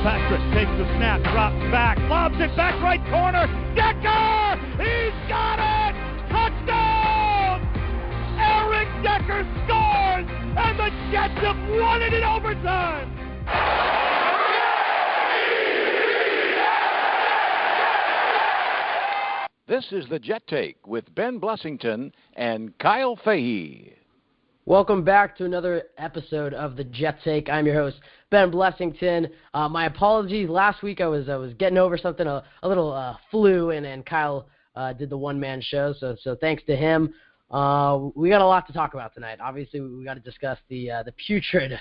Fitzpatrick takes the snap, drops back, lobs it back right corner. Decker! He's got it! Touchdown! Eric Decker scores! And the Jets have won it in overtime! This is the Jet Take with Ben Blessington and Kyle Fahey. Welcome back to another episode of the Jet Take. I'm your host, Ben Blessington. My apologies. Last week I was getting over something, a little flu, and Kyle did the one-man show, so thanks to him. We got a lot to talk about tonight. Obviously, we got to discuss the putrid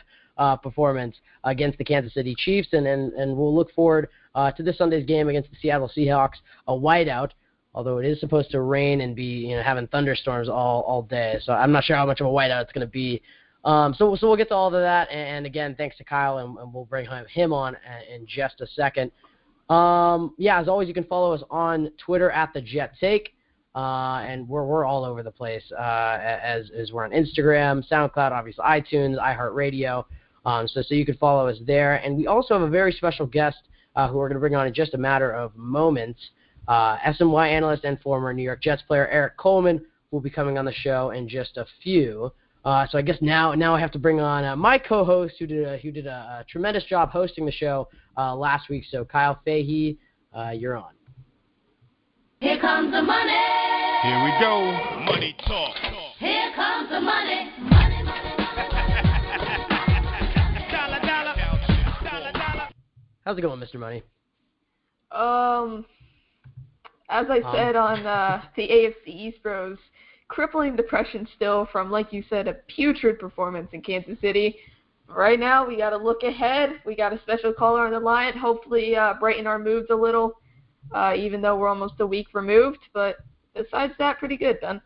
performance against the Kansas City Chiefs, and we'll look forward to this Sunday's game against the Seattle Seahawks, a whiteout. Although it is supposed to rain and be, having thunderstorms all day. So I'm not sure how much of a whiteout it's going to be. So we'll get to all of that. And again, thanks to Kyle, and we'll bring him on in just a second. As always, you can follow us on Twitter at the Jet Take. And we're all over the place as we're on Instagram, SoundCloud, obviously iTunes, iHeartRadio. So you can follow us there. And we also have a very special guest who we're going to bring on in just a matter of moments. SNY analyst and former New York Jets player Erik Coleman will be coming on the show in just a few. So I guess now I have to bring on my co-host who did a tremendous job hosting the show last week. So Kyle Fahey, you're on. Here comes the money. Here we go. Money talk. Here comes the money. Money, money, money, Dollar, dollar. Dollar, dollar. How's it going, Mr. Money? As I said on the AFC East Bros, crippling depression still from, like you said, a putrid performance in Kansas City. Right now, we got to look ahead. We got a special caller on the line, hopefully brighten our moods a little, even though we're almost a week removed. But besides that, pretty good, Ben.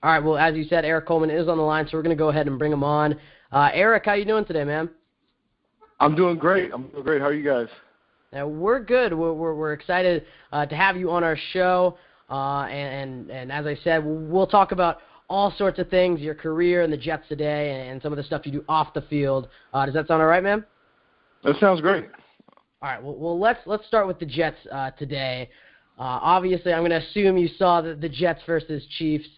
All right, well, as you said, Erik Coleman is on the line, so we're going to go ahead and bring him on. Erik, how you doing today, man? I'm doing great. How are you guys? Now, we're good. We're excited to have you on our show, and as I said, we'll talk about all sorts of things, your career and the Jets today, and some of the stuff you do off the field. Does that sound all right, man? That sounds great. All right. Well, let's start with the Jets today. Obviously, I'm going to assume you saw the Jets versus Chiefs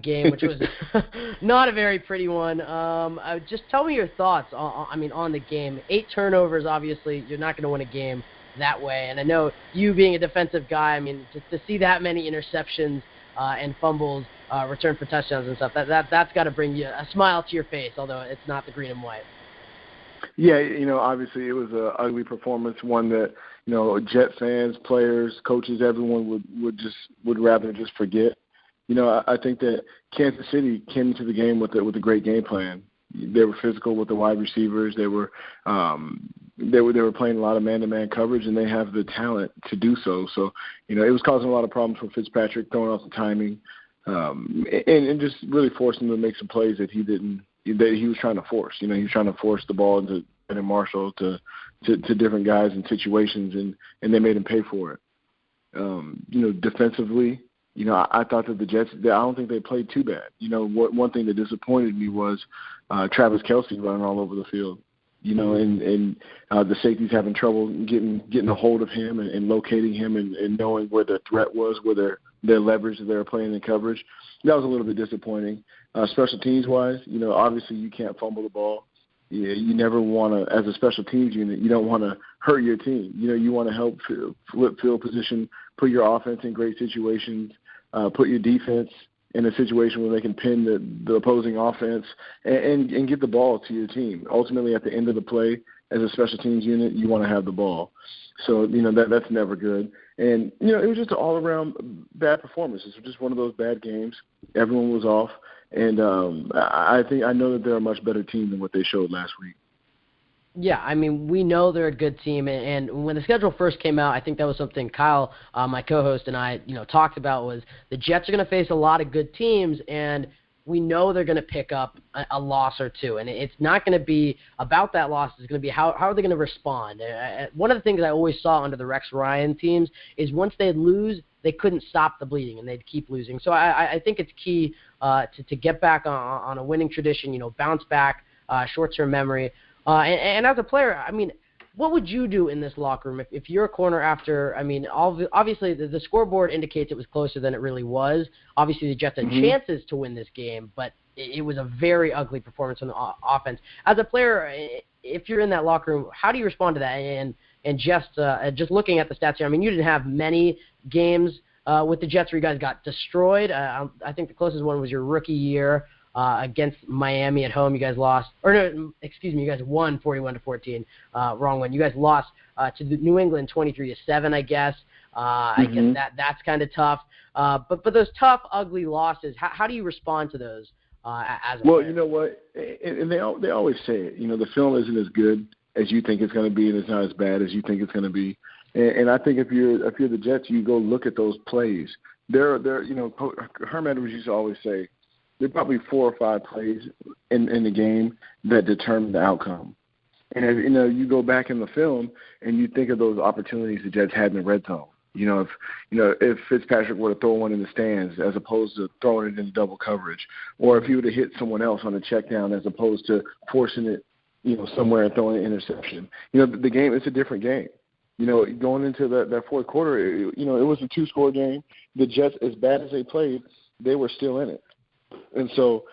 game, which was not a very pretty one. Just tell me your thoughts on the game. 8 turnovers, obviously, you're not going to win a game that way. And I know you being a defensive guy, to see that many interceptions and fumbles, return for touchdowns and stuff, that's got to bring you a smile to your face, although it's not the green and white. Yeah, obviously it was an ugly performance, one that, Jet fans, players, coaches, everyone would rather just forget. I think that Kansas City came into the game with a great game plan. They were physical with the wide receivers. They were playing a lot of man-to-man coverage, and they have the talent to do so. So, it was causing a lot of problems for Fitzpatrick, throwing off the timing, and just really forcing him to make some plays that he was trying to force. He was trying to force the ball into Brandon Marshall to different guys and situations, and they made him pay for it. Defensively, I thought that the Jets, I don't think they played too bad. One thing that disappointed me was Travis Kelce running all over the field. And the safeties having trouble getting a hold of him and locating him and knowing where the threat was, where their leverage that they were playing in coverage. That was a little bit disappointing. Special teams-wise, obviously you can't fumble the ball. You never want to, as a special teams unit, you don't want to hurt your team. You want to help flip field position, put your offense in great situations, put your defense in a situation where they can pin the opposing offense and get the ball to your team. Ultimately, at the end of the play, as a special teams unit, you want to have the ball. So, that's never good. And, it was just an all-around bad performance. It was just one of those bad games. Everyone was off. And I know that they're a much better team than what they showed last week. Yeah, we know they're a good team, and when the schedule first came out, I think that was something Kyle, my co-host, and I, talked about, was the Jets are going to face a lot of good teams, and we know they're going to pick up a loss or two, and it's not going to be about that loss. It's going to be how are they going to respond. One of the things I always saw under the Rex Ryan teams is once they'd lose, they couldn't stop the bleeding, and they'd keep losing. So I think it's key to get back on a winning tradition, bounce back, short-term memory. And as a player, what would you do in this locker room if you're a corner after, I mean, obviously the scoreboard indicates it was closer than it really was. Obviously the Jets had chances to win this game, but it was a very ugly performance on the offense. As a player, if you're in that locker room, how do you respond to that? And just looking at the stats here, I mean, you didn't have many games with the Jets where you guys got destroyed. I think the closest one was your rookie year against Miami at home. You guys lost, or no, excuse me, you guys won 41-14. Wrong one. You guys lost to the New England 23-7, I guess. I guess that's kind of tough. But those tough, ugly losses, how do you respond to those as a player? You know what? And they always say it. You know, the film isn't as good as you think it's going to be, and it's not as bad as you think it's going to be. And I think if you're the Jets, you go look at those plays. They're you know, Herm Edwards used to always say there are probably 4 or 5 plays in the game that determine the outcome. And as you know, you go back in the film and you think of those opportunities the Jets had in the red zone. You know, if Fitzpatrick were to throw one in the stands as opposed to throwing it into double coverage, or if he would have hit someone else on a check down as opposed to forcing it, you know, somewhere and throwing an interception. You know, the game, it's a different game. You know, going into that fourth quarter, you know, it was a 2-score game. The Jets, as bad as they played, they were still in it. And so,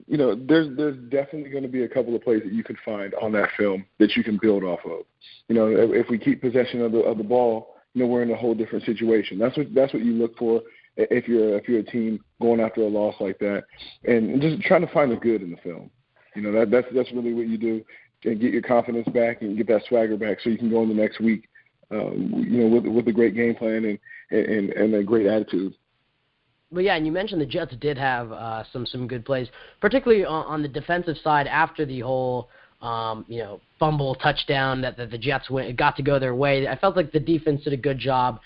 you know, there's definitely going to be a couple of plays that you can find on that film that you can build off of. You know, if we keep possession of the ball, you know, we're in a whole different situation. That's what you look for if you're a team going after a loss like that, and just trying to find the good in the film. You know, that's really what you do, and get your confidence back and get that swagger back so you can go in the next week, you know, with a great game plan and a great attitude. Well, yeah, and you mentioned the Jets did have some good plays, particularly on the defensive side after the whole you know, fumble touchdown that the Jets got to go their way. I felt like the defense did a good job,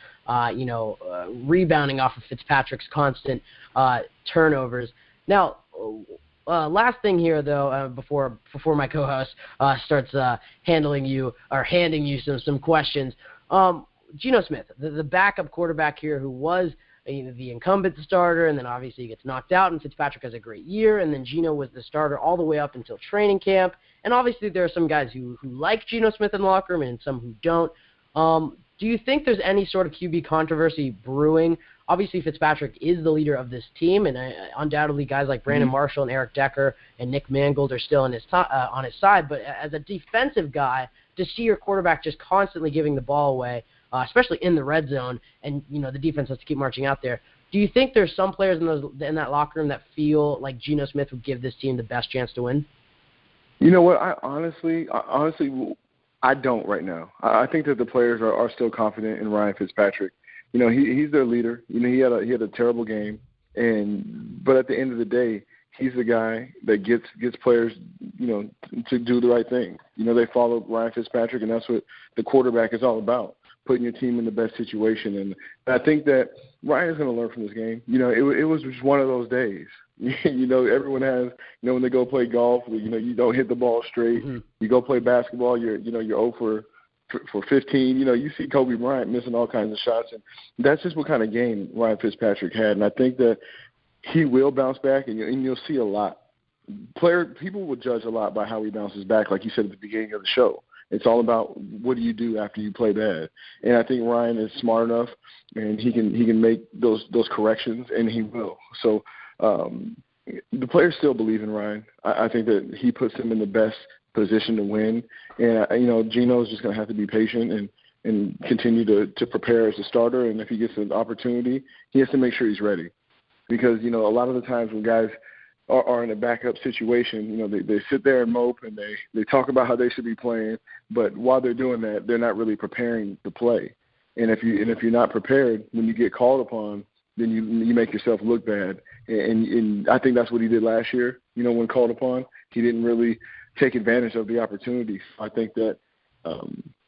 you know, rebounding off of Fitzpatrick's constant turnovers. Now, last thing here, though, before my co-host starts handing you some questions, Geno Smith, the backup quarterback here, who was the incumbent starter, and then obviously he gets knocked out, and Fitzpatrick has a great year, and then Geno was the starter all the way up until training camp. And obviously there are some guys who like Geno Smith in the locker room and some who don't. Do you think there's any sort of QB controversy brewing? Obviously Fitzpatrick is the leader of this team, and undoubtedly guys like Brandon Marshall and Eric Decker and Nick Mangold are still on his side. But as a defensive guy, to see your quarterback just constantly giving the ball away, especially in the red zone, and you know the defense has to keep marching out there, do you think there's some players in that locker room that feel like Geno Smith would give this team the best chance to win? You know what? I honestly, I don't right now. I think that the players are still confident in Ryan Fitzpatrick. You know, he's their leader. You know, he had a terrible game, but at the end of the day, he's the guy that gets players, you know, to do the right thing. You know, they follow Ryan Fitzpatrick, and that's what the quarterback is all about, putting your team in the best situation. And I think that Ryan is going to learn from this game. You know, it was just one of those days. You know, everyone has, you know, when they go play golf, you know, you don't hit the ball straight. You go play basketball, you're 0 for 15. You know, you see Kobe Bryant missing all kinds of shots, and that's just what kind of game Ryan Fitzpatrick had. And I think that he will bounce back, and you'll see a lot. People will judge a lot by how he bounces back, like you said at the beginning of the show. It's all about what do you do after you play bad. And I think Ryan is smart enough, and he can make those corrections, and he will. So the players still believe in Ryan. I think that he puts them in the best position to win. And, you know, Geno's just going to have to be patient and continue to prepare as a starter. And if he gets an opportunity, he has to make sure he's ready. Because, you know, a lot of the times when guys are in a backup situation, you know, they sit there and mope and they talk about how they should be playing, but while they're doing that, they're not really preparing to play. And if you're not prepared, when you get called upon, then you make yourself look bad. And I think that's what he did last year. You know, when called upon, he didn't really take advantage of the opportunities. I think that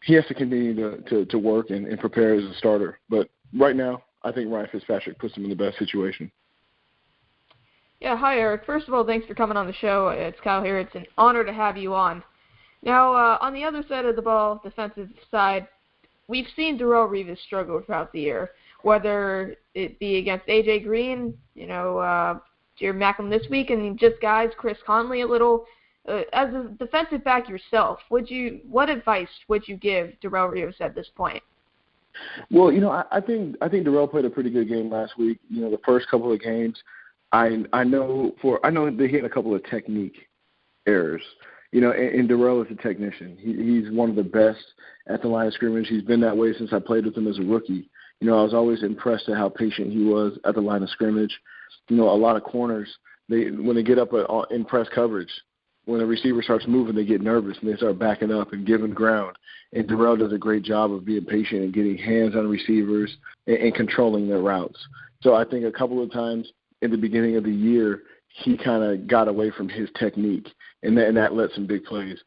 he has to continue to work and prepare as a starter. But right now, I think Ryan Fitzpatrick puts him in the best situation. Yeah, hi, Eric. First of all, thanks for coming on the show. It's Kyle here. It's an honor to have you on. Now, on the other side of the ball, defensive side, we've seen Darrelle Revis struggle throughout the year, whether it be against A.J. Green, you know, Jared Macklin this week, and just guys, Chris Conley a little. as a defensive back yourself, what advice would you give Darrelle Revis at this point? Well, I think Darrelle played a pretty good game last week. The first couple of games, I know that he had a couple of technique errors. And Darrelle is a technician. He's one of the best at the line of scrimmage. He's been that way since I played with him as a rookie. I was always impressed at how patient he was at the line of scrimmage. A lot of corners, when they get up in press coverage, when the receiver starts moving, they get nervous and they start backing up and giving ground. And Darrelle does a great job of being patient and getting hands on receivers and controlling their routes. So I think a couple of times in the beginning of the year, he kind of got away from his technique, and that led some big plays.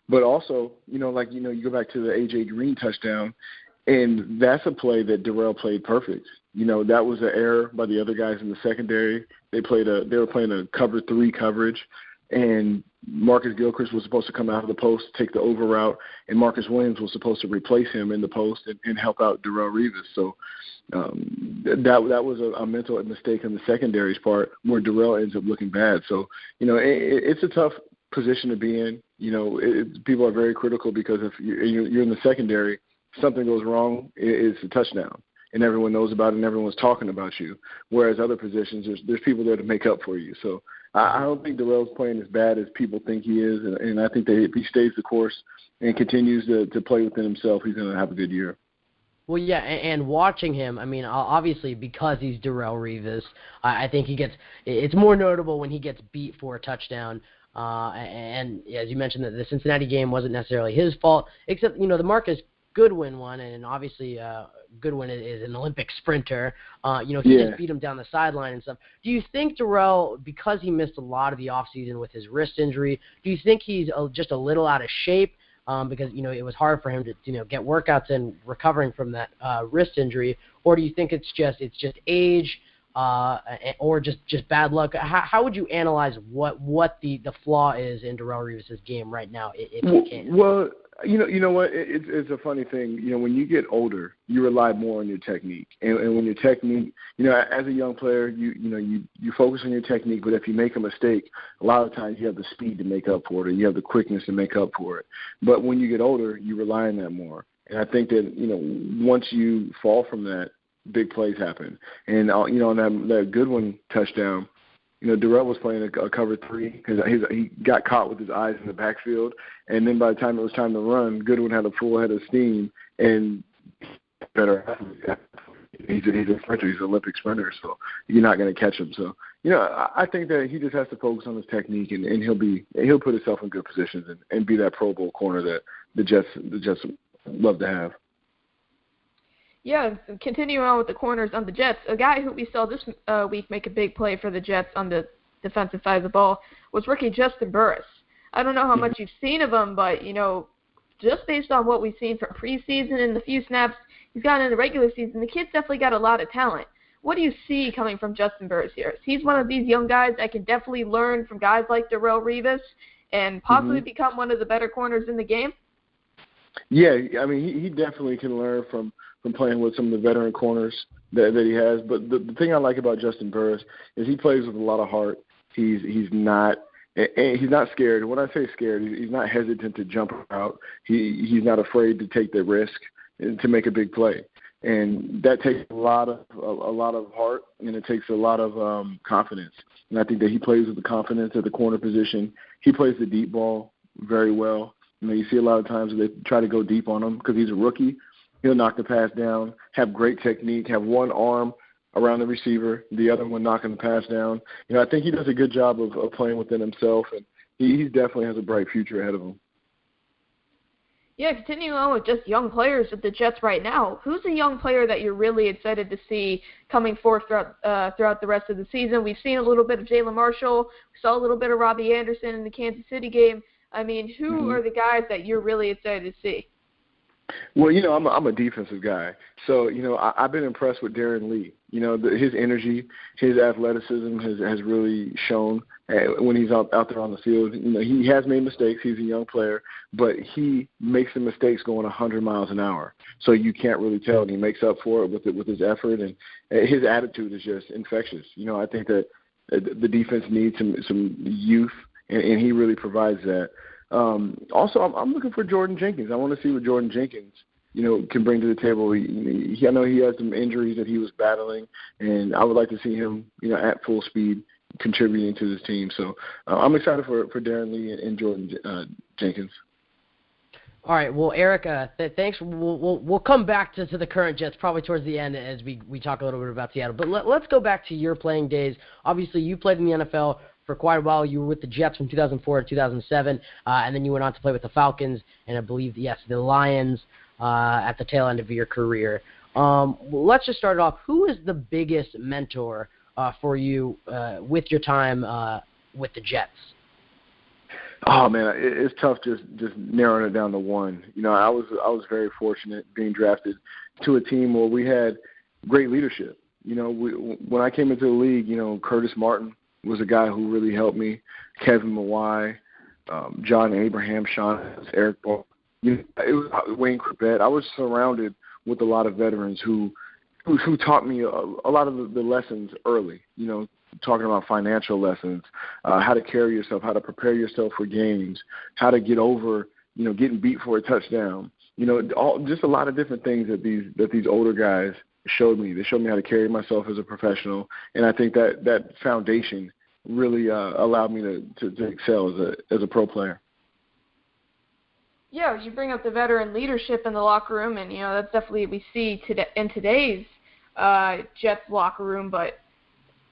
But also, you go back to the A.J. Green touchdown, and that's a play that Darrelle played perfect. That was an error by the other guys in the secondary. They were playing a cover 3 coverage, and Marcus Gilchrist was supposed to come out of the post, take the over route, and Marcus Williams was supposed to replace him in the post and help out Darrelle Revis. So that was a mental mistake on the secondary's part where Darrelle ends up looking bad. So, it's a tough position to be in. People are very critical because if you're in the secondary, something goes wrong, it's a touchdown. And everyone knows about it and everyone's talking about you. Whereas other positions, there's people there to make up for you. So I don't think Darrelle's playing as bad as people think he is. And I think that if he stays the course and continues to play within himself, he's going to have a good year. Well, yeah, and watching him, obviously because he's Darrelle Revis, I think it's more notable when he gets beat for a touchdown. And as you mentioned, the Cincinnati game wasn't necessarily his fault, except, the Marcus Goodwin one, and obviously Goodwin is an Olympic sprinter. He just beat him down the sideline and stuff. Do you think Darrelle, because he missed a lot of the offseason with his wrist injury, do you think he's just a little out of shape? Because it was hard for him to get workouts and recovering from that wrist injury, or do you think it's just age, or just bad luck? How would you analyze what the flaw is in Darrelle Revis's game right now, if you can? Well, you know what? It's a funny thing. When you get older, you rely more on your technique, and when your technique, as a young player, you focus on your technique. But if you make a mistake, a lot of times you have the speed to make up for it, or you have the quickness to make up for it. But when you get older, you rely on that more. And I think that once you fall from that, big plays happen. And on that Goodwin touchdown, Darrelle was playing a cover 3 because he got caught with his eyes in the backfield, and then by the time it was time to run, Goodwin had a full head of steam and better athlete. He's a sprinter. He's an Olympic sprinter, so you're not going to catch him. So I think that he just has to focus on his technique, and he'll put himself in good positions and be that Pro Bowl corner that the Jets love to have. Yeah, continuing on with the corners on the Jets, a guy who we saw this week make a big play for the Jets on the defensive side of the ball was rookie Justin Burris. I don't know how much you've seen of him, but, just based on what we've seen from preseason and the few snaps he's gotten in the regular season, the kid's definitely got a lot of talent. What do you see coming from Justin Burris here? He's one of these young guys that can definitely learn from guys like Darrelle Revis and possibly become one of the better corners in the game. Yeah, he definitely can learn from playing with some of the veteran corners that he has. But the thing I like about Justin Burris is he plays with a lot of heart. He's not scared. When I say scared, he's not hesitant to jump out. He's not afraid to take the risk and to make a big play. And that takes a lot of heart, and it takes a lot of confidence. And I think that he plays with the confidence at the corner position. He plays the deep ball very well. You see a lot of times they try to go deep on him because he's a rookie. He'll knock the pass down, have great technique, have one arm around the receiver, the other one knocking the pass down. I think he does a good job of playing within himself, and he definitely has a bright future ahead of him. Yeah, continuing on with just young players with the Jets right now, who's a young player that you're really excited to see coming forth throughout the rest of the season? We've seen a little bit of Jalen Marshall. We saw a little bit of Robbie Anderson in the Kansas City game. Who are the guys that you're really excited to see? Well, I'm a defensive guy. So, I've been impressed with Darren Lee. His energy, his athleticism has really shown when he's out there on the field. He has made mistakes. He's a young player, but he makes the mistakes going 100 miles an hour. So you can't really tell, and he makes up for it with his effort, and his attitude is just infectious. I think that the defense needs some youth and he really provides that. Also, I'm looking for Jordan Jenkins. I want to see what Jordan Jenkins, can bring to the table. I know he has some injuries that he was battling, and I would like to see him, at full speed contributing to this team. So I'm excited for Darren Lee and Jordan Jenkins. All right. Well, Erik, thanks. We'll come back to the current Jets probably towards the end as we talk a little bit about Seattle. But let's go back to your playing days. Obviously, you played in the NFL for quite a while. You were with the Jets from 2004 to 2007, and then you went on to play with the Falcons and I believe, the Lions at the tail end of your career. Let's just start off. Who is the biggest mentor for you with your time with the Jets? Oh man, it's tough just narrowing it down to one. I was very fortunate being drafted to a team where we had great leadership. When I came into the league, Curtis Martin was a guy who really helped me. Kevin Mawai, John Abraham, Sean Eric Ball. It was Wayne Corbett. I was surrounded with a lot of veterans who taught me a lot of the lessons early. Talking about financial lessons, how to carry yourself, how to prepare yourself for games, how to get over, getting beat for a touchdown. Just a lot of different things that these older guys showed me. They showed me how to carry myself as a professional, and I think that foundation really allowed me to excel as a pro player. Yeah, you bring up the veteran leadership in the locker room, and that's definitely what we see in today's Jets locker room. But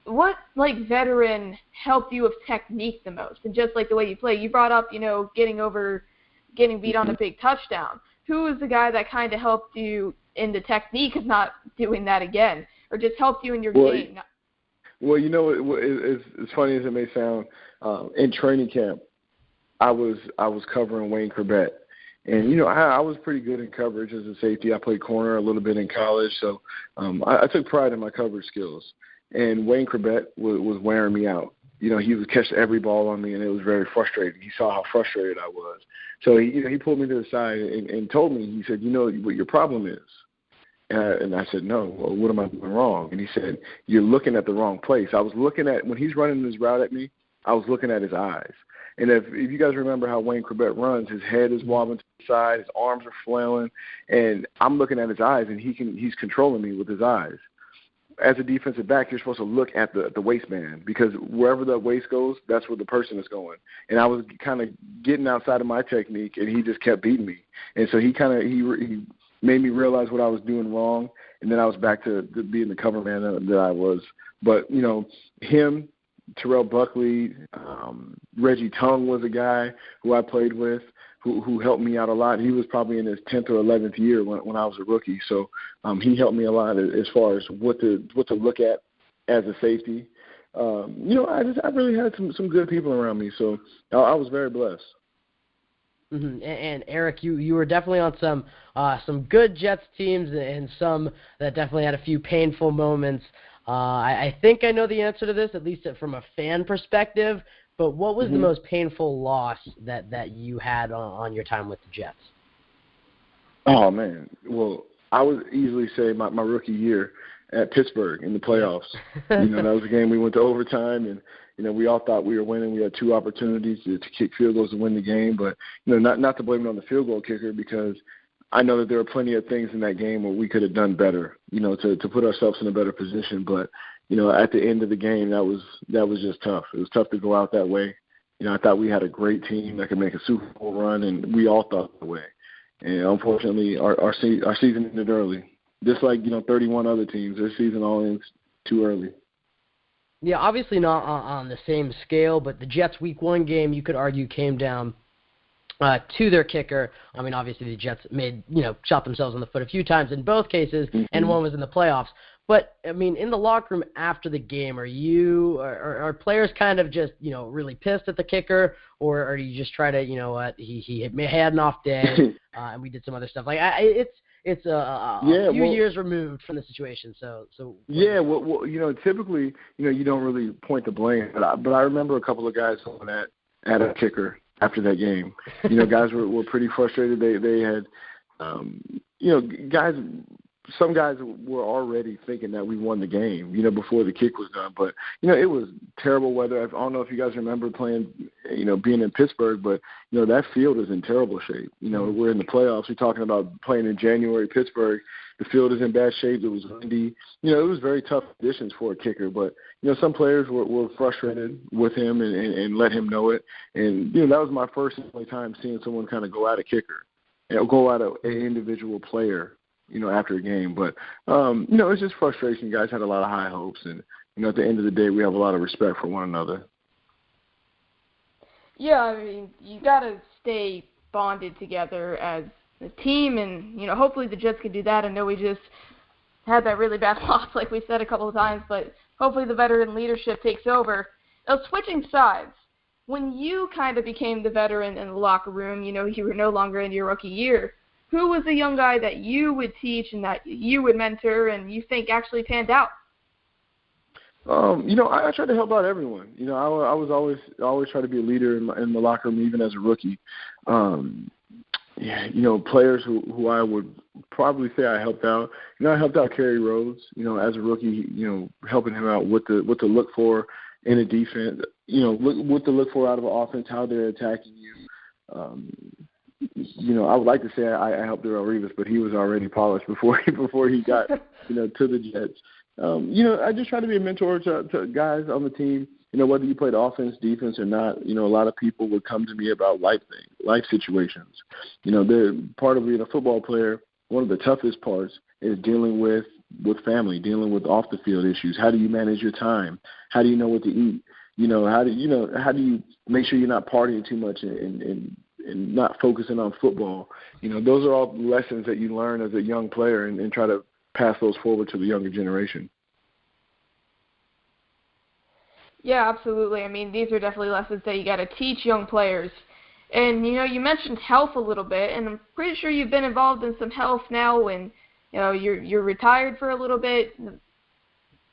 what veteran helped you with technique the most, and just the way you play? You brought up getting beat on a big touchdown. Who was the guy that kind of helped you in the technique of not doing that again, or just helped you in your game? Well, as funny as it may sound, in training camp, I was covering Wayne Corbett. And, I was pretty good in coverage as a safety. I played corner a little bit in college, so I took pride in my coverage skills. And Wayne Corbett was wearing me out. He would catch every ball on me, and it was very frustrating. He saw how frustrated I was. So, he pulled me to the side and told me, he said, what your problem is? And I said, no, well, what am I doing wrong? And he said, you're looking at the wrong place. I was looking at, when he's running his route at me, I was looking at his eyes. And if you guys remember how Wayne Corbett runs, his head is wobbling to the side, his arms are flailing, and I'm looking at his eyes, and he's controlling me with his eyes. As a defensive back, you're supposed to look at the waistband, because wherever the waist goes, that's where the person is going. And I was kind of getting outside of my technique, and he just kept beating me. And so he made me realize what I was doing wrong, and then I was back to being the cover man that I was. But, him, Terrell Buckley, Reggie Tongue was a guy who I played with who helped me out a lot. He was probably in his 10th or 11th year when I was a rookie. So he helped me a lot as far as what to look at as a safety. I really had some good people around me. So I was very blessed. Mm-hmm. And Erik, you were definitely on some good Jets teams and some that definitely had a few painful moments. I think I know the answer to this, at least from a fan perspective, but what was the most painful loss that you had on your time with the Jets? Oh, man. Well, I would easily say my rookie year at Pittsburgh in the playoffs. That was a game we went to overtime, and we all thought we were winning. We had two opportunities to kick field goals to win the game, but not to blame it on the field goal kicker, because I know that there were plenty of things in that game where we could have done better, to put ourselves in a better position. But at the end of the game, that was just tough. It was tough to go out that way. I thought we had a great team that could make a Super Bowl run, and we all thought that way. And unfortunately, our season ended early. Just like 31 other teams, their season all ends too early. Yeah, obviously not on the same scale, but the Jets' Week 1 game, you could argue, came down to their kicker. I mean, obviously the Jets shot themselves in the foot a few times in both cases, and one was in the playoffs. But, I mean, in the locker room after the game, are players kind of just, really pissed at the kicker, or do you just try to, he had an off day, and we did some other stuff? It's a few years removed from the situation. So yeah, well, typically, you don't really point the blame, but I remember a couple of guys going at a kicker after that game. Guys were pretty frustrated. They had, guys some guys were already thinking that we won the game, before the kick was done. But, it was terrible weather. I don't know if you guys remember playing, being in Pittsburgh, but, that field is in terrible shape. We're in the playoffs. We're talking about playing in January, Pittsburgh. The field is in bad shape. It was windy. It was very tough conditions for a kicker. But, some players were frustrated with him and let him know it. And, that was my first and only time seeing someone kind of go at a kicker, go at an individual player, after a game. But, it's just frustration. You guys had a lot of high hopes. And, at the end of the day, we have a lot of respect for one another. Yeah, I mean, you got to stay bonded together as a team. And, hopefully the Jets can do that. I know we just had that really bad loss, like we said a couple of times. But hopefully the veteran leadership takes over. Now, switching sides. When you kind of became the veteran in the locker room, you were no longer in your rookie year, who was the young guy that you would teach and that you would mentor and you think actually panned out? I try to help out everyone. I was always try to be a leader in the locker room, even as a rookie. Players who I would probably say I helped out. I helped out Kerry Rhodes, as a rookie, helping him out what to look for in a defense, what to look for out of an offense, how they're attacking you. I would like to say I helped Darrelle Revis, but he was already polished before he got, to the Jets. I just try to be a mentor to guys on the team. Whether you played offense, defense, or not, a lot of people would come to me about life situations. They're part of being a football player. One of the toughest parts is dealing with family, dealing with off the field issues. How do you manage your time? How do you know what to eat? How do you make sure you're not partying too much and not focusing on football? Those are all lessons that you learn as a young player and try to pass those forward to the younger generation. Yeah, absolutely. I mean, these are definitely lessons that you got to teach young players. And, you mentioned health a little bit, and I'm pretty sure you've been involved in some health now, and, you're retired for a little bit.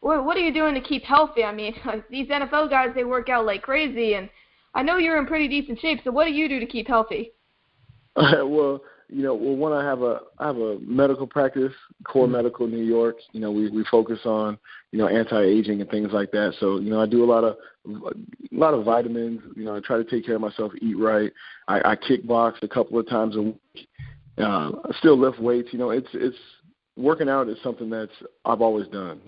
What are you doing to keep healthy? I mean, these NFL guys, they work out like crazy, and I know you're in pretty decent shape, so what do you do to keep healthy? Well, one, I have a medical practice, Core Medical New York. We focus on, anti-aging and things like that. So, I do a lot of vitamins. I try to take care of myself, eat right. I kickbox a couple of times a week. I still lift weights. It's working out is something I've always done,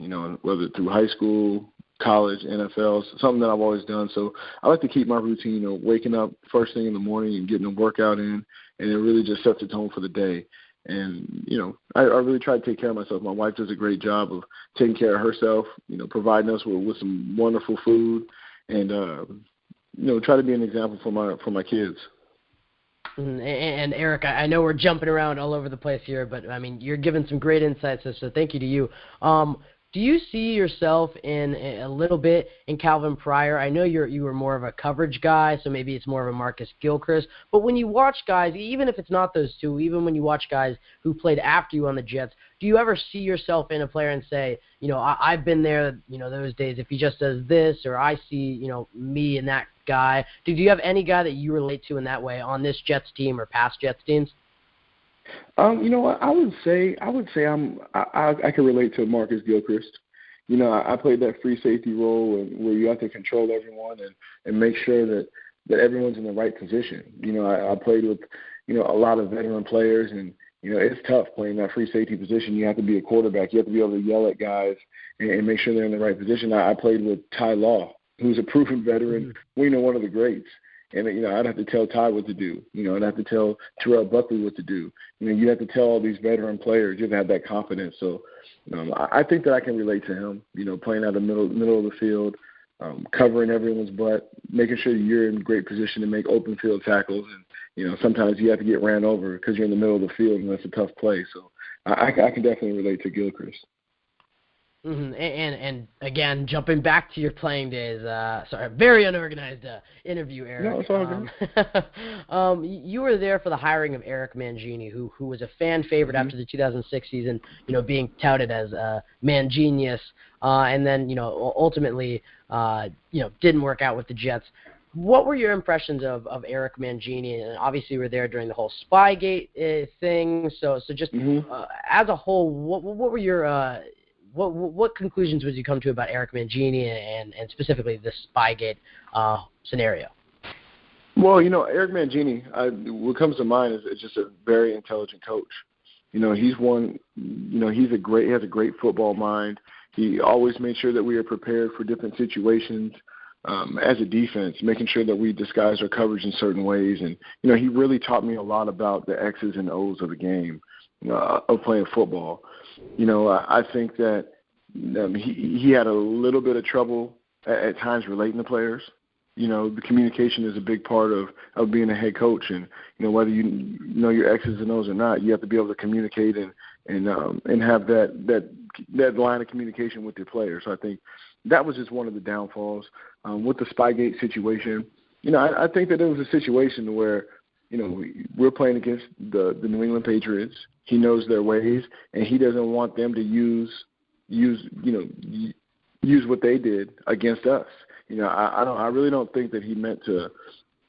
whether through high school, college, NFL, something that I've always done. So I like to keep my routine, waking up first thing in the morning and getting a workout in, and it really just sets the tone for the day. And, I really try to take care of myself. My wife does a great job of taking care of herself, providing us with some wonderful food and, try to be an example for my kids. And Eric, I know we're jumping around all over the place here, but I mean, you're giving some great insights, so thank you to you. Do you see yourself in a little bit in Calvin Pryor? I know you were more of a coverage guy, so maybe it's more of a Marcus Gilchrist. But when you watch guys, even if it's not those two, even when you watch guys who played after you on the Jets, do you ever see yourself in a player and say, I've been there, those days, if he just does this, or I see, me and that guy? Do you have any guy that you relate to in that way on this Jets team or past Jets teams? What I would say I can relate to Marcus Gilchrist. I played that free safety role where you have to control everyone and make sure that everyone's in the right position. I played with, a lot of veteran players, and, it's tough playing that free safety position. You have to be a quarterback. You have to be able to yell at guys and make sure they're in the right position. I played with Ty Law, who's a proven veteran, one of the greats. And, I'd have to tell Ty what to do. I'd have to tell Terrell Buckley what to do. You have to tell all these veteran players. You have to have that confidence. So I think that I can relate to him, playing out the middle of the field, covering everyone's butt, making sure you're in great position to make open field tackles. And, sometimes you have to get ran over because you're in the middle of the field, and that's a tough play. So I can definitely relate to Gilchrist. Mm-hmm. And again, jumping back to your playing days, very unorganized interview, Eric. No, it's all good. You were there for the hiring of Eric Mangini, who was a fan favorite after the 2006 season, being touted as Mangenius, and then, ultimately, didn't work out with the Jets. what were your impressions of Eric Mangini? And obviously, you were there during the whole Spygate thing. So just as a whole, what were your what conclusions would you come to about Eric Mangini and specifically this Spygate scenario? Well, Eric Mangini, what comes to mind is just a very intelligent coach. He's one. He has a great football mind. He always made sure that we are prepared for different situations as a defense, making sure that we disguise our coverage in certain ways. And he really taught me a lot about the X's and O's of the game, of playing football. I think that he had a little bit of trouble at times relating to players. The communication is a big part of being a head coach, and whether you know your X's and O's or not, you have to be able to communicate and have that line of communication with your players. So I think that was just one of the downfalls with the Spygate situation. I think that it was a situation where we're playing against the New England Patriots. He knows their ways, and he doesn't want them to use what they did against us. I really don't think that he meant to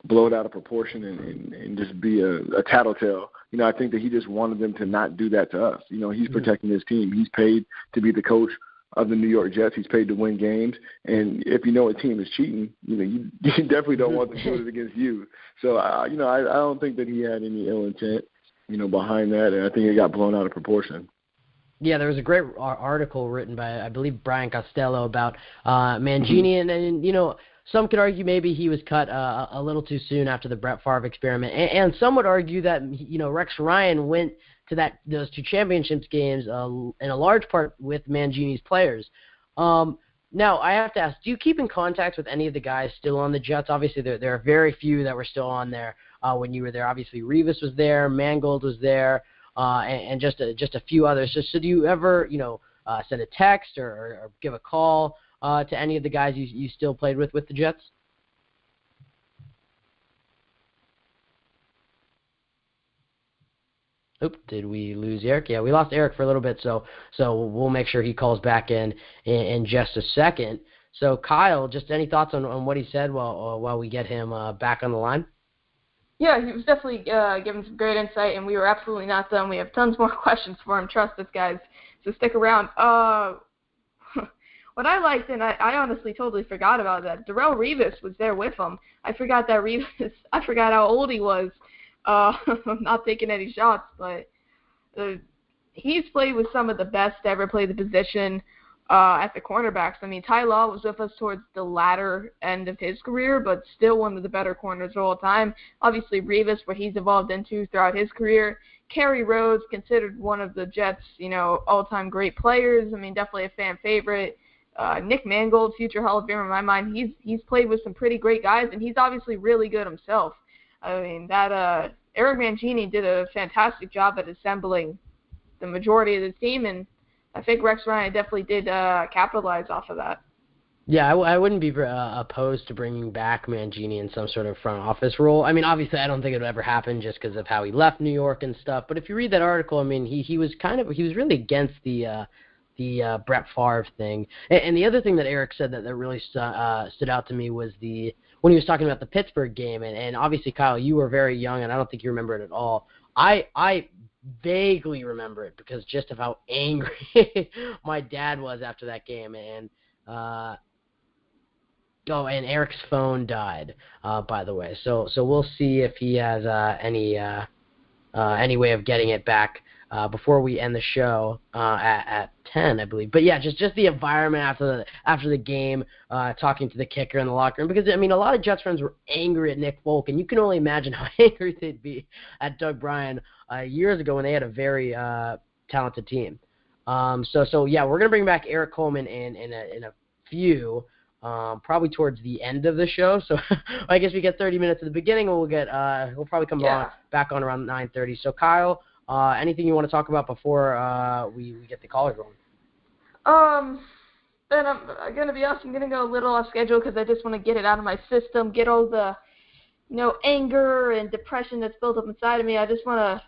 blow it out of proportion and just be a tattletale. I think that he just wanted them to not do that to us. He's protecting his team. He's paid to be the coach of the New York Jets. He's paid to win games. And if a team is cheating, you definitely don't want them to do it against you. So, I don't think that he had any ill intent, behind that. And I think it got blown out of proportion. Yeah, there was a great article written by, I believe, Brian Costello about Mangini, and some could argue maybe he was cut a little too soon after the Brett Favre experiment, and some would argue that Rex Ryan went to those two championships games in a large part with Mangini's players. Now, I have to ask, do you keep in contact with any of the guys still on the Jets? Obviously, there are very few that were still on there when you were there. Obviously, Revis was there, Mangold was there. And just a few others. So do you ever, send a text or give a call to any of the guys you still played with the Jets? Oop, did we lose Eric? Yeah, we lost Eric for a little bit, so we'll make sure he calls back in just a second. So Kyle, just any thoughts on what he said while we get him back on the line? Yeah, he was definitely giving some great insight, and we were absolutely not done. We have tons more questions for him. Trust us, guys. So stick around. What I liked, and I honestly totally forgot about that, Darrelle Revis was there with him. I forgot how old he was. I'm not taking any shots, but he's played with some of the best to ever play the position at the cornerbacks. I mean, Ty Law was with us towards the latter end of his career, but still one of the better corners of all time. Obviously, Revis, what he's evolved into throughout his career. Kerry Rhodes, considered one of the Jets, all-time great players. I mean, definitely a fan favorite. Nick Mangold, future Hall of Famer in my mind. He's played with some pretty great guys, and he's obviously really good himself. I mean, that Eric Mangini did a fantastic job at assembling the majority of the team, and I think Rex Ryan definitely did capitalize off of that. Yeah, I wouldn't be opposed to bringing back Mangini in some sort of front office role. I mean, obviously, I don't think it would ever happen just because of how he left New York and stuff. But if you read that article, I mean, he was really against the Brett Favre thing. And the other thing that Eric said that really stood out to me was when he was talking about the Pittsburgh game. And obviously, Kyle, you were very young, and I don't think you remember it at all. I vaguely remember it because just of how angry my dad was after that game, and Eric's phone died, by the way. So we'll see if he has any way of getting it back before we end the show at 10, I believe. But yeah, just the environment after the game, talking to the kicker in the locker room, because I mean a lot of Jets fans were angry at Nick Folk, and you can only imagine how angry they'd be at Doug Bryan years ago when they had a very talented team. So yeah, we're gonna bring back Erik Coleman in a few. Probably towards the end of the show, so I guess we get 30 minutes at the beginning, and we'll probably come back on around 9:30. So Kyle, anything you want to talk about before we get the caller going? Ben, I'm gonna be honest. I'm gonna go a little off schedule because I just want to get it out of my system, get all the anger and depression that's built up inside of me. I just want to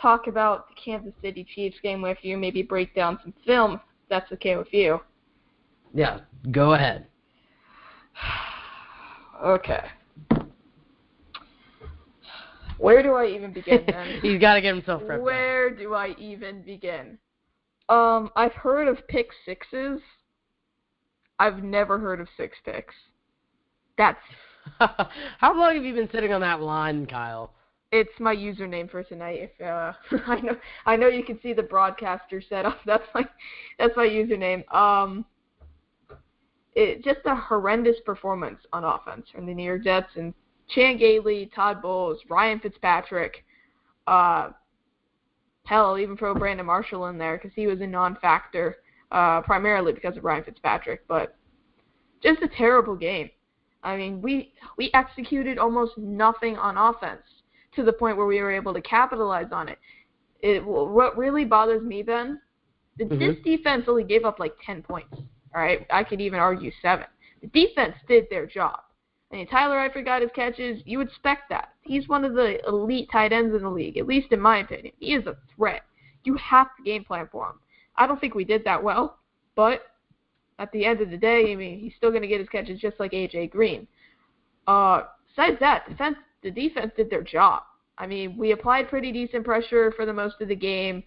talk about the Kansas City Chiefs game with you, maybe break down some film, if that's okay with you. Yeah, go ahead. Okay. Where do I even begin, then? He's got to get himself prepped. Where do I even begin? I've heard of pick sixes. I've never heard of 6 picks. That's... How long have you been sitting on that line, Kyle? It's my username for tonight. If I know you can see the broadcaster setup. That's my username. Just a horrendous performance on offense from the New York Jets, and Chan Gailey, Todd Bowles, Ryan Fitzpatrick, hell, even throw Brandon Marshall in there because he was a non-factor, primarily because of Ryan Fitzpatrick, but just a terrible game. I mean, we executed almost nothing on offense to the point where we were able to capitalize on it. What really bothers me, Ben, this defense only gave up like 10 points. All right, I could even argue 7. The defense did their job. I mean, Tyler Eifert got his catches. You expect that. He's one of the elite tight ends in the league, at least in my opinion. He is a threat. You have to game plan for him. I don't think we did that well, but at the end of the day, I mean, he's still going to get his catches just like A.J. Green. Besides that, the defense did their job. I mean, we applied pretty decent pressure for the most of the game.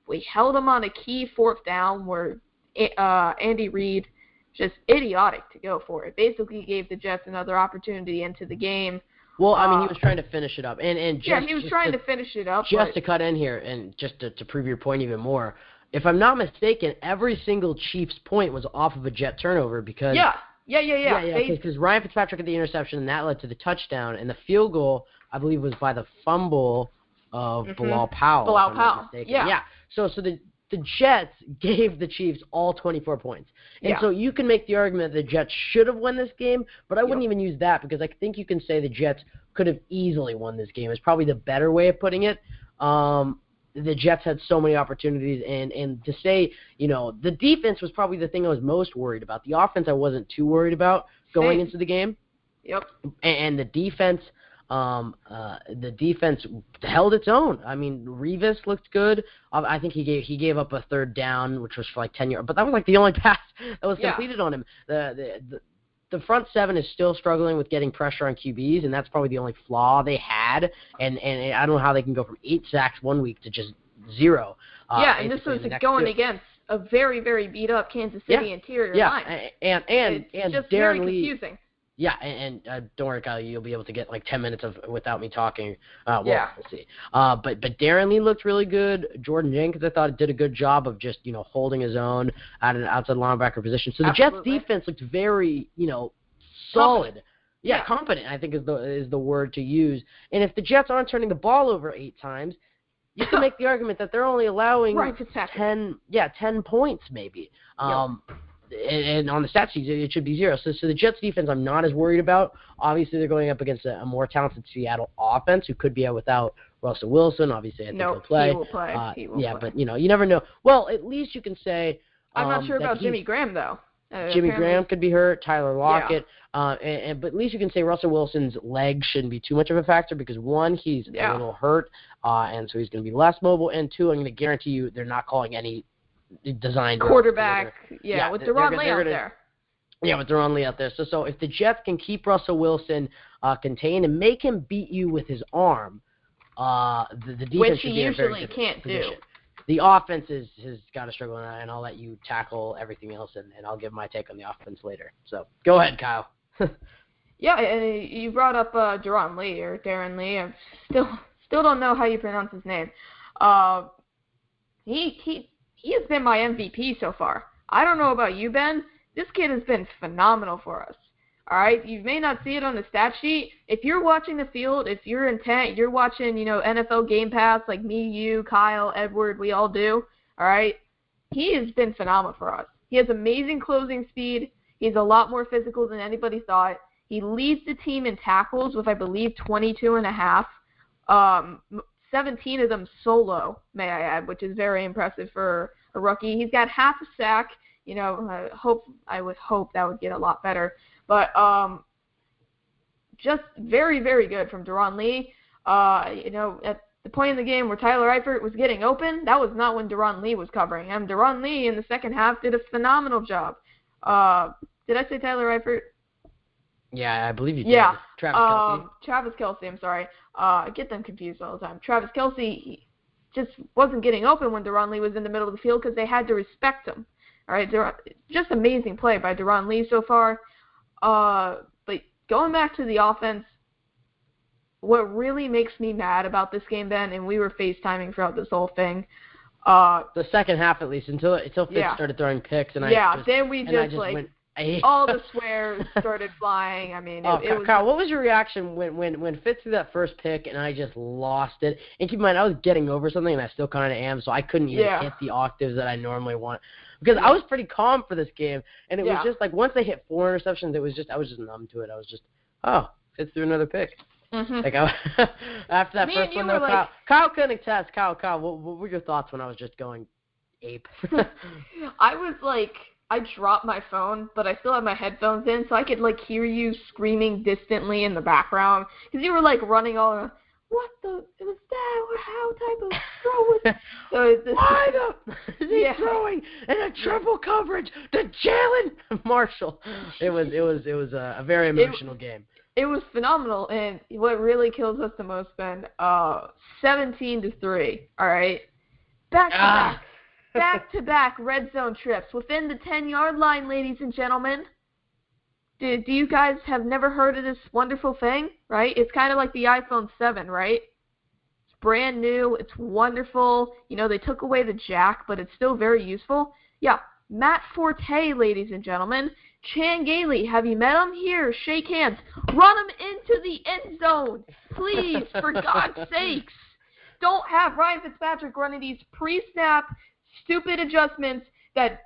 We held them on a key 4th down where Andy Reid, just idiotic to go for it. Basically gave the Jets another opportunity into the game. Well, I mean, he was trying to finish it up. And just, yeah, he was trying to finish it up. Just to cut in here, and just to prove your point even more, if I'm not mistaken, every single Chiefs point was off of a Jet turnover because... Yeah, because Ryan Fitzpatrick had the interception, and that led to the touchdown, and the field goal, I believe, was by the fumble of Bilal Powell. Bilal Powell, yeah. So the Jets gave the Chiefs all 24 points. And so you can make the argument that the Jets should have won this game, but I wouldn't even use that because I think you can say the Jets could have easily won this game. It's probably the better way of putting it. The Jets had so many opportunities, and to say, the defense was probably the thing I was most worried about. The offense I wasn't too worried about going into the game. Yep. And the defense held its own. I mean, Revis looked good. I think he gave up a 3rd down, which was for like 10 yards, but that was like the only pass that was completed on him. The front 7 is still struggling with getting pressure on QBs, and that's probably the only flaw they had. And I don't know how they can go from 8 sacks one week to just 0. And this was going against a very, very beat up Kansas City interior line. And it's just Darren very Lee, confusing. Yeah, and don't worry, Kyle, you'll be able to get like 10 minutes without me talking. We'll see. But Darren Lee looked really good. Jordan Jenkins, I thought, did a good job of just, Competent. holding his own at an outside linebacker position. So the Jets defense looked very, solid. Yeah, competent, I think is the word to use. And if the Jets aren't turning the ball over 8 times, you can make the argument that they're only allowing 10 points maybe. And on the stat sheet, it should be 0. So the Jets defense I'm not as worried about. Obviously, they're going up against a more talented Seattle offense who could be out without Russell Wilson. Obviously, I think he'll play. He will play. He will play. But, you never know. Well, at least you can say I'm not sure about Jimmy Graham, though. Jimmy Graham could be hurt, Tyler Lockett. But at least you can say Russell Wilson's leg shouldn't be too much of a factor because, 1, he's a little hurt, and so he's going to be less mobile. And 2, I'm going to guarantee you they're not calling any designed quarterback, with Deron Lee out there. Yeah, with Deron Lee out there. So if the Jets can keep Russell Wilson contained and make him beat you with his arm, the defense which should he be in a very usually good can't position. do. The offense has got to struggle, and I'll let you tackle everything else, and I'll give my take on the offense later. So go ahead, Kyle. And you brought up Deron Lee or Darren Lee. I still don't know how you pronounce his name. He has been my MVP so far. I don't know about you, Ben. This kid has been phenomenal for us. All right? You may not see it on the stat sheet. If you're watching the field, if you're intent, you're watching, NFL Game Pass like me, you, Kyle, Edward, we all do. All right? He has been phenomenal for us. He has amazing closing speed. He's a lot more physical than anybody thought. He leads the team in tackles with, I believe, 22.5. 17 of them solo, may I add, which is very impressive for a rookie. He's got half a sack. I would hope that would get a lot better. But just very, very good from Deron Lee. At the point in the game where Tyler Eifert was getting open, that was not when Deron Lee was covering him. Deron Lee in the second half did a phenomenal job. Did I say Tyler Eifert? Yeah, I believe you did. Yeah. Travis Kelce. Travis Kelce, I'm sorry. I get them confused all the time. Travis Kelce he just wasn't getting open when Deron Lee was in the middle of the field because they had to respect him. All right, just amazing play by Deron Lee so far. But going back to the offense, what really makes me mad about this game, Ben, and we were FaceTiming throughout this whole thing. The second half, at least, until Fitz started throwing picks, and then we just went. All the swears started flying. I mean, it was... Kyle, what was your reaction when Fitz threw that first pick and I just lost it? And keep in mind, I was getting over something, and I still kind of am, so I couldn't even hit the octaves that I normally want. Because I was pretty calm for this game, and it was just like once they hit 4 interceptions, I was just numb to it. I was just, Fitz threw another pick. Mm-hmm. Like after that first one, though, Kyle couldn't attest. Kyle, what were your thoughts when I was just going ape? I was like... I dropped my phone, but I still had my headphones in, so I could, like, hear you screaming distantly in the background. Because you were, like, running all around. What the? Was that? How type of throw was so why the is he throwing in a triple coverage to Jalen Marshall? It was a very emotional game. It was phenomenal, and what really kills us the most, Ben, 17-3, all right? Back-to-back red zone trips within the 10-yard line, ladies and gentlemen. Do you guys have never heard of this wonderful thing, right? It's kind of like the iPhone 7, right? It's brand new. It's wonderful. You know, they took away the jack, but it's still very useful. Yeah, Matt Forte, ladies and gentlemen. Chan Gailey, have you met him? Here, shake hands. Run him into the end zone. Please, for God's sakes. Don't have Ryan Fitzpatrick running these pre-snap stupid adjustments that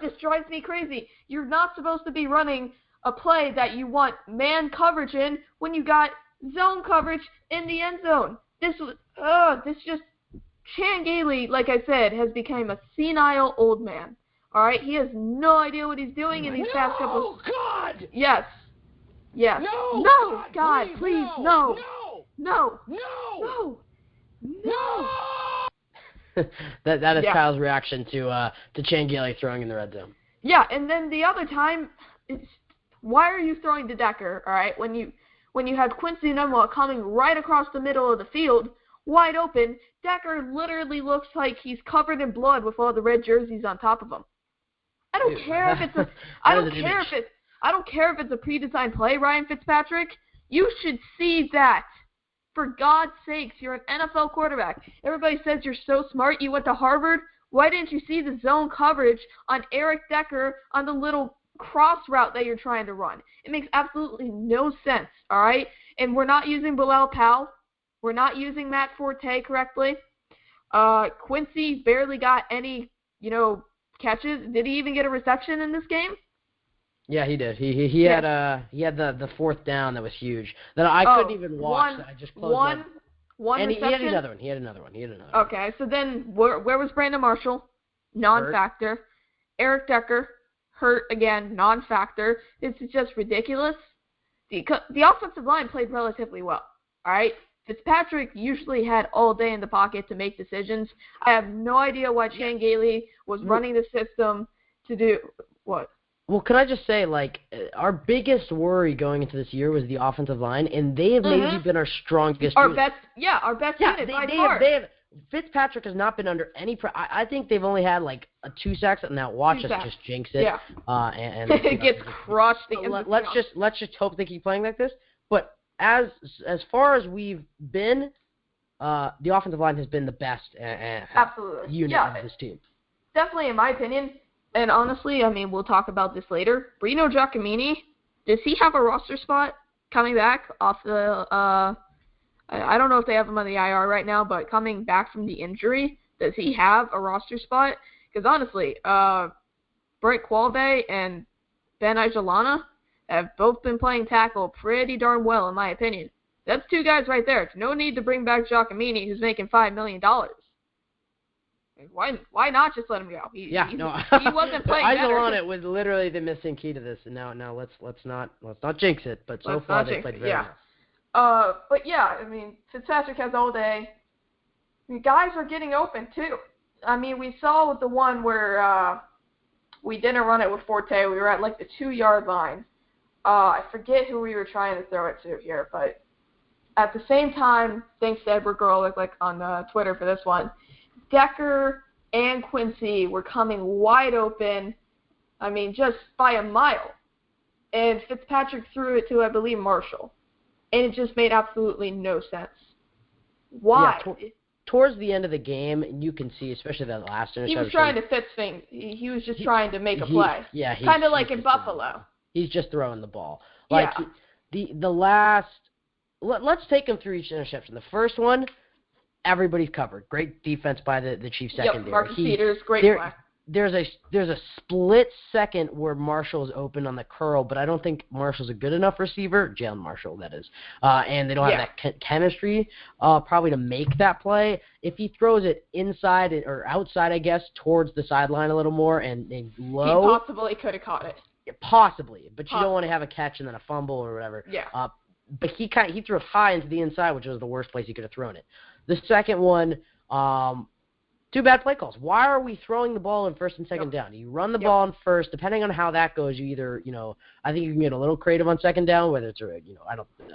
just drives me crazy. You're not supposed to be running a play that you want man coverage in when you got zone coverage in the end zone. This just Chan Gailey, like I said, has become a senile old man. All right, he has no idea what he's doing in these past couple. No, God. Yes. No, God, please, no. That is Kyle's reaction to Chan Gailey throwing in the red zone. Yeah, and then the other time, why are you throwing to Decker? All right, when you have Quincy Enunwa coming right across the middle of the field, wide open, Decker literally looks like he's covered in blood with all the red jerseys on top of him. I don't care if it's a pre-designed play, Ryan Fitzpatrick. You should see that. For God's sakes, you're an NFL quarterback. Everybody says you're so smart. You went to Harvard. Why didn't you see the zone coverage on Eric Decker on the little cross route that you're trying to run? It makes absolutely no sense, all right? And we're not using Bilal Powell. We're not using Matt Forte correctly. Quincy barely got any, catches. Did he even get a reception in this game? Yeah, he did. He had the fourth down that was huge that I couldn't even watch. I just closed one and reception. He had another one. Okay, so then where was Brandon Marshall? Non-factor. Hurt. Eric Decker hurt again. Non-factor. This is just ridiculous. The offensive line played relatively well. All right. Fitzpatrick usually had all day in the pocket to make decisions. I have no idea why Chan Gailey was running the system to do what. Well, can I just say, our biggest worry going into this year was the offensive line, and they have maybe been our strongest unit. Our best unit by far. Fitzpatrick has not been under any I think they've only had, 2 sacks, and now watch us just jinx it. Yeah. And it gets crushed. Let's just hope they keep playing like this. But as far as we've been, the offensive line has been the best unit of this team. Definitely, in my opinion. And honestly, I mean, we'll talk about this later. Reno Giacomini, does he have a roster spot coming back off the I don't know if they have him on the IR right now, but coming back from the injury, does he have a roster spot? Because honestly, Brent Qualbe and Ben Ajalana have both been playing tackle pretty darn well, in my opinion. That's 2 guys right there. It's no need to bring back Giacomini, who's making $5 million. Why not just let him go? He wasn't playing better. Ajalana was literally the missing key to this, and now let's not jinx it. But so far they played very well. But yeah, I mean, Fitzpatrick has all day. I mean, guys are getting open too. I mean, we saw with the one where we didn't run it with Forte. We were at the 2-yard line. I forget who we were trying to throw it to here, but at the same time, thanks to Edward Gerlich, like on Twitter for this one, Decker and Quincy were coming wide open, I mean, just by a mile. And Fitzpatrick threw it to, I believe, Marshall. And it just made absolutely no sense. Why? Yeah, towards the end of the game, you can see, especially that last interception. He was trying to Fitz things. He was just trying to make a play. Yeah, kind of like in Buffalo. He's just throwing the ball. Like the last. Let's take him through each interception. The first one, everybody's covered. Great defense by the Chiefs secondary. Yep, Marcus Peters, great play. There's a split second where Marshall's open on the curl, but I don't think Marshall's a good enough receiver. Jalen Marshall, that is. And they don't have that chemistry probably to make that play. If he throws it inside or outside, I guess, towards the sideline a little more and low. He possibly could have caught it. Possibly, but you don't want to have a catch and then a fumble or whatever. Yeah. But he threw it high into the inside, which was the worst place he could have thrown it. The second one, two bad play calls. Why are we throwing the ball in first and second down? You run the ball in first. Depending on how that goes, you either, I think you can get a little creative on second down, whether it's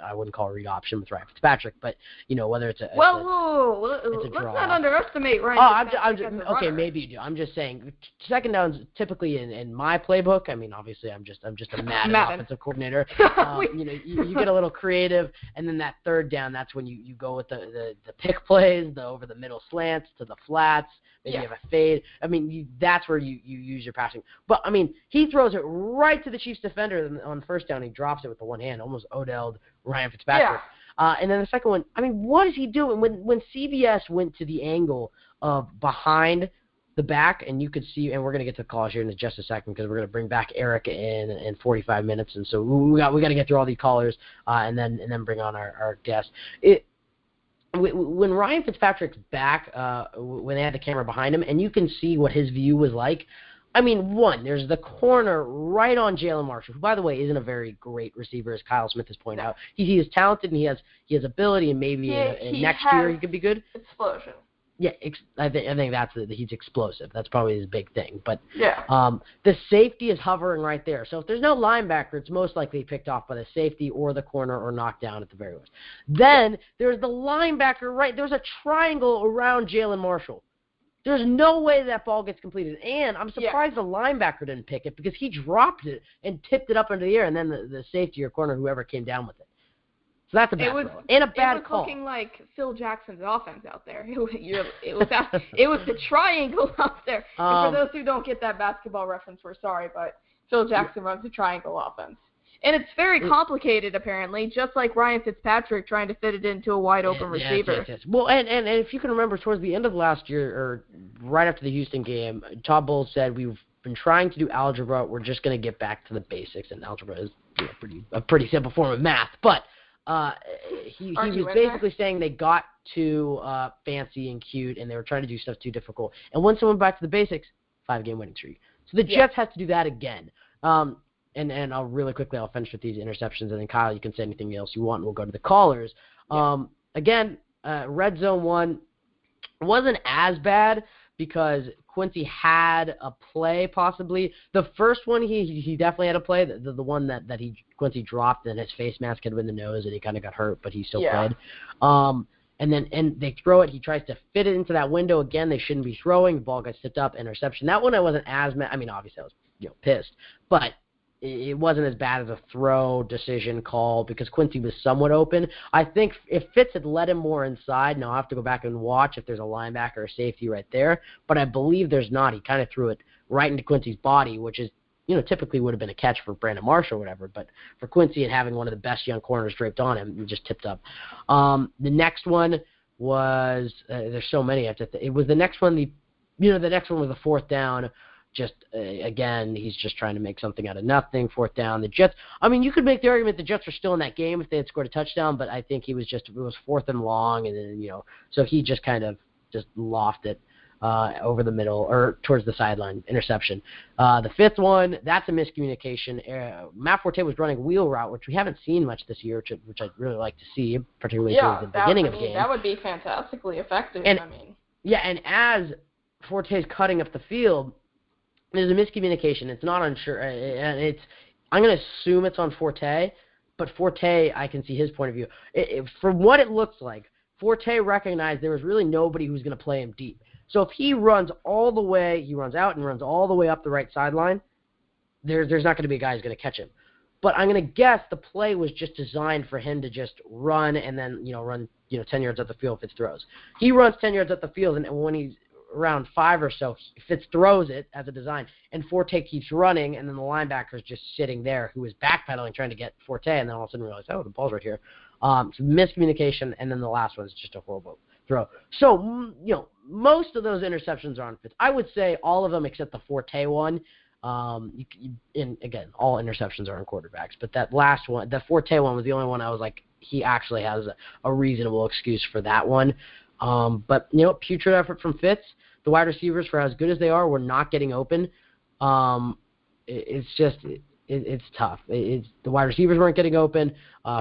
I wouldn't call it a read option with Ryan Fitzpatrick, but whether it's a let's not underestimate Ryan Fitzpatrick. Okay, maybe you do. I'm just saying second downs typically in my playbook. I mean, obviously, I'm just a Madden offensive coordinator. You get a little creative, and then that third down, that's when you go with the pick plays, the over the middle slants to the flats. Maybe you have a fade. I mean, that's where you use your passing. But, I mean, he throws it right to the Chiefs defender on first down. He drops it with the one hand, almost Odell'd Ryan Fitzpatrick. And then the second one, I mean, what is he doing? When CBS went to the angle of behind the back, and you could see, and we're going to get to the calls here in just a second because we're going to bring back Eric in 45 minutes. And so we got to get through all these callers and then bring on our guest. When Ryan Fitzpatrick's back, when they had the camera behind him, and you can see what his view was like, I mean, there's the corner right on Jalen Marshall, who, by the way, isn't a very great receiver, as Kyle Smith has pointed out. He is talented, and he has ability, and maybe next year he could be good. Explosion. Yeah, I think he's explosive. That's probably his big thing. But the safety is hovering right there. So if there's no linebacker, it's most likely picked off by the safety or the corner or knocked down at the very worst. Then there's the linebacker right. There's a triangle around Jalen Marshall. There's no way that ball gets completed. And I'm surprised the linebacker didn't pick it because he dropped it and tipped it up into the air, and then the safety or corner, whoever came down with it. So that's a bad throw. And a bad call. It was looking like Phil Jackson's offense out there. It was the triangle out there. And for those who don't get that basketball reference, we're sorry, but Phil Jackson runs a triangle offense. And it's very complicated, apparently, just like Ryan Fitzpatrick trying to fit it into a wide-open receiver. Yes. Well, and if you can remember, towards the end of last year, or right after the Houston game, Todd Bowles said, we've been trying to do algebra. We're just going to get back to the basics. And algebra is a pretty simple form of math. But he was basically saying they got too fancy and cute, and they were trying to do stuff too difficult. And once they went back to the basics, 5-game winning streak. So the Jets have to do that again. And I'll really quickly, I'll finish with these interceptions, and then Kyle, you can say anything else you want, and we'll go to the callers. Again, red zone one wasn't as bad because Quincy had a play possibly. The first one he definitely had a play. The one that Quincy dropped, and his face mask had been in the nose, and he kind of got hurt, but he still played. And they throw it. He tries to fit it into that window again. They shouldn't be throwing. The ball got tipped up, interception. That one I wasn't as mad. I mean, obviously I was pissed, but it wasn't as bad as a throw decision call because Quincy was somewhat open. I think if Fitz had let him more inside, now I'll have to go back and watch if there's a linebacker or safety right there, but I believe there's not. He kind of threw it right into Quincy's body, which is, typically would have been a catch for Brandon Marshall or whatever, but for Quincy and having one of the best young corners draped on him, he just tipped up. The next one was, there's so many. It was the next one, the next one was the fourth down. Just, again, he's just trying to make something out of nothing. Fourth down. The Jets, I mean, you could make the argument the Jets were still in that game if they had scored a touchdown, but I think it was fourth and long, and then, so he just kind of just lofted it over the middle or towards the sideline, interception. The fifth one, that's a miscommunication. Matt Forte was running wheel route, which we haven't seen much this year, which I'd really like to see, particularly towards the beginning of the game. That would be fantastically effective. Yeah, and as Forte's cutting up the field, there's a miscommunication. It's not unsure, and I'm going to assume it's on Forte, but Forte, I can see his point of view. From what it looks like, Forte recognized there was really nobody who's going to play him deep. So if he runs all the way, he runs out and runs all the way up the right sideline, there's not going to be a guy who's going to catch him. But I'm going to guess the play was just designed for him to just run and then, run 10 yards up the field if Fitz throws. He runs 10 yards up the field, and when he's around 5 or so, Fitz throws it as a design, and Forte keeps running, and then the linebacker's just sitting there who is backpedaling trying to get Forte, and then all of a sudden realize, the ball's right here. So miscommunication, and then the last one is just a horrible throw. So, most of those interceptions are on Fitz. I would say all of them except the Forte one. And again, all interceptions are on quarterbacks, but that last one, the Forte one, was the only one I was like, he actually has a reasonable excuse for that one. But putrid effort from Fitz. The wide receivers, for as good as they are, were not getting open. It's tough. The wide receivers weren't getting open.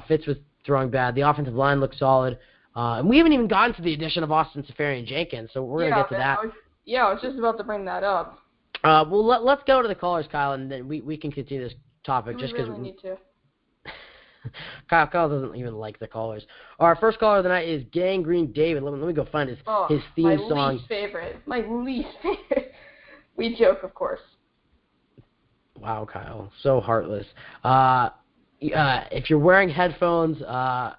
Fitz was throwing bad. The offensive line looked solid. And we haven't even gotten to the addition of Austin Seferian-Jenkins, so we're going to get to that. I was just about to bring that up. Well, let's go to the callers, Kyle, and then we can continue this topic. We really need to. Kyle doesn't even like the callers. Our first caller of the night is Gangrene David. Let me go find his theme song. My least favorite. We joke, of course. Wow, Kyle, so heartless. If you're wearing headphones, I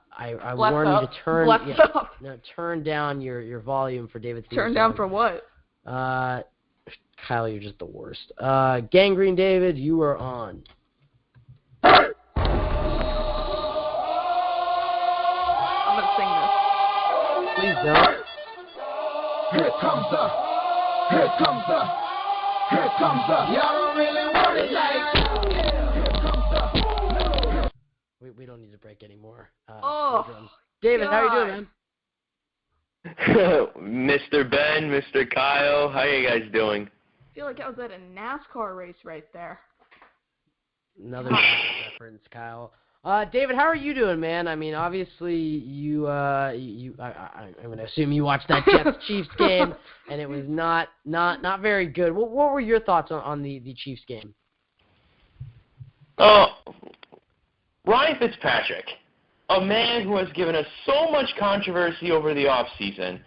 warn you to turn down your volume for David's theme song. Turn down for what? Kyle, you're just the worst. Gangrene David, you are on. I'm going to sing this. Please don't. Here comes the. Y'all don't really want it like. Here comes the. We don't need to break anymore. God. David, how are you doing, man? Mr. Ben, Mr. Kyle, how are you guys doing? I feel like I was at a NASCAR race right there. Another reference, Kyle. David, how are you doing, man? I mean, obviously, I'm going to assume you watched that Jets-Chiefs game, and it was not very good. What were your thoughts on the Chiefs game? Ryan Fitzpatrick, a man who has given us so much controversy over the offseason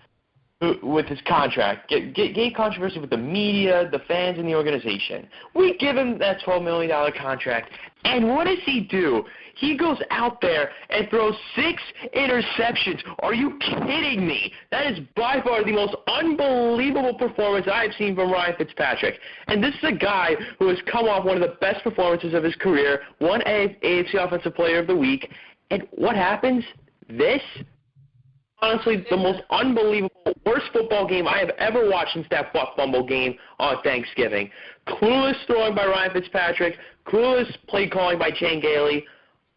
with his contract, gave controversy with the media, the fans, and the organization. We give him that $12 million contract, and what does he do? He goes out there and throws 6 interceptions. Are you kidding me? That is by far the most unbelievable performance I've seen from Ryan Fitzpatrick. And this is a guy who has come off one of the best performances of his career, won AFC Offensive Player of the Week, and what happens? This? Honestly, the most unbelievable, worst football game I have ever watched since that butt fumble game on Thanksgiving. Clueless throwing by Ryan Fitzpatrick, clueless play calling by Chan Gailey.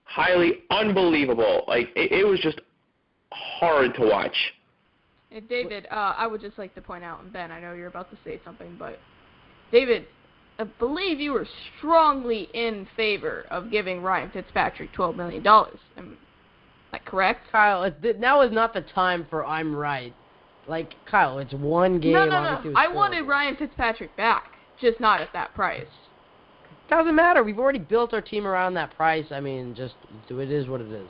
Highly unbelievable. It was just hard to watch. Hey, David, I would just like to point out, and Ben, I know you're about to say something, but David, I believe you were strongly in favor of giving Ryan Fitzpatrick $12 million. Am I correct? Kyle, now is not the time for I'm right. Kyle, it's one game. No. I wanted Ryan Fitzpatrick back, just not at that price. Doesn't matter. We've already built our team around that price. I mean, just it is what it is.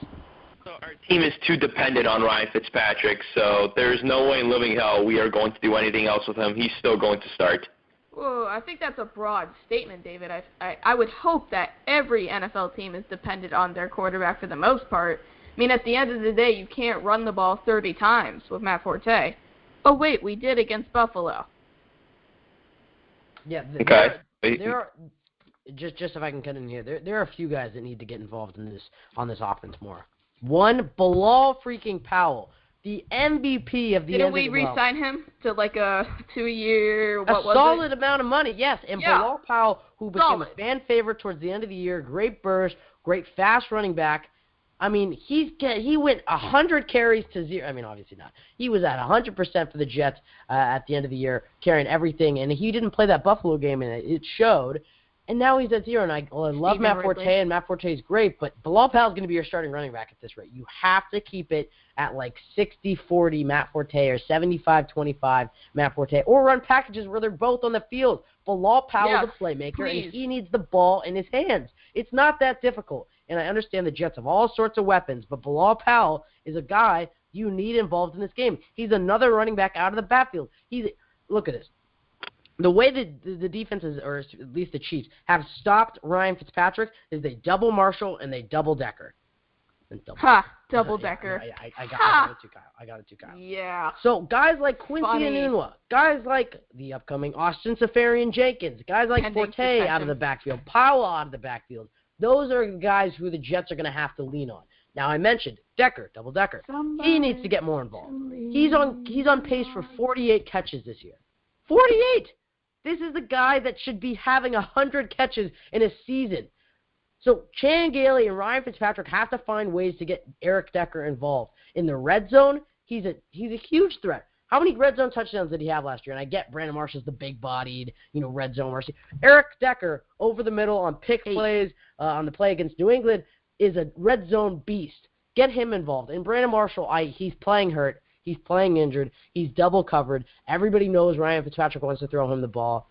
So our team is too dependent on Ryan Fitzpatrick, so there's no way in living hell we are going to do anything else with him. He's still going to start. Whoa, I think that's a broad statement, David. I would hope that every NFL team is dependent on their quarterback for the most part. I mean, at the end of the day, you can't run the ball 30 times with Matt Forte. Oh, wait, we did against Buffalo. Yeah. Okay. There are just if I can cut in here, there are a few guys that need to get involved in on this offense more. One, Bilal freaking Powell, the MVP of the Didn't we re-sign him to a 2-year, what was it? A solid amount of money, yes. And yeah. Bilal Powell, who became a fan favorite towards the end of the year, great burst, great fast running back. I mean, he went 100 carries to 0. I mean, obviously not. He was at 100% for the Jets at the end of the year, carrying everything. And he didn't play that Buffalo game, and it showed. And now he's at 0. And I love Matt Forte, and Matt Forte is great, but Bilal Powell's going to be your starting running back at this rate. You have to keep it at like 60-40 Matt Forte or 75-25 Matt Forte, or run packages where they're both on the field. Bilal Powell is a playmaker, and he needs the ball in his hands. It's not that difficult. And I understand the Jets have all sorts of weapons, but Bilal Powell is a guy you need involved in this game. He's another running back out of the backfield. Look at this. The way that the defenses, or at least the Chiefs, have stopped Ryan Fitzpatrick is they double Marshall and they double Decker. Double Decker. I got it too, Kyle. Yeah. So guys like Quincy Enunwa, guys like the upcoming Austin Safarian-Jenkins, guys like Forte out of the backfield, Powell out of the backfield, those are the guys who the Jets are going to have to lean on. Now, I mentioned Decker, double Decker. He needs to get more involved. He's on pace for 48 catches this year. 48! This is the guy that should be having 100 catches in a season. So Chan Gailey and Ryan Fitzpatrick have to find ways to get Eric Decker involved. In the red zone, he's a huge threat. How many red zone touchdowns did he have last year? And I get Brandon Marshall's the big-bodied, red zone mercy. Eric Decker, over the middle on pick plays, on the play against New England, is a red zone beast. Get him involved. And Brandon Marshall, he's playing hurt. He's playing injured. He's double covered. Everybody knows Ryan Fitzpatrick wants to throw him the ball.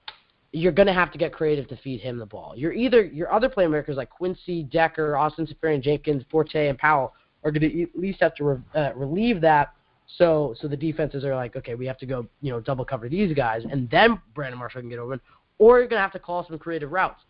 You're going to have to get creative to feed him the ball. Your other playmakers like Quincy, Decker, Austin Safarian-Jenkins, Forte, and Powell are going to at least have to relieve that. So the defenses are like, okay, we have to go, double cover these guys, and then Brandon Marshall can get open. Or you're going to have to call some creative routes.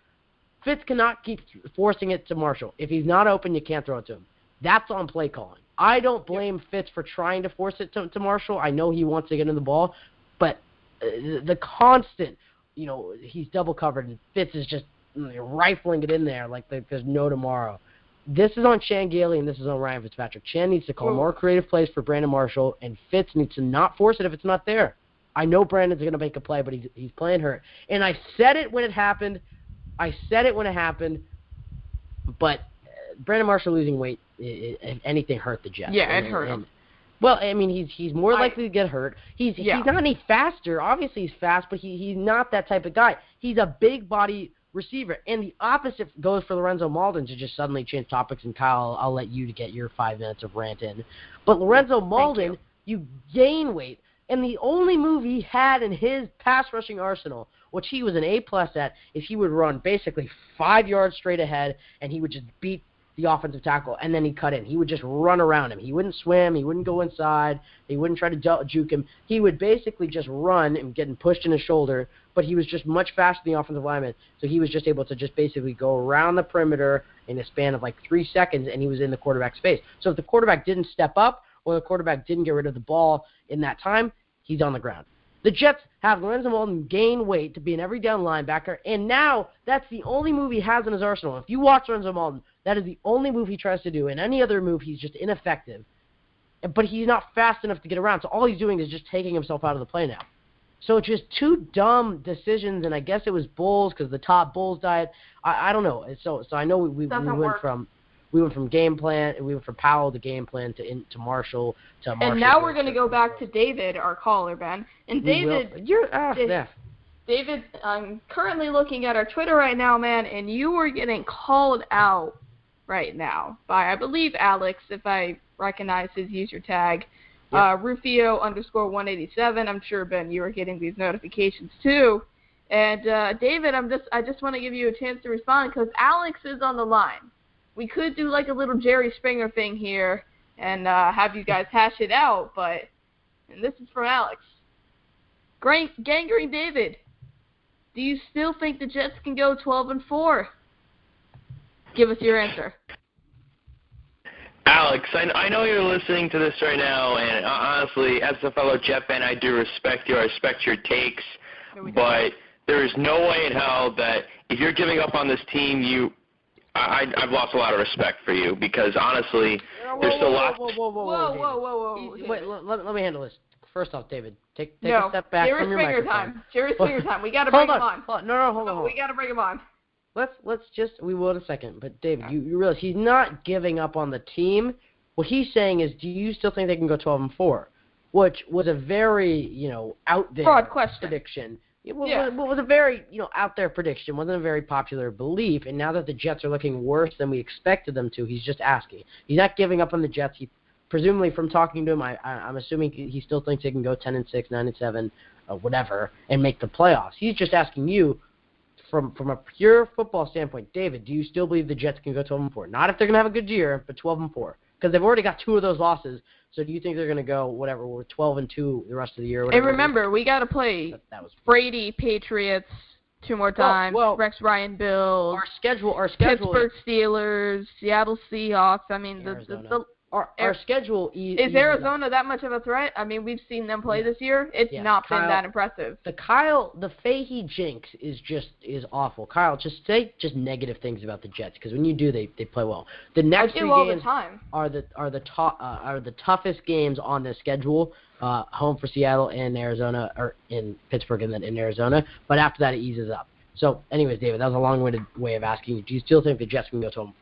Fitz cannot keep forcing it to Marshall. If he's not open, you can't throw it to him. That's on play calling. I don't blame Fitz for trying to force it to Marshall. I know he wants to get in the ball, but the constant, he's double covered, and Fitz is just rifling it in there like there's no tomorrow. This is on Chan Gailey, and this is on Ryan Fitzpatrick. Chan needs to call more creative plays for Brandon Marshall, and Fitz needs to not force it if it's not there. I know Brandon's going to make a play, but he's playing hurt. And I said it when it happened. But Brandon Marshall losing weight, if anything, hurt the Jets. Yeah, it hurt him. Well, I mean, he's more likely to get hurt. He's not any faster. Obviously, he's fast, but he's not that type of guy. He's a big body receiver. And the opposite goes for Lorenzo Mauldin, to just suddenly change topics. And Kyle, I'll let you to get your 5 minutes of rant in. But Lorenzo Mauldin, you gain weight. And the only move he had in his pass rushing arsenal, which he was an A+ at, is he would run basically 5 yards straight ahead, and he would just beat the offensive tackle, and then he'd cut in. He would just run around him. He wouldn't swim. He wouldn't go inside. He wouldn't try to juke him. He would basically just run and getting pushed in his shoulder, but he was just much faster than the offensive lineman, so he was just able to just basically go around the perimeter in a span of like 3 seconds, and he was in the quarterback's face. So if the quarterback didn't step up or the quarterback didn't get rid of the ball in that time, he's on the ground. The Jets have Lorenzo Mauldin gain weight to be an every down linebacker, and now that's the only move he has in his arsenal. If you watch Lorenzo Mauldin, that is the only move he tries to do. In any other move, he's just ineffective. But he's not fast enough to get around, so all he's doing is just taking himself out of the play now. So it's just two dumb decisions, and I guess it was Bulls because the top Bulls diet. I don't know. So I know we went from game plan, and we went from Powell to game plan to Marshall to Marshall. And now we're going to go back to David, our caller, Ben. And David, David, I'm currently looking at our Twitter right now, man, and you are getting called out right now by, I believe, Alex, if I recognize his user tag, Rufio_187. I'm sure, Ben, you are getting these notifications too. And David, I just want to give you a chance to respond because Alex is on the line. We could do like a little Jerry Springer thing here and have you guys hash it out, and this is from Alex. Gangrene David, do you still think the Jets can go 12-4? Give us your answer. Alex, I know you're listening to this right now, and honestly, as a fellow Jet fan, I do respect you. I respect your takes, but there is no way in hell that if you're giving up on this team, I've lost a lot of respect for you because honestly, there's still lots. Whoa. Wait, let me handle this. First off, David, take a step back from your microphone. Jerry Springer time. We got to bring him on. Hold on. We got to bring him on. We will in a second. But David, you realize he's not giving up on the team. What he's saying is, do you still think they can go 12-4? Which was a very, out there broad question prediction It was a very, out there prediction. Wasn't a very popular belief. And now that the Jets are looking worse than we expected them to, he's just asking. He's not giving up on the Jets. He, presumably, from talking to him, I'm assuming he still thinks they can go 10-6, 9-7, whatever, and make the playoffs. He's just asking you, from a pure football standpoint, David, do you still believe the Jets can go 12-4? Not if they're going to have a good year, but 12-4. Because they've already got 2 of those losses. So do you think they're going to go, whatever, we're 12-2 the rest of the year? And remember, we got to play Brady, Patriots 2 more times, Rex Ryan, Bills, our schedule, Pittsburgh Steelers, Seattle Seahawks. I mean, our schedule is Arizona that much of a threat? I mean, we've seen them play this year. It's not been that impressive. The Fahey jinx is awful. Kyle, just say negative things about the Jets, because when you do, they play well. The next 3 games are the toughest games on the schedule. Home for Seattle and Arizona, or in Pittsburgh and then in Arizona. But after that, it eases up. So, anyways, David, that was a long-winded way of asking you. Do you still think the Jets can go 12-4?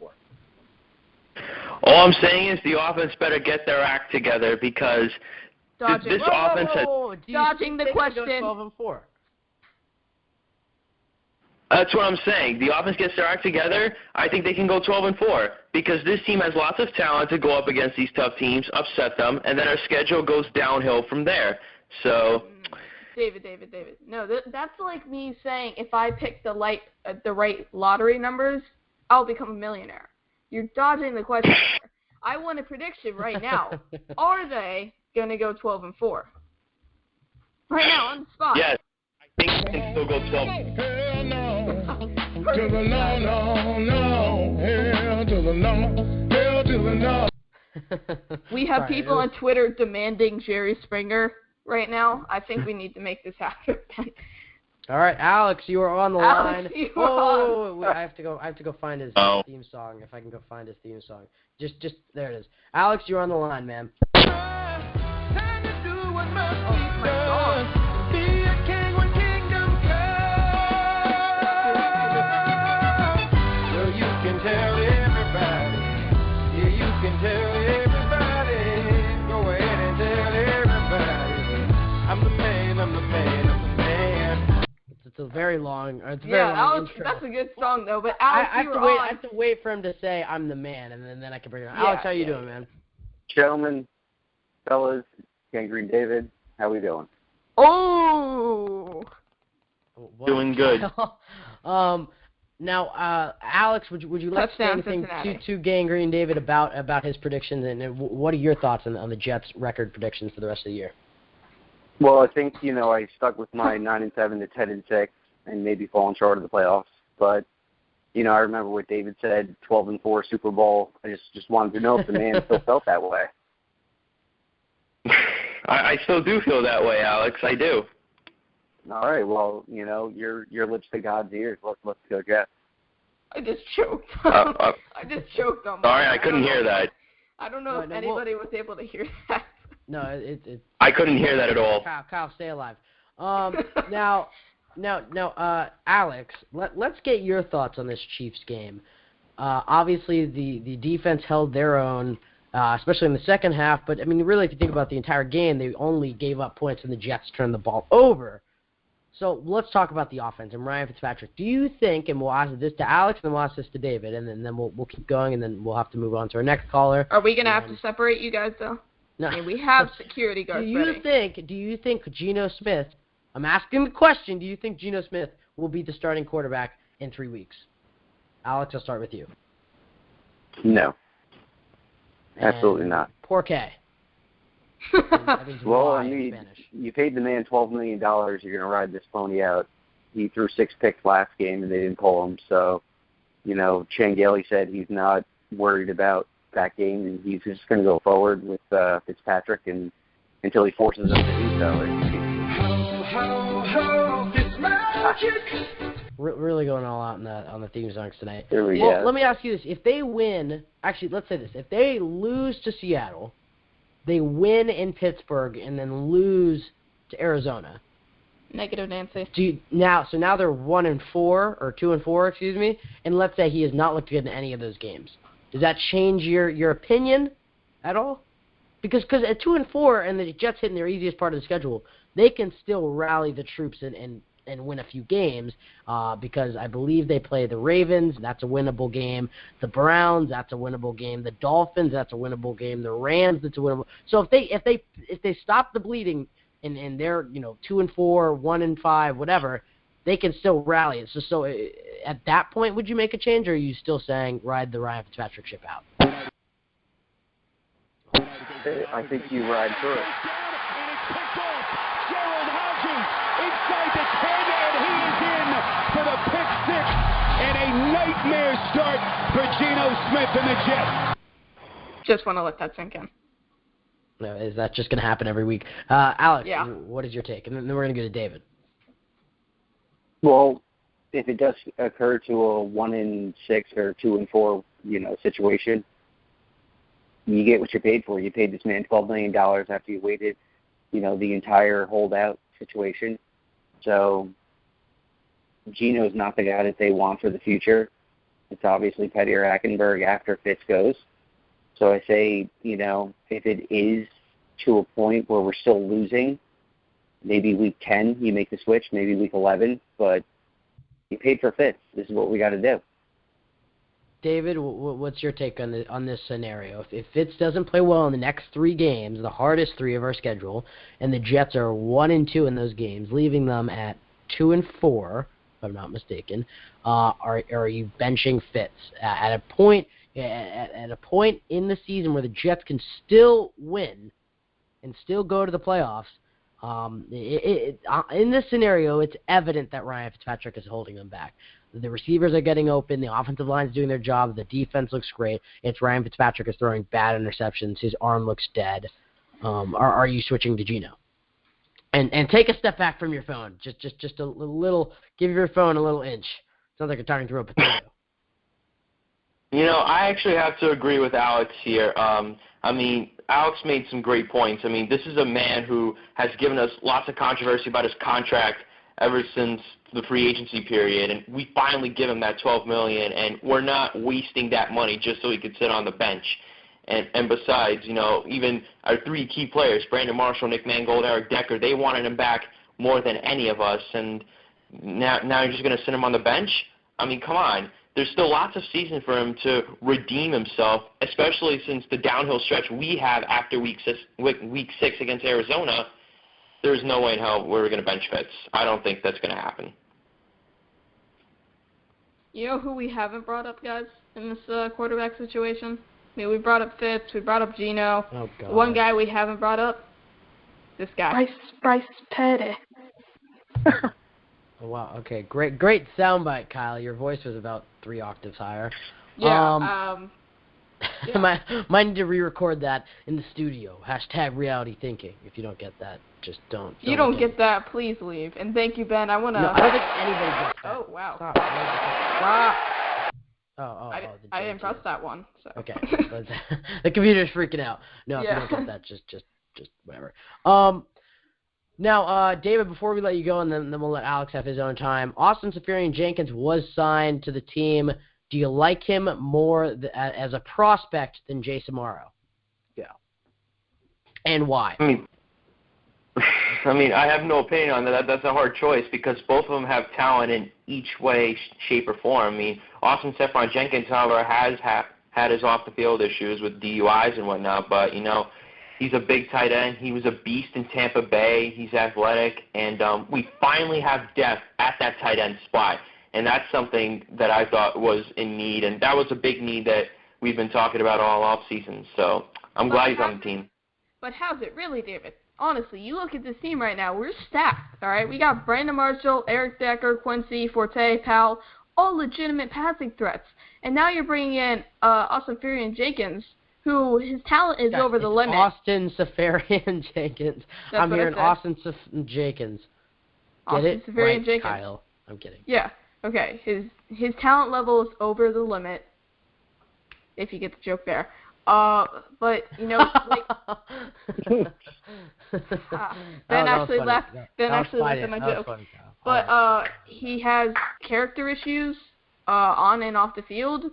All I'm saying is the offense better get their act together, because this offense has... Dodging the question. 12-4? That's what I'm saying. The offense gets their act together, I think they can go 12-4, because this team has lots of talent to go up against these tough teams, upset them, and then our schedule goes downhill from there. So... David. No, that's like me saying if I pick the right lottery numbers, I'll become a millionaire. You're dodging the question. I want a prediction right now. Are they going to go 12-4? Right now, on the spot. Yes. I think they can still go 12. Hell no. To the no. Hell to the no. Hell to the no. We have people on Twitter demanding Jerry Springer right now. I think we need to make this happen. All right, Alex, you are on the line. I have to go find his theme song. If I can go find his theme song, just there it is. Alex, you're on the line, man. It's a very long. It's a very long intro. That's a good song though. But Alex, I have to wait for him to say I'm the man, and then I can bring it on. Alex, how you doing, man? Gentlemen, fellas, Gangrene David, how we doing? Oh, doing good. Now, Alex, would you like to say anything to Gangrene David about his predictions, and what are your thoughts on the Jets' record predictions for the rest of the year? Well, I think, I stuck with my 9-7 to 10-6 and maybe falling short of the playoffs. But, I remember what David said, 12-4 Super Bowl. I just wanted to know if the man still felt that way. I still do feel that way, Alex. I do. All right. Well, your lips to God's ears. Let's go, Jets. I just choked. I just choked on my. Sorry, I couldn't hear that. I don't know if anybody was able to hear that. No, I couldn't hear that at all. Kyle, stay alive. Now, Alex, let's get your thoughts on this Chiefs game. Obviously, the defense held their own, especially in the second half. But, I mean, really, if you think about the entire game, they only gave up points and the Jets turned the ball over. So let's talk about the offense. And Ryan Fitzpatrick, do you think, and we'll ask this to Alex and then we'll ask this to David, and then we'll keep going, and then we'll have to move on to our next caller. Are we going to have to separate you guys, though? No. I mean, we have security guards ready. Do you think Geno Smith, I'm asking the question, do you think Geno Smith will be the starting quarterback in 3 weeks? Alex, I'll start with you. No. Absolutely not. Por qué? Well, I mean, you paid the man $12 million. You're going to ride this pony out. He threw 6 picks last game, and they didn't pull him. So, Gailey said he's not worried about that game, and he's just going to go forward with Fitzpatrick until he forces them to do so. Really going all out on the theme songs tonight. Well, let me ask you this. If they win, actually, let's say this. If they lose to Seattle, they win in Pittsburgh, and then lose to Arizona. Negative Nancy. So now they're 1-4, or 2-4, excuse me, and let's say he has not looked good in any of those games. Does that change your opinion at all? Because at 2-4 and the Jets hitting their easiest part of the schedule, they can still rally the troops and and win a few games because I believe they play the Ravens. That's a winnable game. The Browns, that's a winnable game. The Dolphins, that's a winnable game. The Rams, that's a winnable. So if they stop the bleeding and they're 2-4, 1-5, whatever, they can still rally. So at that point, would you make a change, or are you still saying ride the Ryan Fitzpatrick ship out? I think you ride through it. Gerald Hodgins inside the 10, and he is in for the pick six, and a nightmare start for Geno Smith and the Jets. Just want to let that sink in. No, is that just going to happen every week? Alex, yeah. What is your take? And then we're going to go to David. Well, if it does occur to a 1-6 or 2-4, situation, you get what you paid for. You paid this man $12 million after you waited, the entire holdout situation. So Geno's not the guy that they want for the future. It's obviously Petty or Hackenberg after Fitz goes. So I say, if it is to a point where we're still losing, maybe week 10 you make the switch, maybe week 11, but you paid for Fitz. This is what we got to do. David, what's your take on this scenario? If Fitz doesn't play well in the next 3 games, the hardest 3 of our schedule, and the Jets are 1-2 in those games, leaving them at 2-4, if I'm not mistaken, are you benching Fitz at a point in the season where the Jets can still win and still go to the playoffs? In this scenario, it's evident that Ryan Fitzpatrick is holding them back. The receivers are getting open. The offensive line is doing their job. The defense looks great. It's Ryan Fitzpatrick is throwing bad interceptions. His arm looks dead. Are you switching to Geno? And take a step back from your phone. Just a little. Give your phone a little inch. Sounds like you're talking through a potato. I actually have to agree with Alex here. Alex made some great points. This is a man who has given us lots of controversy about his contract ever since the free agency period, and we finally give him that $12 million, and we're not wasting that money just so he could sit on the bench. And besides, even our 3 key players, Brandon Marshall, Nick Mangold, Eric Decker, they wanted him back more than any of us, and now you're just going to sit him on the bench? Come on. There's still lots of season for him to redeem himself, especially since the downhill stretch we have after week 6 against Arizona. There's no way in hell we're going to bench Fitz. I don't think that's going to happen. You know who we haven't brought up, guys, in this quarterback situation? We brought up Fitz, we brought up Geno. Oh, God. One guy we haven't brought up, this guy. Bryce Petty. Oh, wow. Okay. Great soundbite, Kyle. Your voice was about 3 octaves higher. Yeah. Yeah. Might need to re-record that in the studio. #reality thinking. If you don't get that, just don't. You don't get that, please leave. And thank you, Ben. I want to... No, I don't think anybody gets that. Oh, wow. Stop. Oh, I didn't press that one. So. Okay. The computer's freaking out. No, yeah. If you don't get that, just whatever. Now, David, before we let you go, and then we'll let Alex have his own time, Austin Seferian-Jenkins was signed to the team. Do you like him more as a prospect than Jason Morrow? Yeah. And why? I have no opinion on that. That's a hard choice because both of them have talent in each way, shape, or form. Austin Seferian-Jenkins, however, has had his off-the-field issues with DUIs and whatnot, but, he's a big tight end. He was a beast in Tampa Bay. He's athletic, and we finally have depth at that tight end spot. And that's something that I thought was in need, and that was a big need that we've been talking about all offseason. So I'm glad he's on the team. But how's it really, David? Honestly, you look at this team right now, we're stacked, all right? We got Brandon Marshall, Eric Decker, Quincy, Forte, Powell, all legitimate passing threats. And now you're bringing in Austin Seferian-Jenkins, who his talent is over the limit. Austin Seferian-Jenkins. I'm hearing Austin Jenkins. Get it? Seferian-Jenkins. Kyle. I'm kidding. Yeah. Okay. His talent level is over the limit. If you get the joke there. But Ben actually laughed at my joke. But he has character issues on and off the field.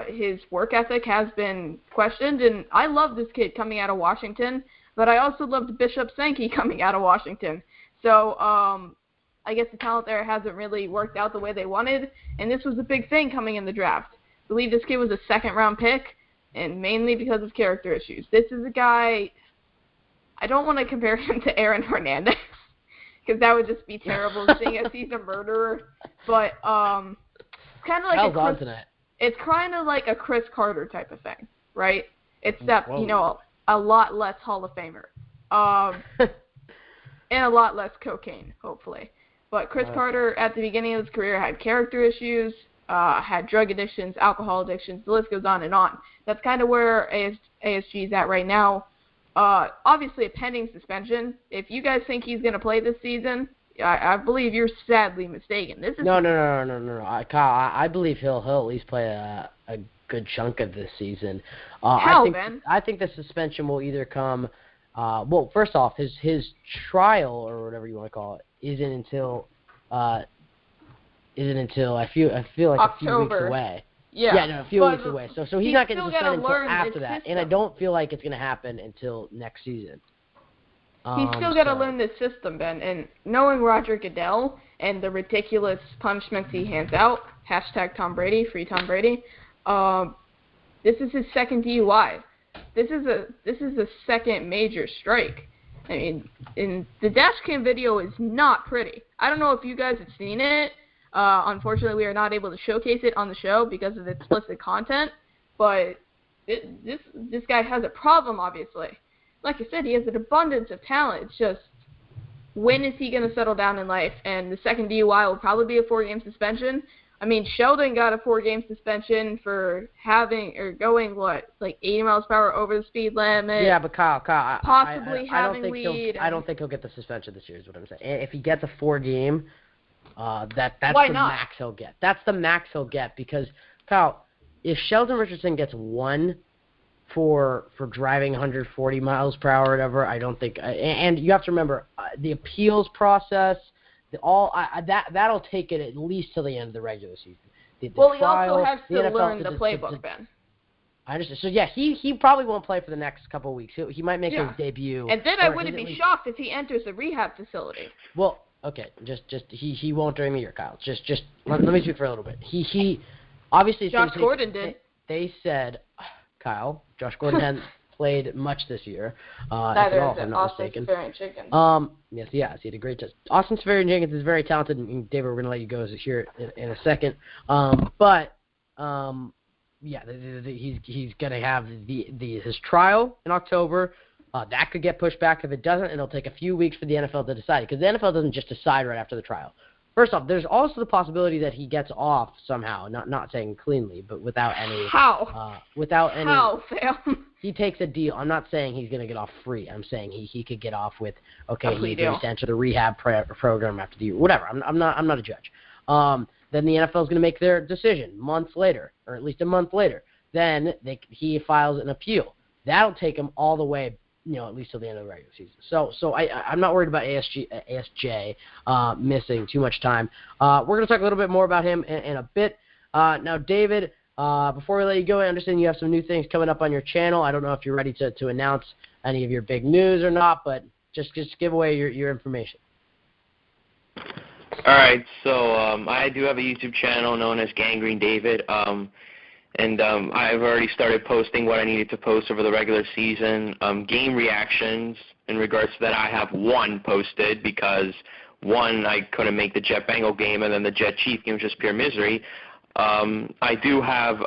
His work ethic has been questioned, and I love this kid coming out of Washington, but I also loved Bishop Sankey coming out of Washington. So I guess the talent there hasn't really worked out the way they wanted, and this was a big thing coming in the draft. I believe this kid was a second-round pick, and mainly because of character issues. This is a guy, I don't want to compare him to Aaron Hernandez, because that would just be terrible, seeing as he's a murderer, but kind of like it's kind of like a Chris Carter type of thing, right? Except, you know, a lot less Hall of Famer. And a lot less cocaine, hopefully. But Chris Carter, at the beginning of his career, had character issues, had drug addictions, alcohol addictions, the list goes on and on. That's kind of where ASG is at right now. Obviously a pending suspension. If you guys think he's going to play this season, I believe you're sadly mistaken. This is No. Kyle, I believe he'll at least play a good chunk of this season. Ben? I think the suspension will either come. Well, first off, his trial or whatever you want to call it isn't until I feel like October. a few weeks away. Yeah, a few weeks away. So he's not getting suspended until after that, system. and I don't feel like it's going to happen until next season. He's still got to learn this system, Ben, and knowing Roger Goodell and the ridiculous punishments he hands out, hashtag Tom Brady, free Tom Brady, this is his second DUI. This is a second major strike. I mean, and the dash cam video is not pretty. I don't know if you guys have seen it. Unfortunately, we are not able to showcase it on the show because of explicit content, but this guy has a problem, obviously. Like I said, he has an abundance of talent. It's just, when is he going to settle down in life? And the second DUI will probably be a 4-game suspension. I mean, Sheldon got a 4-game suspension for going 80 miles per hour over the speed limit. Yeah, but Kyle, possibly I don't having think weed. I don't think he'll get the suspension this year. Is what I'm saying. If he gets a 4-game, that's Why the not? max he'll get. That's the max he'll get because Kyle, if Sheldon Richardson gets 1 for driving 140 miles per hour or whatever, I don't think. And you have to remember the appeals process. That'll take it at least till the end of the regular season. The Well, he trial, also has the to NFL, learn the playbook, Ben. I understand. So yeah, he probably won't play for the next couple of weeks. He might make his debut. And then I wouldn't be shocked if he enters the rehab facility. Well, okay, just he won't during the year, Kyle. Just let me speak for a little bit. He obviously Josh Gordon did. They said, Kyle, Josh Gordon hadn't played much this year. Neither if is Austin Safety-Jenkins. Yes, he did a great job. Austin Safety-Jenkins is very talented, and David, we're going to let you go here in a second. He's going to have his trial in October. That could get pushed back. If it doesn't, it'll take a few weeks for the NFL to decide, because the NFL doesn't just decide right after the trial. First off, there's also the possibility that he gets off somehow, not saying cleanly, but without any... How? How, Sam? He takes a deal. I'm not saying he's going to get off free. I'm saying he could get off with, okay, he agrees to enter the rehab program after the year. Whatever. I'm not a judge. Then the NFL is going to make their decision months later, or at least a month later. Then he files an appeal. That'll take him all the way, at least till the end of the regular season. So I'm not worried about ASJ missing too much time. We're going to talk a little bit more about him in a bit. Now, David, before we let you go, I understand you have some new things coming up on your channel. I don't know if you're ready to announce any of your big news or not, but just give away your information. All right, so I do have a YouTube channel known as Gangrene David. And I've already started posting what I needed to post over the regular season. Game reactions, in regards to that, I have one posted because, one, I couldn't make the Jet-Bengal game, and then the Jet-Chief game was just pure misery. I do have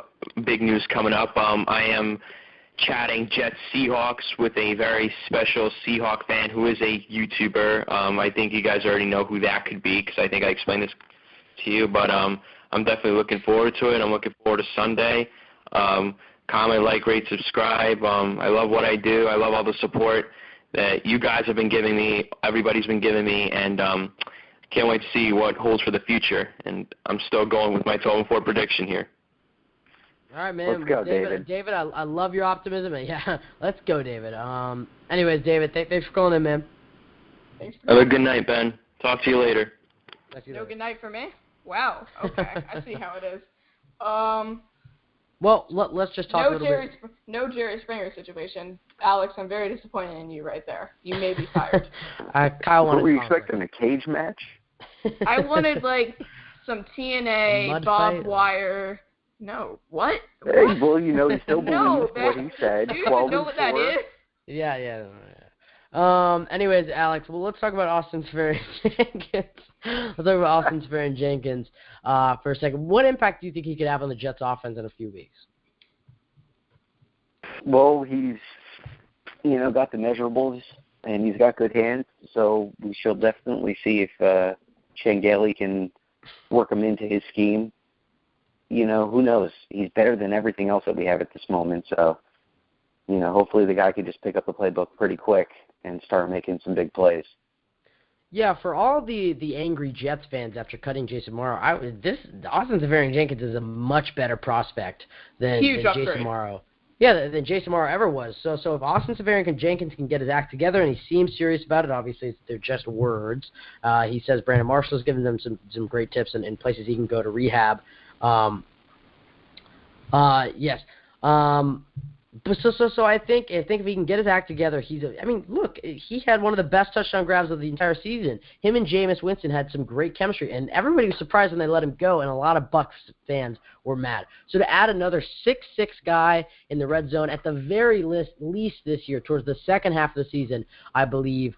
big news coming up. I am chatting Jets Seahawks with a very special Seahawk fan who is a YouTuber. I think you guys already know who that could be because I think I explained this to you, but I'm definitely looking forward to it. I'm looking forward to Sunday. Comment, like, rate, subscribe. I love what I do. I love all the support that you guys have been giving me, everybody's been giving me, and can't wait to see what holds for the future. And I'm still going with my 12-4 prediction here. All right, man. Let's go, David. David, I love your optimism. Yeah, let's go, David. Anyways, David, thanks for calling in, man. Have a good night, Ben. Talk to you later. No good night for me? Wow. Okay, I see how it is. Well, let's just talk a little bit. No Jerry Springer situation. Alex, I'm very disappointed in you right there. You may be fired. Kyle wanted what were you conflict. expecting, a cage match? I wanted, like, some TNA, barbed wire. No, what? Hey, well, you know, he still believes what he said. Do you even know what that is? Yeah. Anyways, Alex, well, let's talk about Austin Safarian-Jenkins. Let's talk about Austin Safarian-Jenkins for a second. What impact do you think he could have on the Jets' offense in a few weeks? Well, he's, got the measurables, and he's got good hands, so we shall definitely see if Gailey can work him into his scheme. Who knows? He's better than everything else that we have at this moment, so, hopefully the guy could just pick up the playbook pretty quick and start making some big plays. Yeah, for all the angry Jets fans after cutting Jason Morrow, Austin Safarian-Jenkins is a much better prospect than Jason Morrow. Yeah, than Jason Morrow ever was. So if Austin Safarian-Jenkins can get his act together, and he seems serious about it, obviously they're just words. He says Brandon Marshall's given them some great tips and places he can go to rehab. Yes. But so I think if he can get his act together, look, he had one of the best touchdown grabs of the entire season. Him and Jameis Winston had some great chemistry, and everybody was surprised when they let him go, and a lot of Bucs fans were mad. So to add another 6'6" guy in the red zone at the very least this year, towards the second half of the season, I believe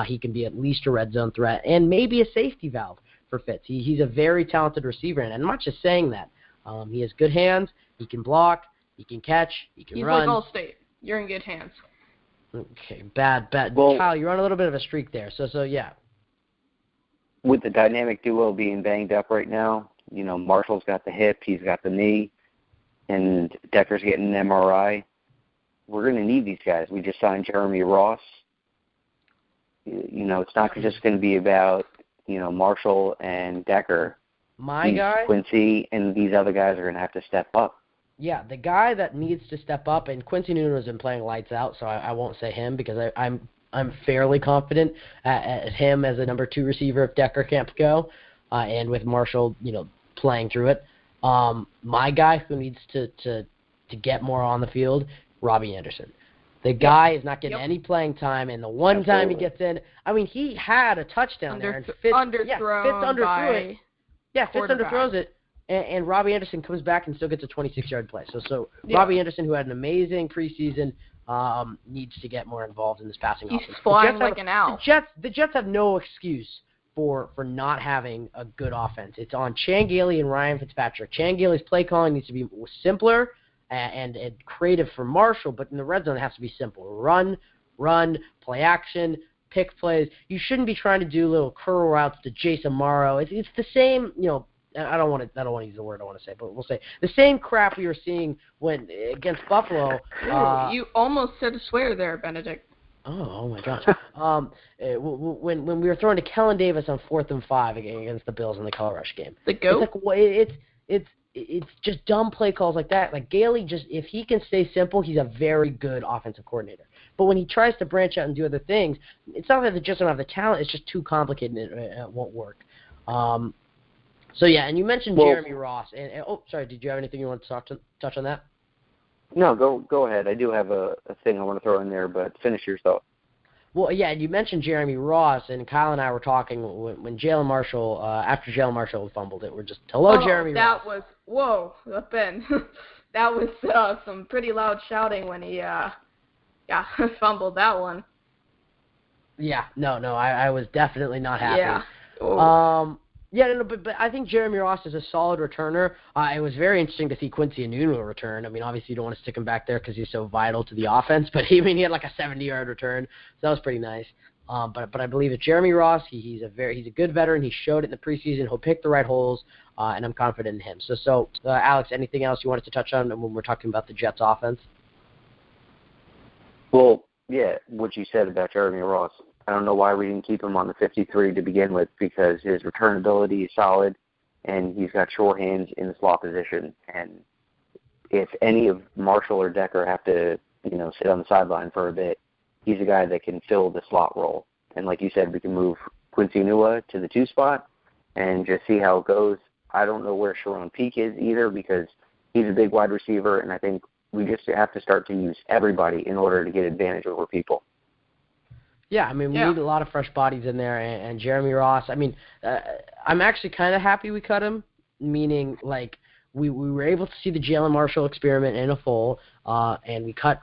he can be at least a red zone threat and maybe a safety valve for Fitz. He's a very talented receiver, and I'm not just saying that. He has good hands. He can block. He can catch. He can run. He's like Allstate. You're in good hands. Okay, bad. Well, Kyle, you're on a little bit of a streak there. So yeah. With the dynamic duo being banged up right now, Marshall's got the hip, he's got the knee, and Decker's getting an MRI. We're going to need these guys. We just signed Jeremy Ross. It's not just going to be about, Marshall and Decker. Quincy and these other guys are going to have to step up. Yeah, the guy that needs to step up, and Quincy Nunez has been playing lights out, so I won't say him because I'm fairly confident at him as a number 2 receiver if Decker can't go, and with Marshall, playing through it. My guy who needs to get more on the field, Robbie Anderson. The guy is not getting any playing time, and the one time he gets in, he had a touchdown there, and Fitz underthrew it. Yeah, Fitz underthrows it. And Robbie Anderson comes back and still gets a 26-yard play. So Robbie Anderson, who had an amazing preseason, needs to get more involved in this passing offense. He's flying like an owl. The Jets have no excuse for not having a good offense. It's on Gailey and Ryan Fitzpatrick. Gailey's play calling needs to be simpler and creative for Marshall, but in the red zone it has to be simple. Run, play action, pick plays. You shouldn't be trying to do little curl routes to Jason Morrow. It's the same, I don't want to use the word I want to say, but we'll say the same crap we were seeing when against Buffalo. You almost said a swear there, Benedict. Oh my gosh. When we were throwing to Kellen Davis on 4th and 5 against the Bills in the Color Rush game. The goat. It's just dumb play calls like that. Like Gailey, if he can stay simple, he's a very good offensive coordinator. But when he tries to branch out and do other things, it's not that they just don't have the talent. It's just too complicated and it won't work. So, yeah, and you mentioned Jeremy Ross. Sorry, did you have anything you want to touch on that? No, go ahead. I do have a thing I want to throw in there, but finish your thought. Well, yeah, you mentioned Jeremy Ross, and Kyle and I were talking when Jalen Marshall, after Jalen Marshall fumbled it, we're just, Jeremy Ross. That was, whoa, Ben. That was some pretty loud shouting when he fumbled that one. Yeah, no, I was definitely not happy. Yeah. But I think Jeremy Ross is a solid returner. It was very interesting to see Quincy Enunwa return. Obviously you don't want to stick him back there because he's so vital to the offense, but he had like a 70-yard return, so that was pretty nice. But I believe that Jeremy Ross, he's a good veteran. He showed it in the preseason. He'll pick the right holes, and I'm confident in him. So Alex, anything else you wanted to touch on when we're talking about the Jets offense? Well, yeah, what you said about Jeremy Ross. I don't know why we didn't keep him on the 53 to begin with, because his return ability is solid, and he's got sure hands in the slot position. And if any of Marshall or Decker have to, sit on the sideline for a bit, he's a guy that can fill the slot role. And like you said, we can move Quincy Enunwa to the 2 spot and just see how it goes. I don't know where Sharon Peak is either, because he's a big wide receiver, and I think we just have to start to use everybody in order to get advantage over people. Yeah, I mean, we need a lot of fresh bodies in there, and Jeremy Ross, I mean, I'm actually kind of happy we cut him, meaning, like, we were able to see the Jalen Marshall experiment in a full, and we cut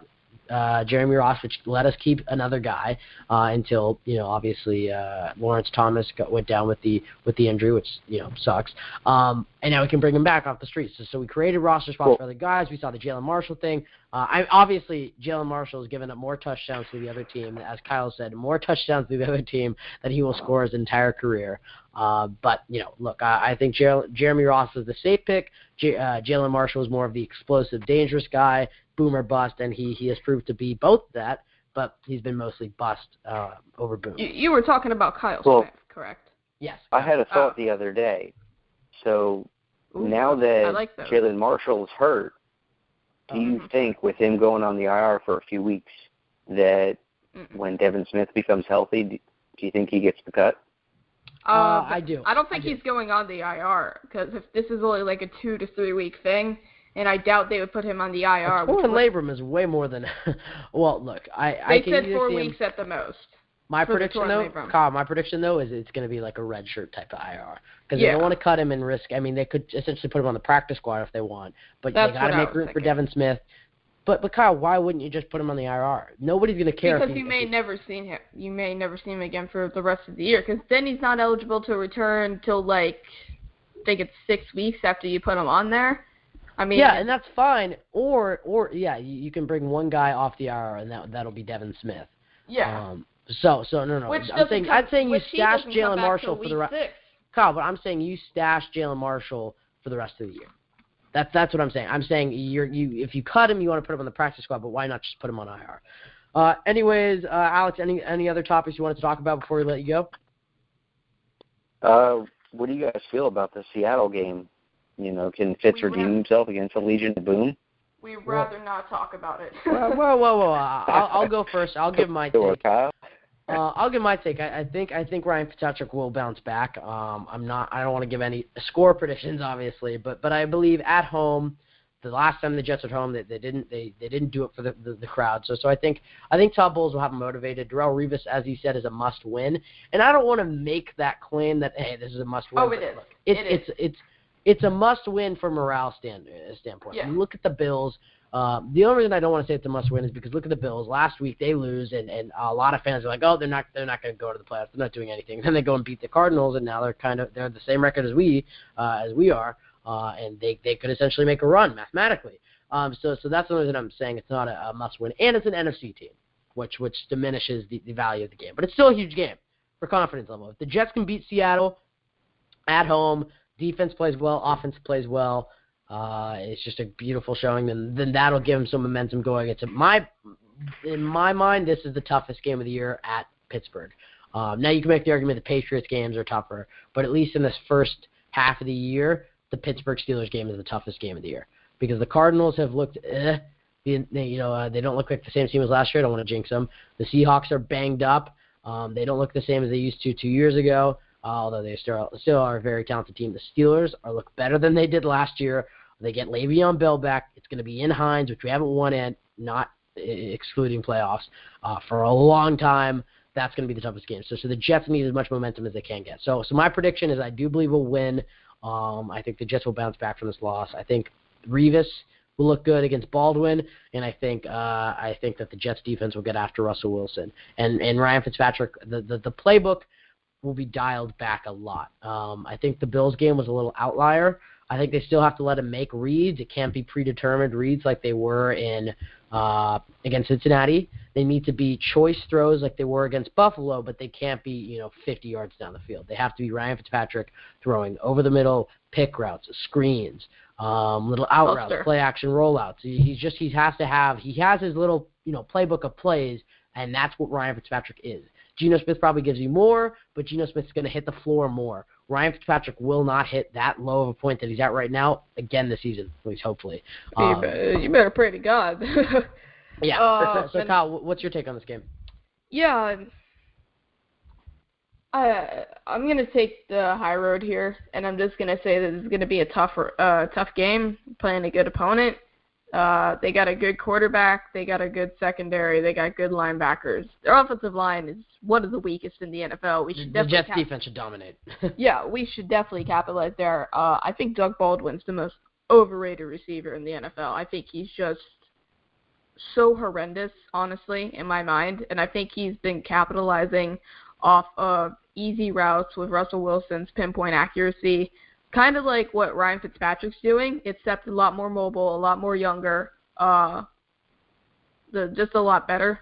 Jeremy Ross, which let us keep another guy until, obviously Lawrence Thomas went down with the injury, which, sucks. And now we can bring him back off the streets. So we created roster spots for other guys. We saw the Jalen Marshall thing. Obviously, Jalen Marshall has given up more touchdowns to the other team, as Kyle said, more touchdowns to the other team than he will score his entire career. But, look, I think Jeremy Ross is the safe pick. Jalen Marshall is more of the explosive, dangerous guy, boom or bust, and he has proved to be both that, but he's been mostly bust over boom. You were talking about Kyle Smith, correct? Yes. I had a thought the other day. So now that Jalen Marshall's hurt, do you think with him going on the IR for a few weeks that when Devin Smith becomes healthy, do you think he gets the cut? I do. I don't think he's going on the IR, because if this is only like a 2 to 3 week thing, and I doubt they would put him on the IR. Torn labrum is way more than. Well, look, They said 4 weeks at the most. My prediction, though, is it's going to be like a red shirt type of IR, because they don't want to cut him and risk. I mean, they could essentially put him on the practice squad if they want, but they got to make room for Devin Smith. But Kyle, why wouldn't you just put him on the IR? Nobody's going to care. Because you may never see him. You may never see him again for the rest of the year. Because then he's not eligible to return till I think it's 6 weeks after you put him on there. I mean, and that's fine. Or you can bring one guy off the IR, and that'll be Devin Smith. Yeah. So no. I'm saying you stash Jalen Marshall for the rest. Kyle, but I'm saying you stash Jalen Marshall for the rest of the year. That's what I'm saying. I'm saying if you cut him, you want to put him on the practice squad, but why not just put him on IR? Anyways, Alex, any other topics you wanted to talk about before we let you go? What do you guys feel about the Seattle game? Can Fitz redeem himself against the Legion of Boom? We'd rather not talk about it. Whoa. I'll go first. I'll give my take. I'll give my take. I think Ryan Fitzpatrick will bounce back. I don't want to give any score predictions, obviously, but I believe at home, the last time the Jets were at home, they didn't do it for the crowd. So I think Todd Bowles will have him motivated. Darrelle Revis, as you said, is a must win, and I don't want to make that claim that this is a must win. Oh, it is. It's a must win from morale standpoint. Yeah. You look at the Bills. The only reason I don't want to say it's a must win is because look at the Bills. Last week they lose, and a lot of fans are like, oh, they're not going to go to the playoffs. They're not doing anything. Then they go and beat the Cardinals, and now they're the same record as we are, and they could essentially make a run mathematically. So that's the reason I'm saying it's not a must win, and it's an NFC team, which diminishes the value of the game. But it's still a huge game for confidence level. If the Jets can beat Seattle at home, defense plays well, offense plays well. It's just a beautiful showing. Then that'll give him some momentum going into in my mind, this is the toughest game of the year at Pittsburgh. Now you can make the argument the Patriots games are tougher, but at least in this first half of the year, the Pittsburgh Steelers game is the toughest game of the year because the Cardinals have looked they don't look like the same team as last year. I don't want to jinx them. The Seahawks are banged up. They don't look the same as they used to 2 years ago. Although they still are a very talented team. The Steelers look better than they did last year. They get Le'Veon Bell back. It's going to be in Hines, which we haven't won in, not excluding playoffs, for a long time. That's going to be the toughest game. So the Jets need as much momentum as they can get. So my prediction is I do believe we'll win. I think the Jets will bounce back from this loss. I think Revis will look good against Baldwin, and I think that the Jets defense will get after Russell Wilson. And Ryan Fitzpatrick, the playbook will be dialed back a lot. I think the Bills game was a little outlier. I think they still have to let him make reads. It can't be predetermined reads like they were in against Cincinnati. They need to be choice throws like they were against Buffalo, but they can't be 50 yards down the field. They have to be Ryan Fitzpatrick throwing over the middle, pick routes, screens, little out routes, play action rollouts. He has his little playbook of plays, and that's what Ryan Fitzpatrick is. Geno Smith probably gives you more, but Geno Smith's going to hit the floor more. Ryan Fitzpatrick will not hit that low of a point that he's at right now again this season, at least hopefully. You better pray to God. Yeah. So Kyle, what's your take on this game? Yeah. I'm going to take the high road here, and I'm just going to say that this is going to be a tough game, playing a good opponent. They got a good quarterback. They got a good secondary. They got good linebackers. Their offensive line is one of the weakest in the NFL. The Jets defense should dominate. Yeah, we should definitely capitalize there. I think Doug Baldwin's the most overrated receiver in the NFL. I think he's just so horrendous, honestly, in my mind. And I think he's been capitalizing off of easy routes with Russell Wilson's pinpoint accuracy. Kind of like what Ryan Fitzpatrick's doing, except a lot more mobile, a lot more younger, just a lot better.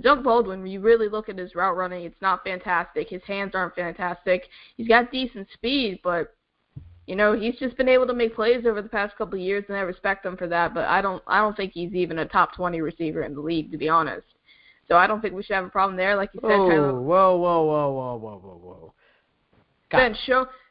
Doug Baldwin, when you really look at his route running, it's not fantastic. His hands aren't fantastic. He's got decent speed, but he's just been able to make plays over the past couple of years, and I respect him for that. But I don't think he's even a top 20 receiver in the league, to be honest. So I don't think we should have a problem there, like you said. Whoa. Ben,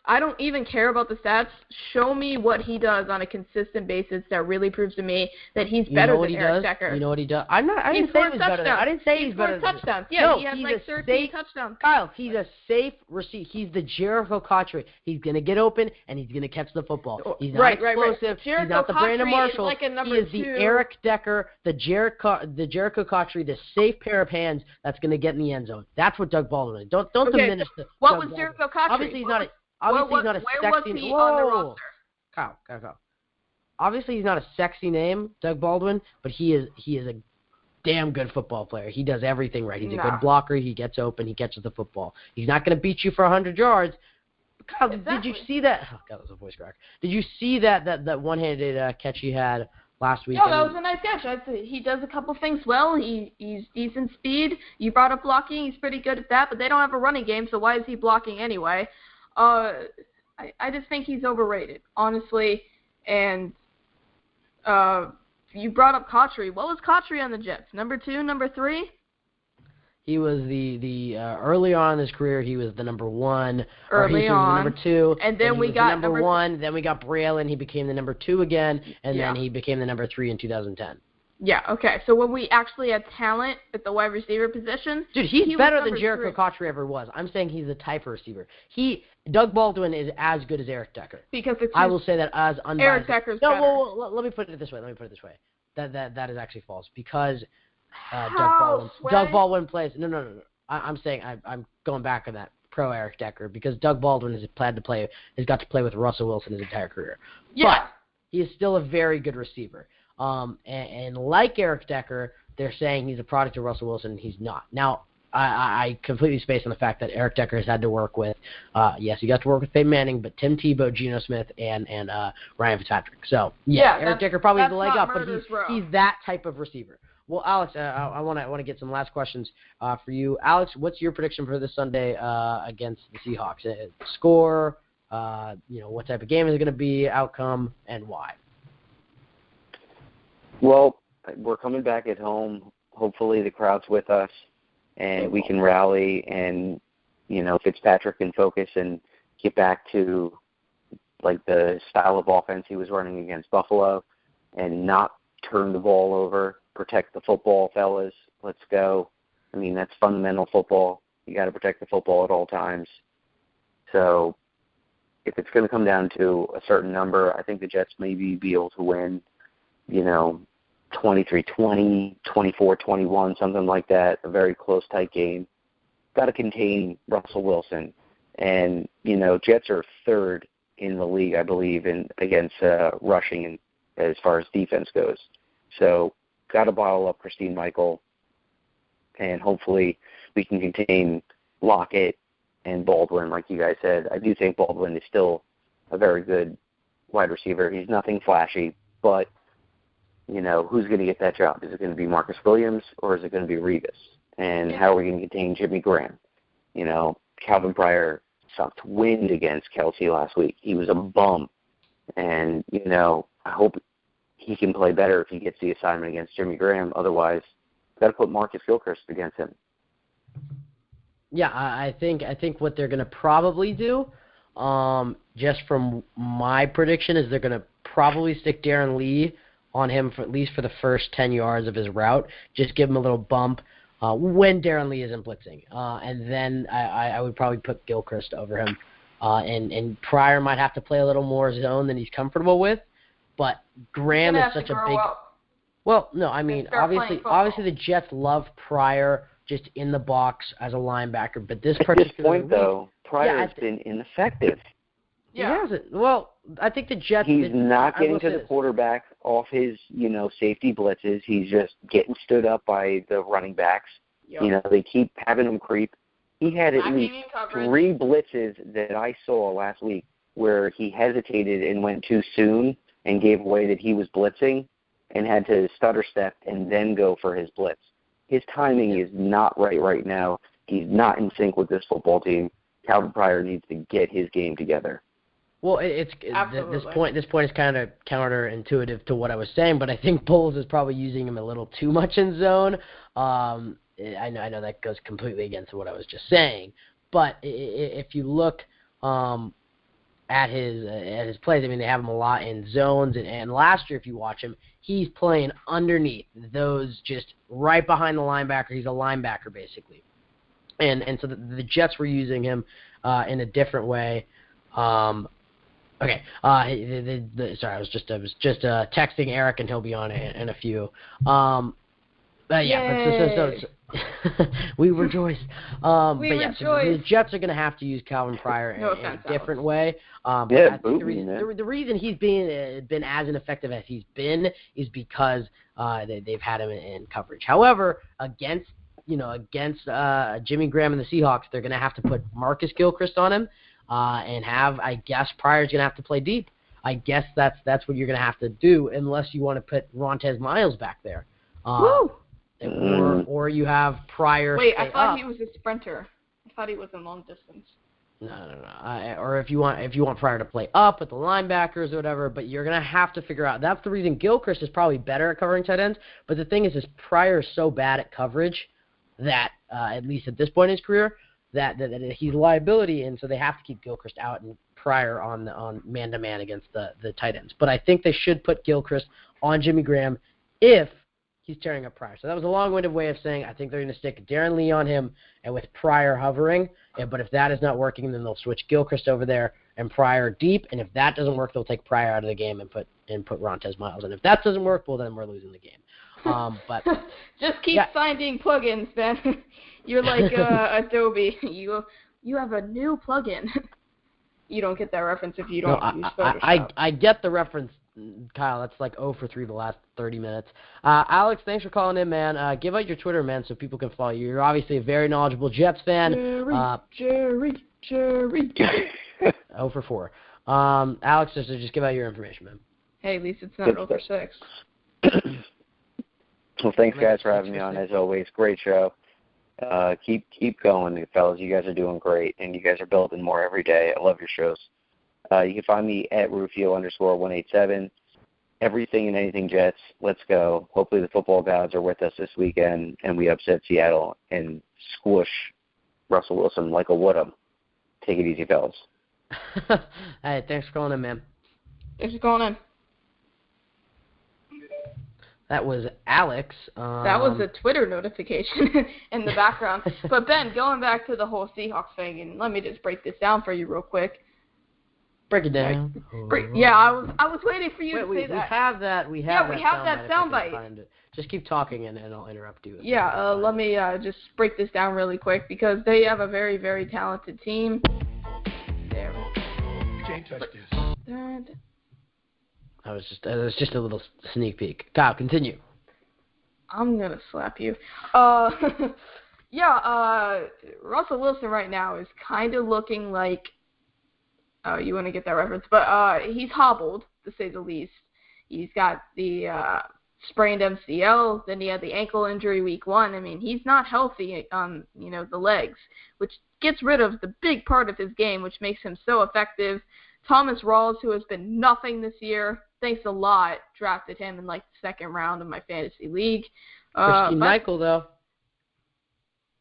I don't even care about the stats. Show me what he does on a consistent basis that really proves to me that he's better than Eric Decker. You know what he does? I didn't say he was better than. I didn't say he's better than. Touchdowns. Yeah, he has like 13 touchdowns. Kyle, he's a safe receiver. He's the Jericho Cotchery. He's going to get open, and he's going to catch the football. He's not explosive. He's not the Brandon Marshall. Like he is the Eric Decker, the Jericho Cotchery, the safe pair of hands that's going to get in the end zone. That's what Doug Baldwin is. Don't diminish the. What was Jericho Cotchery? Obviously, he's not. Obviously, he's not a sexy name. Where was he on the roster? Kyle. Obviously, he's not a sexy name, Doug Baldwin, but he is a damn good football player. He does everything right. He's a good blocker. He gets open. He catches the football. He's not going to beat you for 100 yards. Kyle, did you see that? Oh, God, that was a voice crack. Did you see that one-handed catch he had last week? No, that was a nice catch. He does a couple things well. He's decent speed. You brought up blocking. He's pretty good at that, but they don't have a running game, so why is he blocking anyway? I just think he's overrated, honestly. And you brought up Cotchery. What was Cotchery on the Jets? Number 2, number 3? He was the early on in his career. He was the number 1. Early on, number 2, and then we got number 1. Then we got Braylon. He became the number 2 again, and then he became the number 3 in 2010. Yeah, okay. So when we actually had talent at the wide receiver position, dude, he's better than Jericho Cotchery ever was. I'm saying he's the type of receiver. Doug Baldwin is as good as Eric Decker. Because I will say that as unbiased. Eric Decker's better. Well, let me put it this way. That is actually false because Doug Baldwin plays. No. I'm saying I'm going back on that pro Eric Decker because Doug Baldwin has got to play with Russell Wilson his entire career. Yeah. But he is still a very good receiver. And like Eric Decker, they're saying he's a product of Russell Wilson, and he's not. Now, I completely spaced on the fact that Eric Decker has had to work with, yes, he got to work with Peyton Manning, but Tim Tebow, Geno Smith, and Ryan Fitzpatrick. So, Eric Decker probably has a leg up, but he's that type of receiver. Well, Alex, I want to get some last questions for you. Alex, what's your prediction for this Sunday against the Seahawks? Score, what type of game is it going to be, outcome, and why? Well, we're coming back at home. Hopefully the crowd's with us, and we can rally, and, Fitzpatrick can focus and get back to, like, the style of offense he was running against Buffalo and not turn the ball over, protect the football, fellas. Let's go. I mean, that's fundamental football. You got to protect the football at all times. So if it's going to come down to a certain number, I think the Jets maybe be able to win, 23-20, 24-21, something like that, a very close, tight game. Got to contain Russell Wilson. And, Jets are 3rd in the league, I believe, against rushing and as far as defense goes. So got to bottle up Christine Michael, and hopefully we can contain Lockett and Baldwin, like you guys said. I do think Baldwin is still a very good wide receiver. He's nothing flashy, but who's going to get that job? Is it going to be Marcus Williams or is it going to be Revis? And how are we going to contain Jimmy Graham? Calvin Pryor sucked wind against Kelsey last week. He was a bum. And, I hope he can play better if he gets the assignment against Jimmy Graham. Otherwise, got to put Marcus Gilchrist against him. Yeah, I think what they're going to probably do, just from my prediction, is they're going to probably stick Darren Lee on him for at least for the first 10 yards of his route. Just give him a little bump when Darren Lee isn't blitzing. And then I would probably put Gilchrist over him. And Pryor might have to play a little more zone than he's comfortable with. but Graham is such a big. Well, no, I mean obviously the Jets love Pryor just in the box as a linebacker, but this particular At this point though, Pryor has been ineffective. Yeah. He hasn't. Well, I think the Jets. He's not getting to the quarterback off his, safety blitzes. He's just getting stood up by the running backs. Yep. They keep having him creep. He had at least 3 blitzes that I saw last week where he hesitated and went too soon and gave away that he was blitzing and had to stutter step and then go for his blitz. His timing is not right now. He's not in sync with this football team. Calvin Pryor needs to get his game together. Well, this point is kind of counterintuitive to what I was saying, but I think Bowles is probably using him a little too much in zone. I know that goes completely against what I was just saying, but if you look at his plays, I mean, they have him a lot in zones, and last year, if you watch him, he's playing underneath those, just right behind the linebacker. He's a linebacker basically, and so the Jets were using him in a different way. Okay. Sorry, I was just texting Eric, and he'll be on in a few. We rejoice. The Jets are going to have to use Calvin Pryor in a different way. I think the reason he's been as ineffective as he's been is because they've had him in coverage. However, against Jimmy Graham and the Seahawks, they're going to have to put Marcus Gilchrist on him. And I guess Pryor's going to have to play deep. I guess that's what you're going to have to do unless you want to put Rontez Miles back there. Or you have Pryor Wait, I thought up. he was a sprinter. I thought he was in long distance. No. Or if you want Pryor to play up with the linebackers or whatever, but you're going to have to figure out. That's the reason Gilchrist is probably better at covering tight ends. But the thing is Pryor is so bad at coverage that, at least at this point in his career, that he's a liability, and so they have to keep Gilchrist out and Pryor on man-to-man against the tight ends. But I think they should put Gilchrist on Jimmy Graham if he's tearing up Pryor. So that was a long-winded way of saying I think they're going to stick Darren Lee on him and with Pryor hovering. But if that is not working, then they'll switch Gilchrist over there and Pryor deep. And if that doesn't work, they'll take Pryor out of the game and put Rontez Miles. And if that doesn't work, well, then we're losing the game. But just keep finding plugins, Ben. You're like Adobe. You have a new plugin. You don't get that reference if you don't use Photoshop. I get the reference, Kyle. That's like 0 for 3 the last 30 minutes. Alex, thanks for calling in, man. Give out your Twitter, man, so people can follow you. You're obviously a very knowledgeable Jets fan. Jerry. 0 for 4. Alex, just give out your information, man. Hey, at least it's not 0 for 6. Well, thanks, guys, for having me on, as always. Great show. Keep going, fellas. You guys are doing great, and you guys are building more every day. I love your shows. You can find me at Rufio_187. Everything and anything Jets. Let's go. Hopefully the football gods are with us this weekend, and we upset Seattle and squish Russell Wilson like a wood'em. Take it easy, fellas. Hey, thanks for calling in, man. Thanks for calling in. That was Alex. That was a Twitter notification in the background. But, Ben, going back to the whole Seahawks thing, and let me just break this down for you real quick. Break it down. I was waiting for you to say that. We have that. We have that soundbite. Just keep talking, and I'll interrupt you. Let me just break this down really quick, because they have a very, very talented team. There we go. Can't touch this. That was just a little sneak peek. Kyle, continue. I'm gonna slap you. Russell Wilson right now is kind of looking like. You want to get that reference, but he's hobbled, to say the least. He's got the sprained MCL, then he had the ankle injury week 1. I mean, he's not healthy on the legs, which gets rid of the big part of his game, which makes him so effective. Thomas Rawls, who has been nothing this year, thanks a lot, drafted him in like the 2nd round of my fantasy league. Christine Michael, though.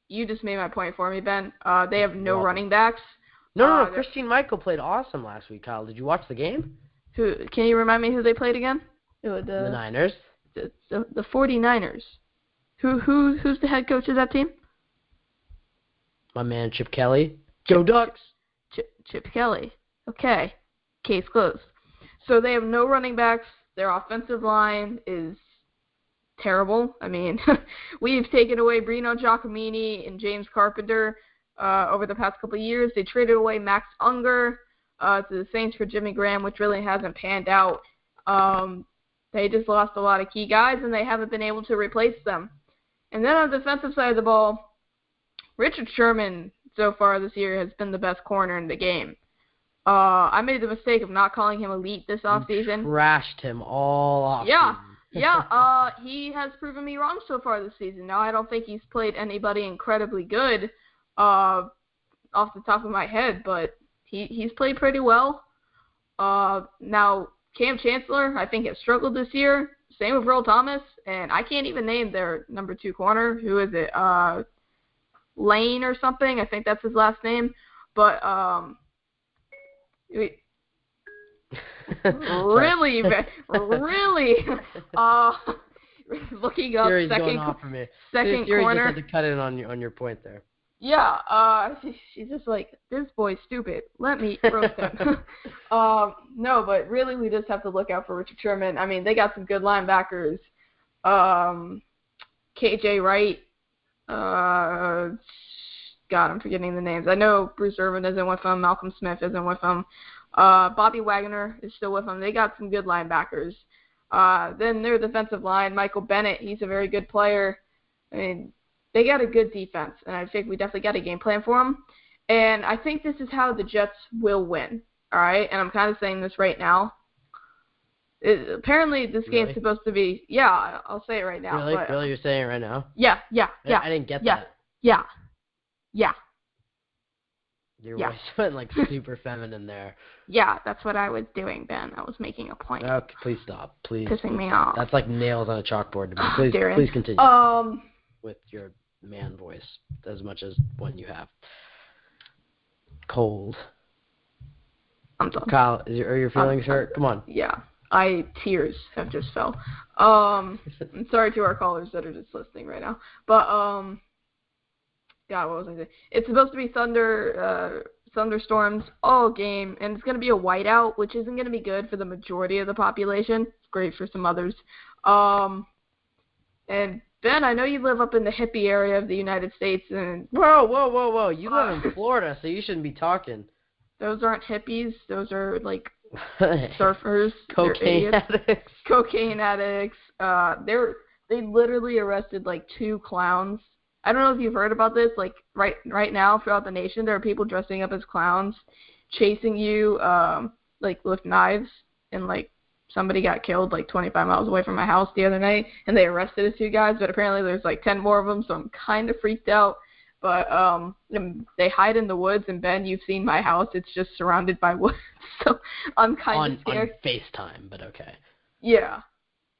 You just made my point for me, Ben. They have no running backs. No. Christine Michael played awesome last week, Kyle. Did you watch the game? Can you remind me who they played again? The Niners. The 49ers. Who's the head coach of that team? My man Chip Kelly. Go Ducks. Chip Kelly. Okay. Case closed. So they have no running backs. Their offensive line is terrible. I mean, we've taken away Bruno Giacomini and James Carpenter over the past couple of years. They traded away Max Unger to the Saints for Jimmy Graham, which really hasn't panned out. They just lost a lot of key guys, and they haven't been able to replace them. And then on the defensive side of the ball, Richard Sherman so far this year has been the best corner in the game. I made the mistake of not calling him elite this offseason. Trashed him all off. Yeah. He has proven me wrong so far this season. Now, I don't think he's played anybody incredibly good off the top of my head, but he's played pretty well. Now, Cam Chancellor, I think, has struggled this year. Same with Earl Thomas, and I can't even name their number 2 corner. Who is it? Lane or something. I think that's his last name. But really, looking up Fury's second going off for me. Second Fury corner. just had to cut in on your point there. Yeah, she's just like, this boy's stupid. Let me roast him. No, but really we just have to look out for Richard Sherman. I mean, they got some good linebackers. KJ Wright. God, I'm forgetting the names. I know Bruce Irvin isn't with them. Malcolm Smith isn't with them. Bobby Wagner is still with them. They got some good linebackers. Then their defensive line, Michael Bennett, he's a very good player. I mean, they got a good defense, and I think we definitely got a game plan for them. And I think this is how the Jets will win, all right? And I'm kind of saying this right now. Apparently, this game's supposed to be, yeah, I'll say it right now. Really? But, Really? You're saying it right now? Yeah. I didn't get that. Yeah. Your voice went like super feminine there. Yeah, that's what I was doing, Ben. I was making a point. Okay, please stop. Please. Pissing me off. That's like nails on a chalkboard to me. Please, Darren. please continue. With your man voice, as much as one you have. Cold. I'm done. Kyle, are your feelings hurt? Come on. Yeah. Tears have just fell. I'm sorry to our callers that are just listening right now. But, God, what was I saying? It's supposed to be thunderstorms all game, and it's going to be a whiteout, which isn't going to be good for the majority of the population. It's great for some others. And Ben, I know you live up in the hippie area of the United States, and whoa! You live in Florida, so you shouldn't be talking. Those aren't hippies. Those are like surfers, cocaine addicts. Cocaine addicts. They literally arrested like 2 clowns. I don't know if you've heard about this. Like right now throughout the nation, there are people dressing up as clowns, chasing you like with knives, and like somebody got killed like 25 miles away from my house the other night, and they arrested the 2 guys, but apparently there's like 10 more of them, so I'm kind of freaked out. But they hide in the woods, and Ben, you've seen my house. It's just surrounded by woods, so I'm kind of scared. On FaceTime, but okay. Yeah.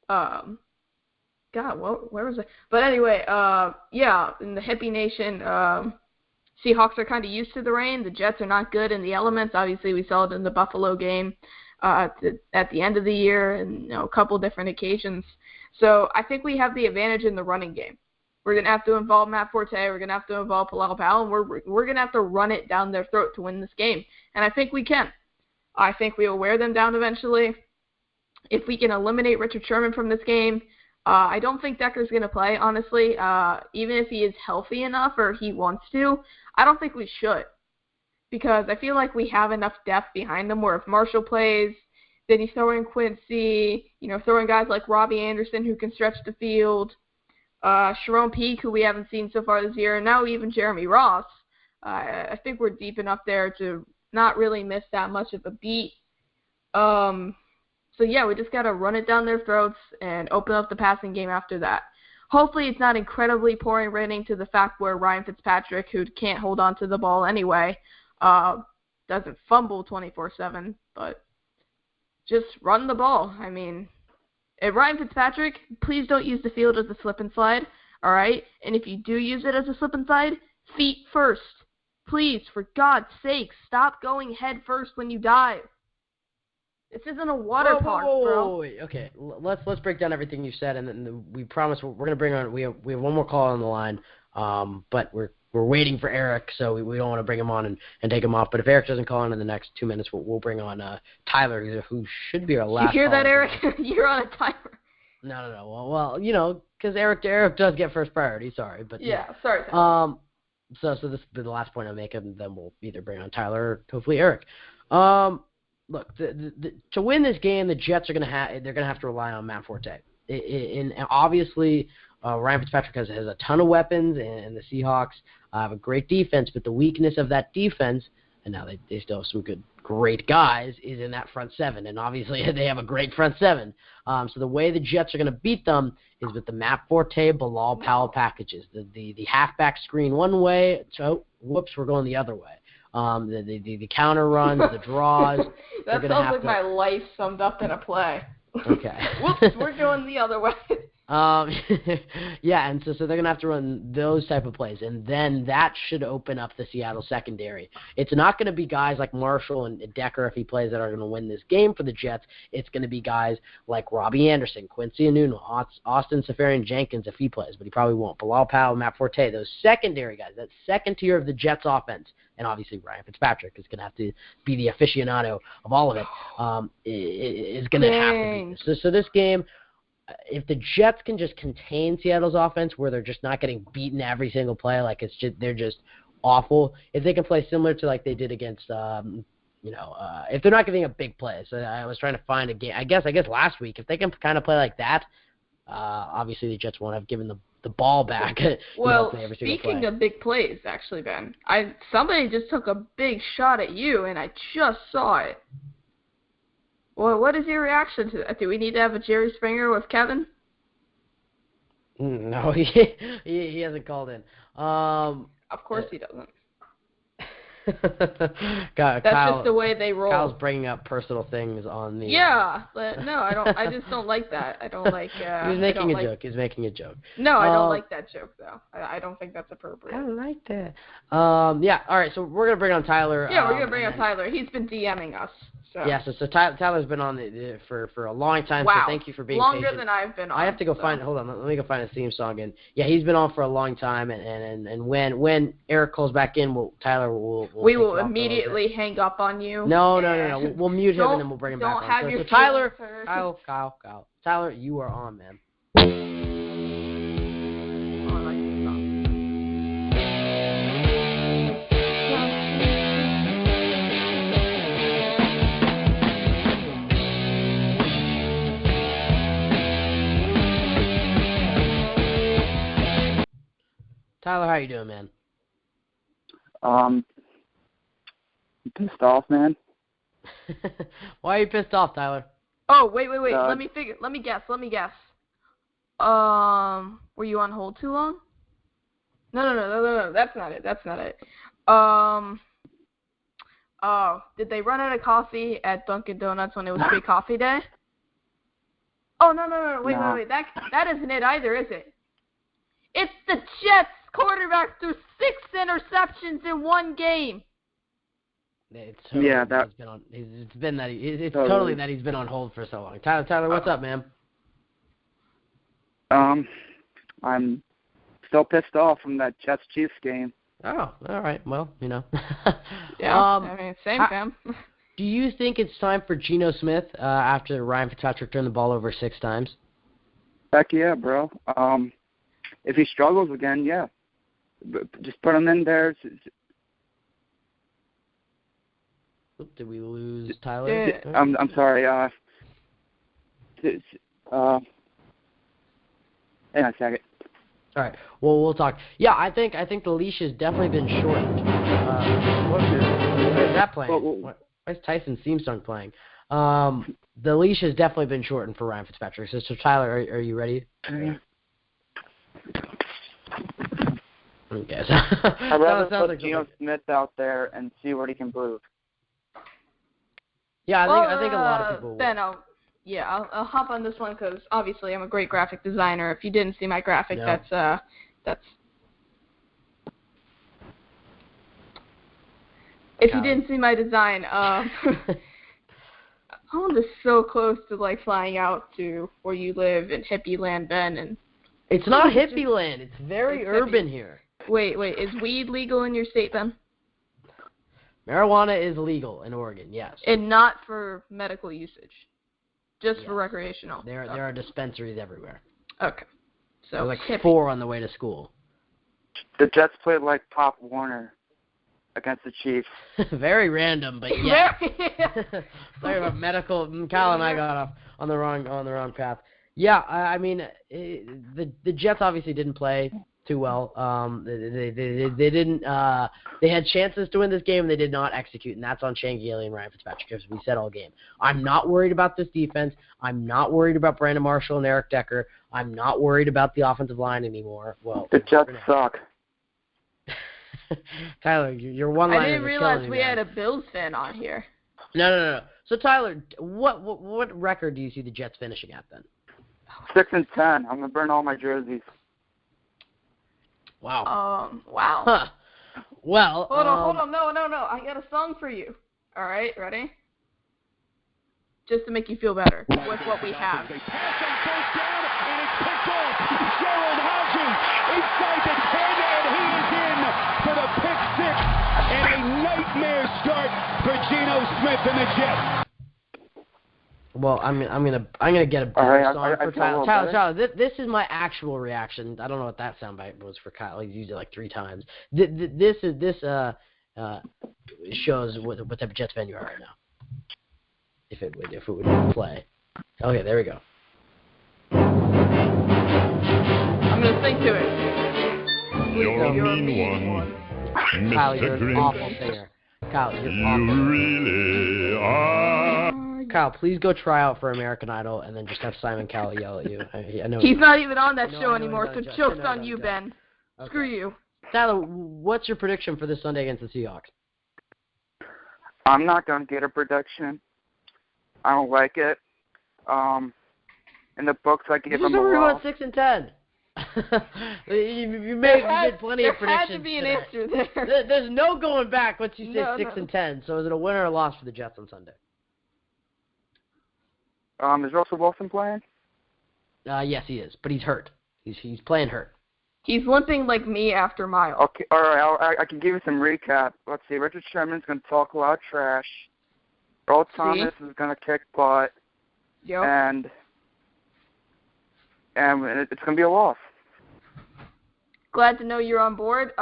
God, where was I? But anyway, yeah, in the hippie nation, Seahawks are kind of used to the rain. The Jets are not good in the elements. Obviously, we saw it in the Buffalo game at the end of the year, and a couple different occasions. So I think we have the advantage in the running game. We're going to have to involve Matt Forte. We're going to have to involve Bilal Powell, and we're going to have to run it down their throat to win this game. And I think we can. I think we will wear them down eventually. If we can eliminate Richard Sherman from this game, I don't think Decker's going to play, honestly. Even if he is healthy enough or he wants to, I don't think we should. Because I feel like we have enough depth behind them where if Marshall plays, then he's throwing Quincy, throwing guys like Robbie Anderson who can stretch the field, Sharon Peake, who we haven't seen so far this year, and now even Jeremy Ross. I think we're deep enough there to not really miss that much of a beat. So, yeah, we just got to run it down their throats and open up the passing game after that. Hopefully it's not incredibly pouring raining to the fact where Ryan Fitzpatrick, who can't hold on to the ball anyway, doesn't fumble 24/7, but just run the ball. I mean, Ryan Fitzpatrick, please don't use the field as a slip and slide, all right? And if you do use it as a slip and slide, feet first. Please, for God's sake, stop going head first when you dive. This isn't a water park, bro. Wait. Okay, let's break down everything you said, and then we promise we're gonna bring on. We have one more call on the line, but we're we're waiting for Erik, so we don't want to bring him on and take him off. But if Erik doesn't call in the next 2 minutes, we'll bring on Tyler, who should be our last. You hear that, caller. Erik? You're on a timer. No. Well, because Erik does get first priority. Sorry, but yeah. Sorry. Tyler. So this will be the last point I make, and then we'll either bring on Tyler or hopefully Erik. Look, to win this game, the Jets are they're gonna have to rely on Matt Forte. And obviously, Ryan Fitzpatrick has a ton of weapons, and the Seahawks have a great defense. But the weakness of that defense, and now they still have some great guys, is in that front seven. And obviously, they have a great front seven. So the way the Jets are going to beat them is with the Matt Forte, Bilal Powell packages. The halfback screen one way, so whoops, we're going the other way. The counter runs, the draws. That sounds like my life summed up in a play. Okay. Whoops, we're going the other way. Yeah, and so they're going to have to run those type of plays, and then that should open up the Seattle secondary. It's not going to be guys like Marshall and Decker, if he plays, that are going to win this game for the Jets. It's going to be guys like Robbie Anderson, Quincy Enunwa, Austin Seferian-Jenkins, if he plays, but he probably won't. Bilal Powell, Matt Forte, those secondary guys, that second tier of the Jets offense, and obviously Ryan Fitzpatrick is going to have to be the aficionado of all of it, is going to have to be. So this game, if the Jets can just contain Seattle's offense, where they're just not getting beaten every single play, like they're just awful. If they can play similar to like they did against, if they're not giving up big plays. So I was trying to find a game. I guess last week, if they can kind of play like that, obviously the Jets won't have given the ball back. Well, speaking of big plays, actually, Ben, somebody just took a big shot at you, and I just saw it. Well, what is your reaction to that? Do we need to have a Jerry Springer with Kevin? No, he hasn't called in. Of course he doesn't. That's just the way they roll. Kyle's bringing up personal things on the. Yeah, but no, I don't. I just don't like that. I don't like. He was making a joke. He's making a joke. No, I don't like that joke though. I don't think that's appropriate. I don't like that. Yeah. All right. So we're gonna bring on Tyler. Yeah, we're gonna bring on Tyler. He's been DMing us. So. Yeah, so Tyler's been on for a long time, wow. So thank you for being longer patient. Than I've been on. I have to go find, hold on, let me go find a theme song. And yeah, he's been on for a long time, and when Erik calls back in, Tyler will we will immediately hang up on you. No, we'll mute him and then we'll bring him back on. Have your so Tyler, Kyle, Tyler, you are on, man. Tyler, how you doing, man? I'm pissed off, man. Why are you pissed off, Tyler? Oh, wait. Let me guess. Were you on hold too long? No. That's not it. Oh, did they run out of coffee at Dunkin' Donuts when it was free coffee day? Oh, no. Wait. That isn't it either, is it? It's the Jets quarterback threw 6 interceptions in one game. It's totally that he's been on hold for so long. Tyler, what's up, man? I'm still pissed off from that Jets-Chiefs game. Oh, all right. Well, Yeah, same, fam. Do you think it's time for Geno Smith after Ryan Fitzpatrick turned the ball over 6 times? Heck yeah, bro. If he struggles again, yeah. Just put him in there. Did we lose Tyler? I'm sorry. Hang on a second. All right. Well, we'll talk. Yeah, I think the leash has definitely been shortened. What is that playing? Why is Tyson's theme song playing? The leash has definitely been shortened for Ryan Fitzpatrick. So Tyler, are you ready? Okay. I'd rather put Geno Smith out there and see what he can prove. Yeah, I think a lot of people will. Ben, I'll hop on this one because obviously I'm a great graphic designer. If you didn't see my graphic, that's If you didn't see my design, Holland is so close to like flying out to where you live in hippie land, Ben, and it's not hippie land. It's very urban here. Wait. Is weed legal in your state, Ben? Marijuana is legal in Oregon, yes. And not for medical usage, just Yes. for recreational. There are dispensaries everywhere. Okay. So There's like hippie. 4 on the way to school. The Jets played like Pop Warner against the Chiefs. Very random, but yeah. Sorry about medical. Kyle and I got off on the wrong path. Yeah, I mean, the Jets obviously didn't play too well. They didn't. They had chances to win this game, and they did not execute, and that's on Gailey and Ryan Fitzpatrick, as we said all game. I'm not worried about this defense. I'm not worried about Brandon Marshall and Eric Decker. I'm not worried about the offensive line anymore. Well, the Jets suck. Tyler, your one line. I didn't realize we had a Bills fan on here. No. So Tyler, what record do you see the Jets finishing at then? 6-10. I'm gonna burn all my jerseys. Wow. Wow. Huh. Well. Hold on. No. I got a song for you. All right, ready? Just to make you feel better with what we have. They pass on first down, and it's picked off. Gerald Hodgins inside the 10, and he is in for the pick 6, and a nightmare start for Geno Smith and the Jets. Well, I'm gonna get a better song for Tyler. Tyler, this is my actual reaction. I don't know what that soundbite was for Kyle. He's used it like 3 times. This shows what type of Jets fan you are right now. If it would play. Okay, there we go. I'm gonna sing to it. You're a mean one, Kyle, Mr. you're an Grinch. awful singer. Kyle, you're You awful. really are. Kyle, please go try out for American Idol and then just have Simon Cowell yell at you. I know He's not even on that I know, show I know anymore, he's so not a judge. joke's I know on he's you, not a judge. Ben. Okay. Screw you. Tyler, what's your prediction for this Sunday against the Seahawks? I'm not gonna get a prediction. I don't like it. In the books, I give them a We loss. went 6-10. you made plenty of predictions. There had to be an today. answer there. There's no going back once you say No, 6-10. So is it a win or a loss for the Jets on Sunday? Is Russell Wilson playing? Yes, he is, but he's hurt. He's playing hurt. He's limping like me after mile. Okay, all right. I can give you some recap. Let's see. Richard Sherman's going to talk a lot of trash. Earl Thomas is going to kick butt. Yep. And it's going to be a loss. Glad to know you're on board.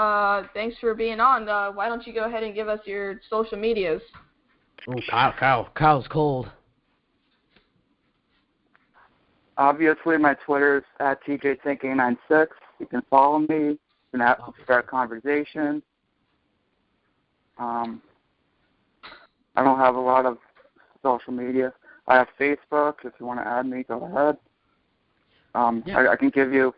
Thanks for being on. Why don't you go ahead and give us your social medias? Oh, Kyle's cold. Obviously, my Twitter is at thejettake96. You can follow me. You can start a conversation. I don't have a lot of social media. I have Facebook. If you want to add me, go ahead. I can give you.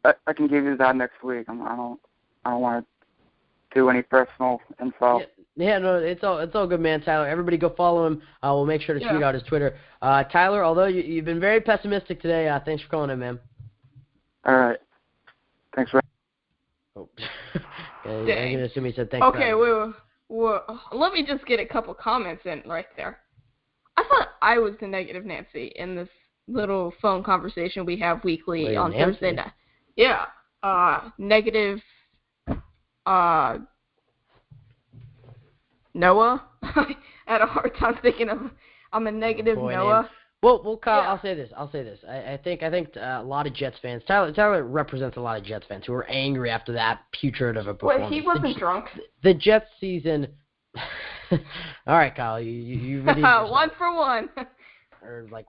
I can give you that next week. I don't want to do any personal info. Yeah, no, it's all good, man. Tyler, everybody go follow him. We'll make sure to tweet out his Twitter. Tyler, although you've been very pessimistic today, thanks for calling in, man. All right. Thanks for. Oh. I'm gonna assume he said thanks. Okay, wait. Let me just get a couple comments in right there. I thought I was the negative Nancy in this little phone conversation we have weekly on Thursday night. Yeah. Negative. Noah. I had a hard time thinking of. I'm a negative Noah. Well, Kyle, I'll say this. I think a lot of Jets fans. Tyler represents a lot of Jets fans who were angry after that putrid of a performance. Wait, he wasn't drunk. The Jets season. All right, Kyle, you redeemed yourself. 1 for 1. Or like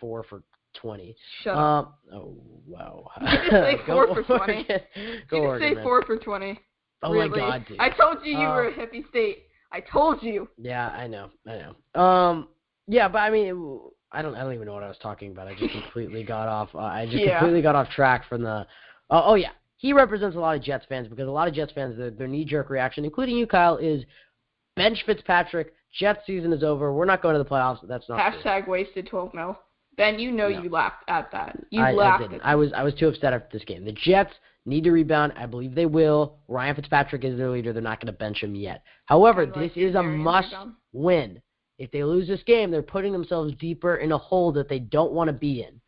4 for 20. Shut up. Oh wow. You just say 4 for 20. You just say 4 for 20. Oh really? My God, dude. I told you were a hippie state. I told you. Yeah, I know. Yeah, but I mean, I don't even know what I was talking about. I just completely got off. Completely got off track from the. Oh yeah, he represents a lot of Jets fans because a lot of Jets fans, their knee-jerk reaction, including you, Kyle, is bench Fitzpatrick. Jets season is over. We're not going to the playoffs. That's not #, true. wasted 12 mil. Ben, you know you laughed at that. I didn't. I was too upset after this game. The Jets need to rebound. I believe they will. Ryan Fitzpatrick is their leader. They're not going to bench him yet. However, this is a must-win. If they lose this game, they're putting themselves deeper in a hole that they don't want to be in.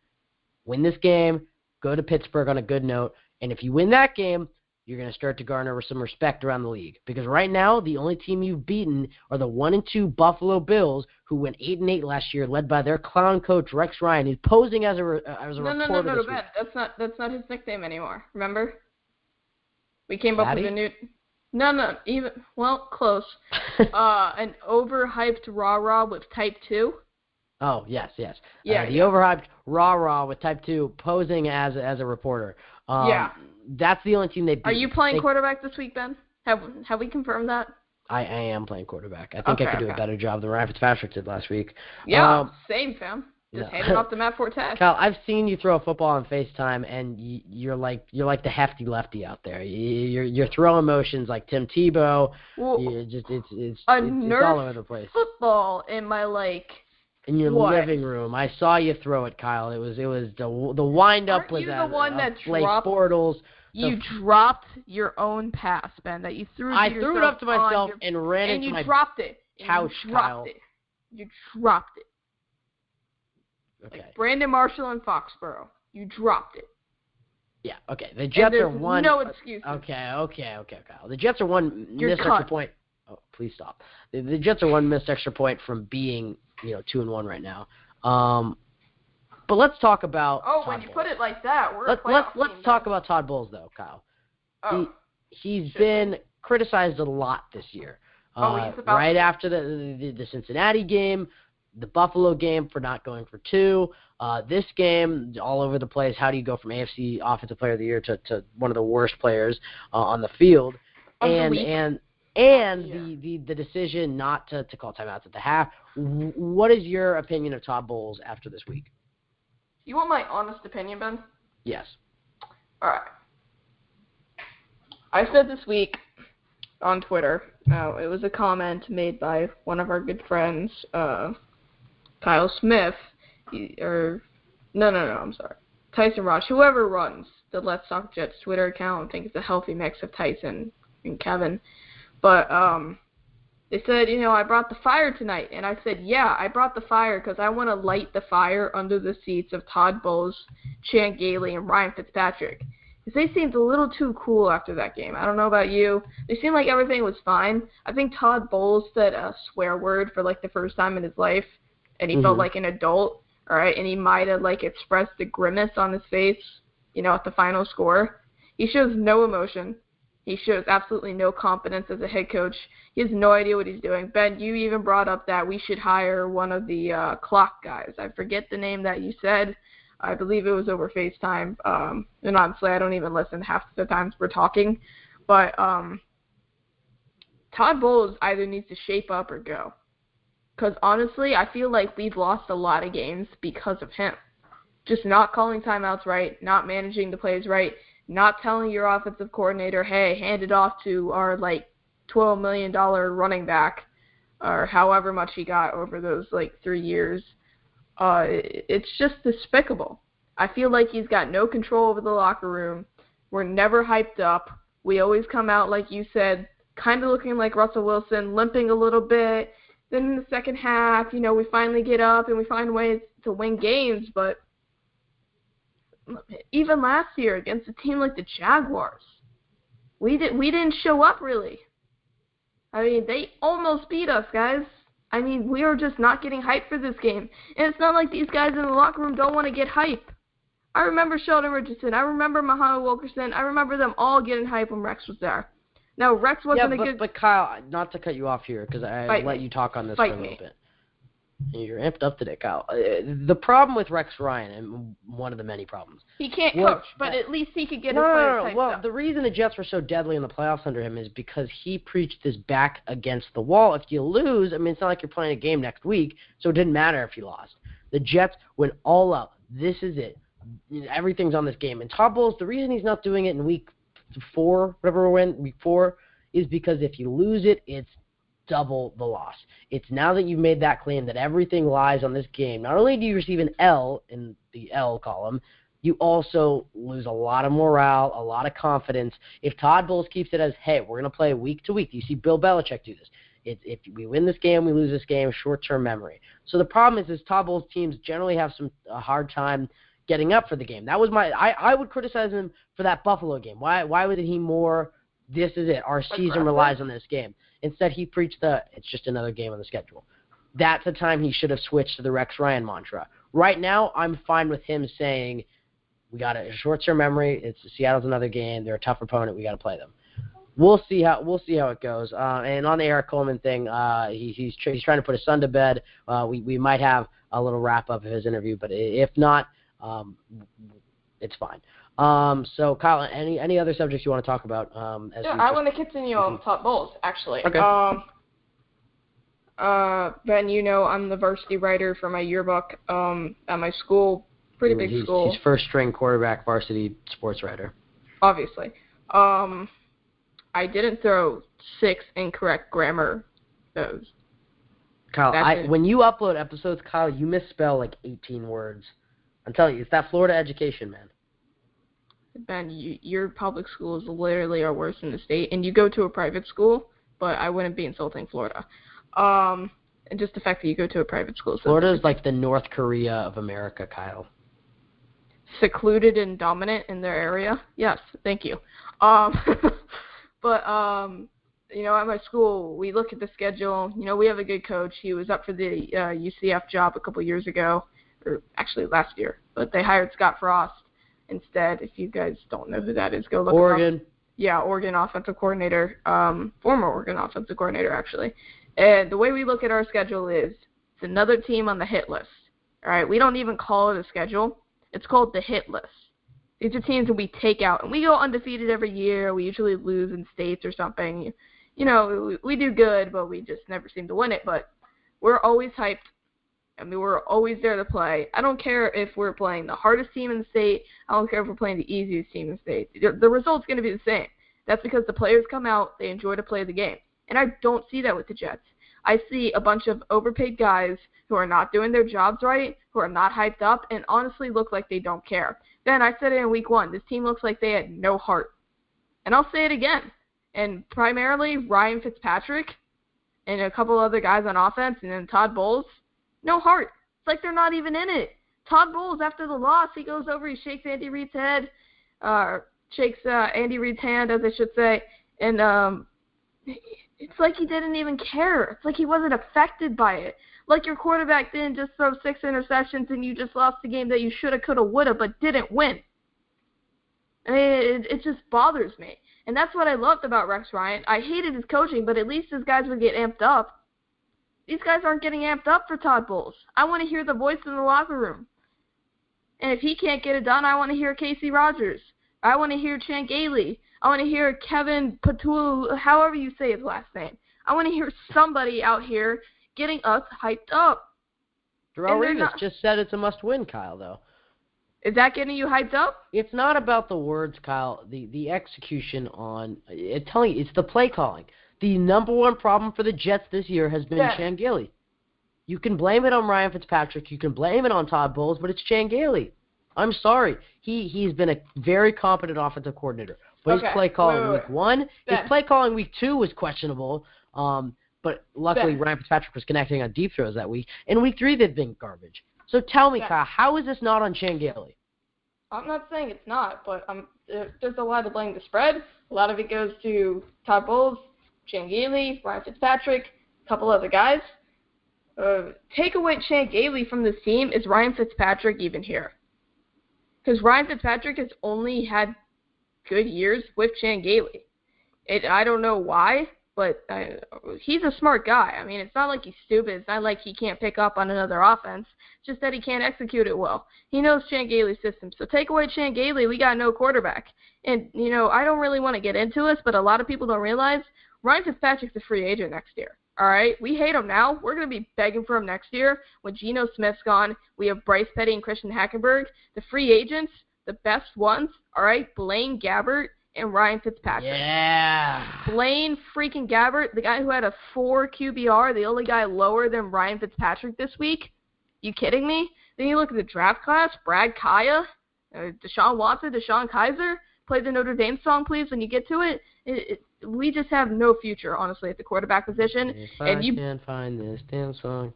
Win this game. Go to Pittsburgh on a good note. And if you win that game, you're going to start to garner some respect around the league. Because right now, the only team you've beaten are the 1-2 Buffalo Bills, who went 8-8 last year, led by their clown coach Rex Ryan, who's posing as a reporter this week. Ben. That's not his nickname anymore. Remember? We came up with a new. No, even close. An overhyped rah-rah with Type 2. Oh, yes. Yeah, the overhyped rah-rah with Type 2 posing as a reporter. That's the only team they beat. Are you playing quarterback this week, Ben? Have we confirmed that? I am playing quarterback. I think I could do a better job than Ryan Fitzpatrick did last week. Yeah, same, fam. Just handing off to Matt Forte. Kyle, I've seen you throw a football on FaceTime, and you're like the hefty lefty out there. You're throwing motions like Tim Tebow. Well, it's all over the place. Football in my in your living room. I saw you throw it, Kyle. It was the wind up was the one that Blake dropped Bortles. You dropped your own pass, Ben. That you threw. I threw it up to myself and ran into my couch, Kyle. You dropped it. Okay. Like Brandon Marshall in Foxborough. You dropped it. Yeah, okay. The Jets are one. No excuses. Okay, Kyle. The Jets are one missed extra point. Oh, please stop. The Jets are one missed extra point from being, 2-1 right now. But let's talk about. Oh, Todd when you Bowles. put it like that, let's talk about Todd Bowles though, Kyle. Oh, he's been criticized a lot this year. Right after the Cincinnati game, the Buffalo game for not going for 2. This game, all over the place. How do you go from AFC Offensive Player of the Year to one of the worst players on the field? And the decision not to call timeouts at the half. What is your opinion of Todd Bowles after this week? You want my honest opinion, Ben? Yes. All right. I said this week on Twitter. It was a comment made by one of our good friends, Kyle Smith, I'm sorry, Tyson Ross, whoever runs the Let's Talk Jets Twitter account. I think it's a healthy mix of Tyson and Kevin. But they said, I brought the fire tonight. And I said, yeah, I brought the fire because I want to light the fire under the seats of Todd Bowles, Chan Gailey, and Ryan Fitzpatrick. Because they seemed a little too cool after that game. I don't know about you. They seemed like everything was fine. I think Todd Bowles said a swear word for the first time in his life. And he felt like an adult. All right. And he might have expressed a grimace on his face, at the final score. He shows no emotion. He shows absolutely no confidence as a head coach. He has no idea what he's doing. Ben, you even brought up that we should hire one of the clock guys. I forget the name that you said. I believe it was over FaceTime. And honestly, I don't even listen half the times we're talking. But Todd Bowles either needs to shape up or go. Because honestly, I feel like we've lost a lot of games because of him. Just not calling timeouts right, not managing the plays right, not telling your offensive coordinator, hey, hand it off to our $12 million running back, or however much he got over those 3 years. It's just despicable. I feel like he's got no control over the locker room. We're never hyped up. We always come out, like you said, kind of looking like Russell Wilson, limping a little bit. Then in the second half, we finally get up and we find ways to win games. But even last year against a team like the Jaguars, we didn't show up really. I mean, they almost beat us, guys. I mean, we were just not getting hyped for this game. And it's not like these guys in the locker room don't want to get hype. I remember Sheldon Richardson. I remember Muhammad Wilkerson. I remember them all getting hype when Rex was there. Now, Rex wasn't a good... But Kyle, not to cut you off here, because I let you talk on this for a little bit. You're amped up today, Kyle. The problem with Rex Ryan, and one of the many problems... He can't coach, but at least he could get his players hyped up. The reason the Jets were so deadly in the playoffs under him is because he preached this back against the wall. If you lose, I mean, it's not like you're playing a game next week, so it didn't matter if you lost. The Jets went all out. This is it. Everything's on this game. And Todd Bowles, the reason he's not doing it in week 4, whatever we're in, week 4, is because if you lose it, it's double the loss. It's now that you've made that claim that everything lies on this game. Not only do you receive an L in the L column, you also lose a lot of morale, a lot of confidence. If Todd Bowles keeps it as, hey, we're going to play week to week. You see Bill Belichick do this. If we win this game, we lose this game, short-term memory. So the problem is Todd Bowles teams generally have a hard time getting up for the game. That was I would criticize him for that Buffalo game. Why wasn't he more, this is it, our season relies on this game? Instead, he preached it's just another game on the schedule. That's the time he should have switched to the Rex Ryan mantra. Right now, I'm fine with him saying, we got a short-term memory. Seattle's another game. They're a tough opponent. We got to play them. We'll see how it goes. And on the Erik Coleman thing, he's trying to put his son to bed. We might have a little wrap-up of his interview, but if not, it's fine. So, Kyle, any other subjects you want to talk about? I want to continue on Todd Bowles, actually. Okay. Ben, I'm the varsity writer for my yearbook at my school. Pretty big school. He's first-string quarterback varsity sports writer. Obviously. I didn't throw 6 incorrect grammar those. Kyle, when you upload episodes, Kyle, you misspell like 18 words. I'm telling you, it's that Florida education, man. Ben, your public schools literally are worse in the state, and you go to a private school, but I wouldn't be insulting Florida. And just the fact that you go to a private school. Florida is like the North Korea of America, Kyle. Secluded and dominant in their area? Yes, thank you. But, at my school, we look at the schedule. We have a good coach. He was up for the UCF job a couple years ago, or actually last year. But they hired Scott Frost instead. If you guys don't know who that is, go look Oregon. him up. Yeah, Oregon offensive coordinator. Former Oregon offensive coordinator, actually. And the way we look at our schedule is it's another team on the hit list. All right, we don't even call it a schedule. It's called the hit list. These are teams that we take out, and we go undefeated every year. We usually lose in states or something. We do good, but we just never seem to win it. But we're always hyped. We're always there to play. I don't care if we're playing the hardest team in the state. I don't care if we're playing the easiest team in the state. The result's going to be the same. That's because the players come out, they enjoy to play the game. And I don't see that with the Jets. I see a bunch of overpaid guys who are not doing their jobs right, who are not hyped up, and honestly look like they don't care. Then I said it in week 1. This team looks like they had no heart. And I'll say it again. And primarily Ryan Fitzpatrick and a couple other guys on offense, and then Todd Bowles, no heart. It's like they're not even in it. Todd Bowles, after the loss, he goes over, he shakes Andy Reid's head, Andy Reid's hand, as I should say, and it's like he didn't even care. It's like he wasn't affected by it. Like your quarterback didn't just throw 6 interceptions and you just lost the game that you shoulda, coulda, woulda, but didn't win. I mean, it just bothers me. And that's what I loved about Rex Ryan. I hated his coaching, but at least his guys would get amped up. These guys aren't getting amped up for Todd Bowles. I want to hear the voice in the locker room. And if he can't get it done, I want to hear Casey Rogers. I want to hear Chan Gailey. I want to hear Kevin Patul, however you say his last name. I want to hear somebody out here getting us hyped up. Darrell Revis just said it's a must-win, Kyle, though. Is that getting you hyped up? It's not about the words, Kyle. The execution on – telling you, it's the play calling. The number one problem for the Jets this year has been Chan Gailey. You can blame it on Ryan Fitzpatrick. You can blame it on Todd Bowles, but it's Chan Gailey. I'm sorry. He's been a very competent offensive coordinator. But his play calling week 1, his play calling week 2 was questionable. But luckily Ryan Fitzpatrick was connecting on deep throws that week. In week 3, they've been garbage. So tell me, Kyle, how is this not on Chan Gailey? I'm not saying it's not, but there's a lot of blame to spread. A lot of it goes to Todd Bowles, Chan Gailey, Ryan Fitzpatrick, a couple other guys. Take away Chan Gailey from this team, is Ryan Fitzpatrick even here? Because Ryan Fitzpatrick has only had good years with Chan Gailey. I don't know why, but he's a smart guy. I mean, it's not like he's stupid. It's not like he can't pick up on another offense. It's just that he can't execute it well. He knows Chan Gailey's system. So take away Chan Gailey, we got no quarterback. And, I don't really want to get into this, but a lot of people don't realize Ryan Fitzpatrick's a free agent next year. All right? We hate him now. We're going to be begging for him next year. When Geno Smith's gone, we have Bryce Petty and Christian Hackenberg. The free agents, the best ones, all right, Blaine Gabbert and Ryan Fitzpatrick. Yeah. Blaine freaking Gabbert, the guy who had a 4 QBR, the only guy lower than Ryan Fitzpatrick this week. You kidding me? Then you look at the draft class, Brad Kaya, Deshaun Watson, Deshaun Kaiser. Play the Notre Dame song, please, when you get to it. We just have no future, honestly, at the quarterback position. If I can't find this damn song.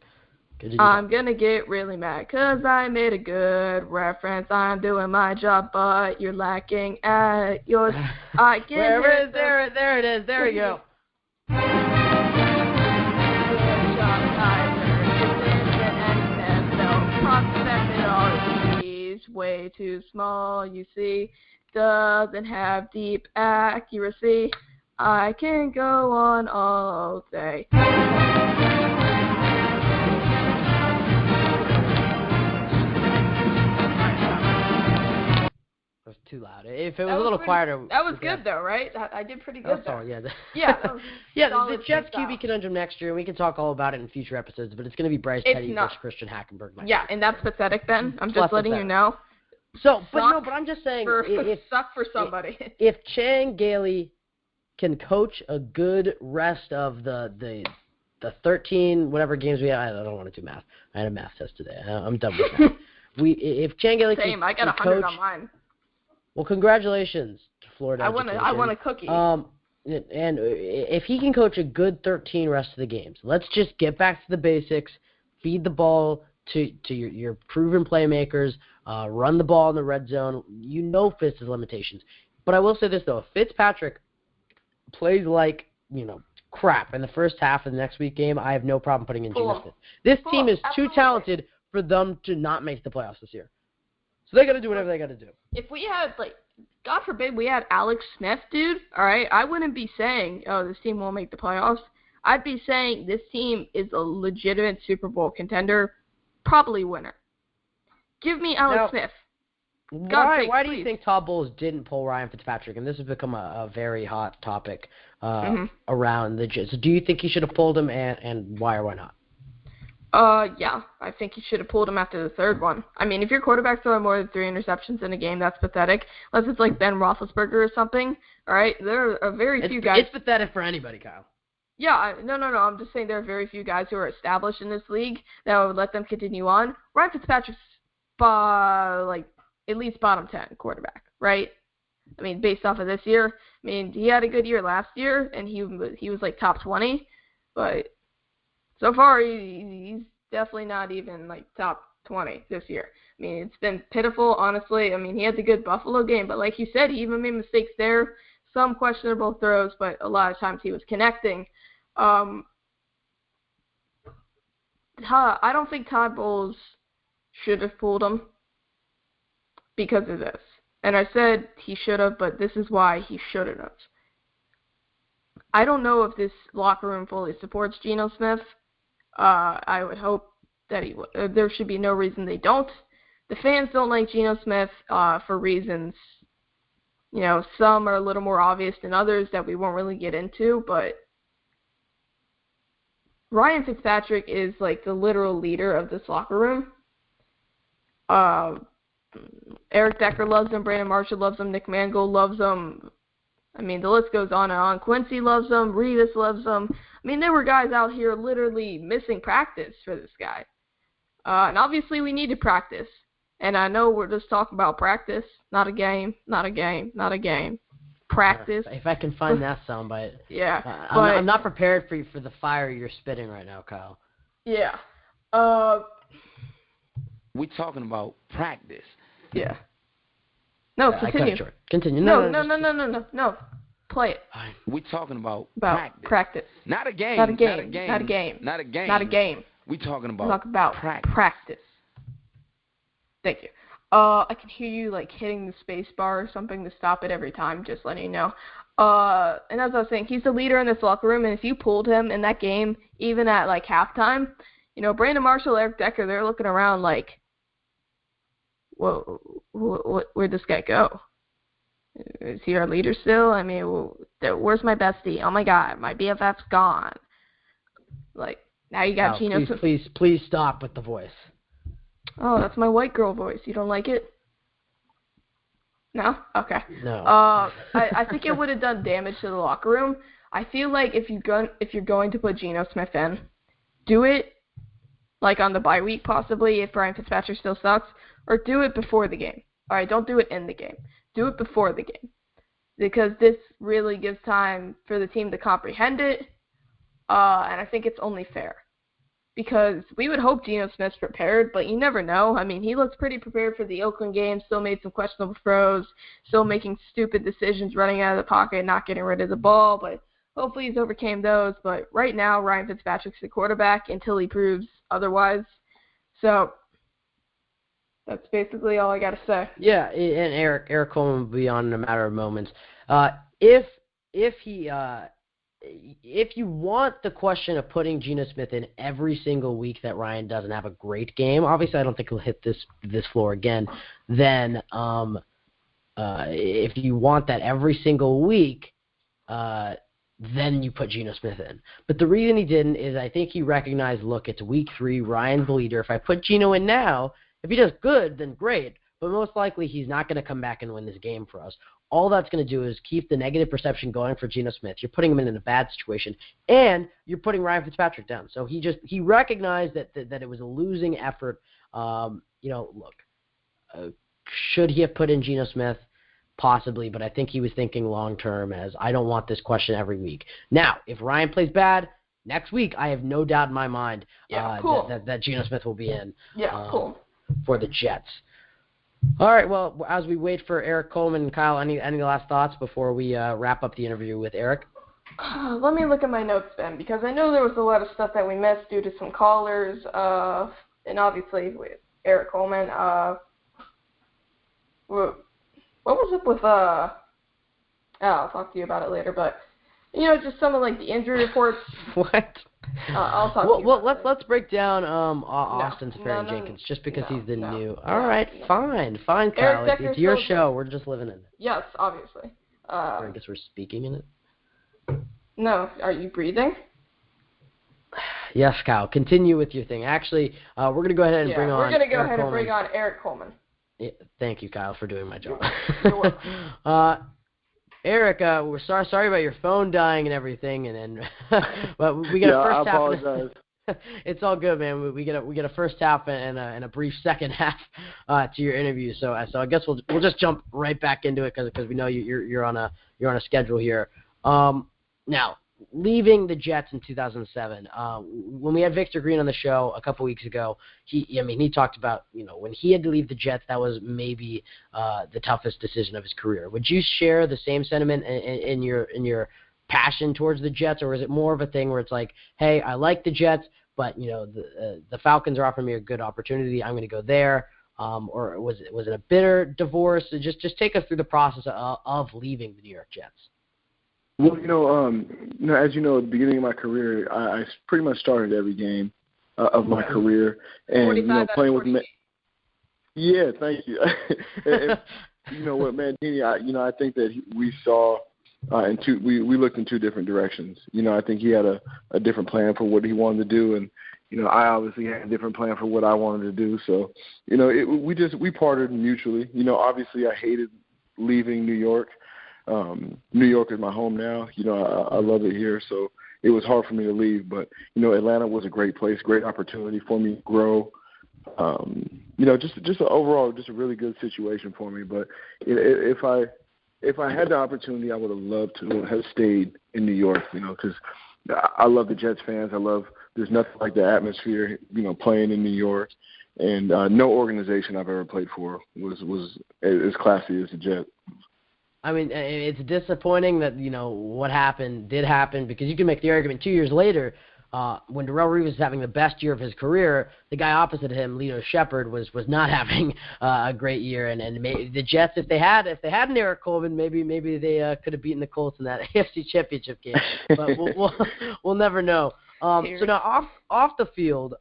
I'm going to get really mad because I made a good reference. I'm doing my job, but you're lacking at yours. I get it. There it is. There we go. Good job, Tiger. He's way too small, you see. Doesn't have deep accuracy. I can go on all day. It was too loud. If it was a little quieter. That was good, though, right? I did pretty good. Oh, yeah. Yeah. The Jets QB conundrum next year, and we can talk all about it in future episodes, but it's going to be Bryce Petty versus Christian Hackenberg. Yeah, and that's pathetic, Ben. I'm just letting you know. So, but I'm just saying. Suck for somebody. If Chan Gailey can coach a good rest of the 13 whatever games we have, I don't want to do math. I had a math test today. I'm done with that. If Chan Gailey can I got 100 on mine. Well, congratulations to Florida. I want a cookie. And if he can coach a good 13 rest of the games, let's just get back to the basics, feed the ball to your proven playmakers, run the ball in the red zone. You know Fitz's limitations. But I will say this, though. If Fitzpatrick plays like, crap in the first half of the next week game, I have no problem putting in Geno Smith. This team is too talented for them to not make the playoffs this year. So they got to do whatever they got to do. If we had, God forbid, we had Alex Smith, dude, all right, I wouldn't be saying, oh, this team won't make the playoffs. I'd be saying this team is a legitimate Super Bowl contender, probably winner. Give me Alex Smith. Why do you think Todd Bowles didn't pull Ryan Fitzpatrick? And this has become a very hot topic around the Jets. So do you think he should have pulled him, and why or why not? Yeah, I think he should have pulled him after the third one. I mean, if your quarterback's throwing more than 3 interceptions in a game, that's pathetic. Unless it's like Ben Roethlisberger or something, all right? There are very few guys. It's pathetic for anybody, Kyle. Yeah, no. I'm just saying there are very few guys who are established in this league that would let them continue on. Ryan Fitzpatrick's, at least bottom 10 quarterback, right? I mean, based off of this year. I mean, he had a good year last year, and he was like top 20, but so far, he's definitely not even, top 20 this year. I mean, it's been pitiful, honestly. I mean, he had the good Buffalo game, but like you said, he even made mistakes there. Some questionable throws, but a lot of times he was connecting. I don't think Todd Bowles should have pulled him because of this. And I said he should have, but this is why he shouldn't have. I don't know if this locker room fully supports Geno Smith. I would hope that he would. There should be no reason they don't. The fans don't like Geno Smith for reasons, some are a little more obvious than others that we won't really get into, but Ryan Fitzpatrick is the literal leader of this locker room. Eric Decker loves him, Brandon Marshall loves him, Nick Mangold loves him. I mean, the list goes on and on. Quincy loves him, Revis loves him. I mean, there were guys out here literally missing practice for this guy. And obviously we need to practice. And I know we're just talking about practice, not a game. Practice. If I can find that soundbite. Yeah. I'm not prepared for the fire you're spitting right now, Kyle. Yeah. We're talking about practice. Yeah. No, continue. I cut it short. Continue. No. Play it. We're talking about practice. Not a game. Not a game. We're talking about practice. Thank you. I can hear you hitting the space bar or something to stop it every time, just letting you know. And as I was saying, he's the leader in this locker room, and if you pulled him in that game, even at halftime, Brandon Marshall, Eric Decker, they're looking around whoa, where'd this guy go? Is he our leader still? I mean, where's my bestie? Oh my God, my BFF's gone. Now you got Geno. Please stop with the voice. Oh, that's my white girl voice. You don't like it? No? Okay. No. I think it would have done damage to the locker room. I feel like if you're going to put Geno Smith in, do it on the bye week possibly if Ryan Fitzpatrick still sucks, or do it before the game. All right, don't do it in the game. Do it before the game, because this really gives time for the team to comprehend it, and I think it's only fair. because we would hope Geno Smith's prepared, but you never know. I mean, he looks pretty prepared for the Oakland game, still made some questionable throws, still making stupid decisions, running out of the pocket, not getting rid of the ball, but hopefully he's overcame those. But right now, Ryan Fitzpatrick's the quarterback until he proves otherwise. So that's basically all I got to say. Yeah, and Erik Coleman will be on in a matter of moments. If you want the question of putting Geno Smith in every single week that Ryan doesn't have a great game, obviously I don't think he'll hit this floor again, then if you want that every single week, then you put Geno Smith in. But the reason he didn't is I think he recognized, look, it's week 3, Ryan's the leader. If I put Geno in now, if he does good, then great. But most likely he's not going to come back and win this game for us. All that's going to do is keep the negative perception going for Geno Smith. You're putting him in a bad situation, and you're putting Ryan Fitzpatrick down. So he recognized that it was a losing effort. Look, should he have put in Geno Smith? Possibly, but I think he was thinking long-term as I don't want this question every week. Now, if Ryan plays bad, next week I have no doubt in my mind that Geno Smith will be in for the Jets. All right, well, as we wait for Erik Coleman and Kyle, any last thoughts before we wrap up the interview with Erik? Let me look at my notes, Ben, because I know there was a lot of stuff that we missed due to some callers, and obviously with Erik Coleman. What was up with, I'll talk to you about it later, but, just some of, the injury reports. What? I'll talk to you about it. Let's break down Austin Safari-Jenkins just because he's the new. All right, fine, Kyle. It's your show. We're just living in it. Yes, obviously. I guess we're speaking in it. No, are you breathing? Yes, Kyle. Continue with your thing. Actually, we're going to go ahead and bring on Erik Coleman. Yeah, thank you, Kyle, for doing my job. You're welcome. Erik, we're sorry about your phone dying and everything, but we got a first half. I apologize. It's all good, man. We get a first half and a brief second half to your interview. So I guess we'll just jump right back into it because we know you're on a schedule here. Now, leaving the Jets in 2007, when we had Victor Green on the show a couple weeks ago, he talked about, when he had to leave the Jets, that was maybe the toughest decision of his career. Would you share the same sentiment in your passion towards the Jets, or is it more of a thing where it's like, hey, I like the Jets, but the Falcons are offering me a good opportunity, I'm going to go there, or was it a bitter divorce? Just take us through the process of leaving the New York Jets. Well, as you know, at the beginning of my career, I pretty much started every game of my career, and playing with men. Yeah, thank you. and, you know what, Mancini, I think that we saw we looked in two different directions. I think he had a different plan for what he wanted to do, and I obviously had a different plan for what I wanted to do. So, we parted mutually. Obviously, I hated leaving New York. New York is my home now. I love it here, so it was hard for me to leave. But Atlanta was a great place, great opportunity for me to grow. Just overall, just a really good situation for me. But if I had the opportunity, I would have loved to have stayed in New York. Because I love the Jets fans. There's nothing like the atmosphere. Playing in New York, and no organization I've ever played for was as classy as the Jets. I mean, it's disappointing that, what happened did happen, because you can make the argument 2 years later, when Darrelle Revis was having the best year of his career, the guy opposite him, Lito Shepherd, was not having a great year. And maybe the Jets, if they had an Erik Coleman, maybe they could have beaten the Colts in that AFC Championship game. But we'll never know. So now off the field,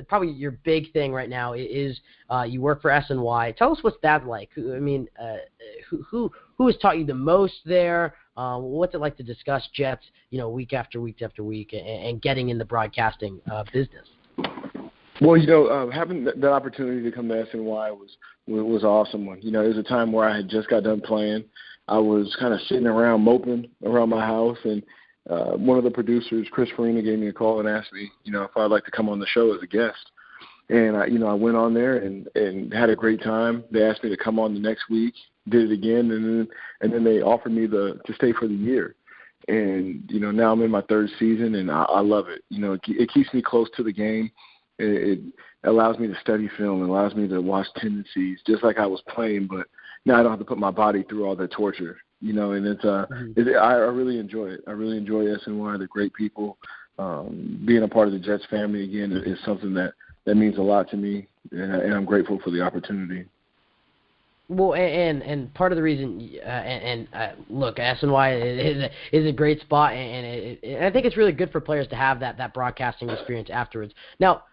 probably your big thing right now is you work for S&Y. Tell us what's that like. Who has taught you the most there? What's it like to discuss Jets, week after week after week, and getting in the broadcasting business? Well, having that opportunity to come to S&Y was an awesome one. It was a time where I had just got done playing. I was kind of sitting around moping around my house, and one of the producers, Chris Farina, gave me a call and asked me, if I'd like to come on the show as a guest. And I went on there and had a great time. They asked me to come on the next week, did it again, and then they offered me to stay for the year. And, now I'm in my third season, and I love it. It keeps me close to the game. It allows me to study film. It allows me to watch tendencies just like I was playing, but now I don't have to put my body through all that torture, and I really enjoy it. I really enjoy SNY. They're great people. Being a part of the Jets family, again, is something that means a lot to me, and I'm grateful for the opportunity. Well, and part of the reason, look, SNY is a great spot, and I think it's really good for players to have that broadcasting experience afterwards. Now,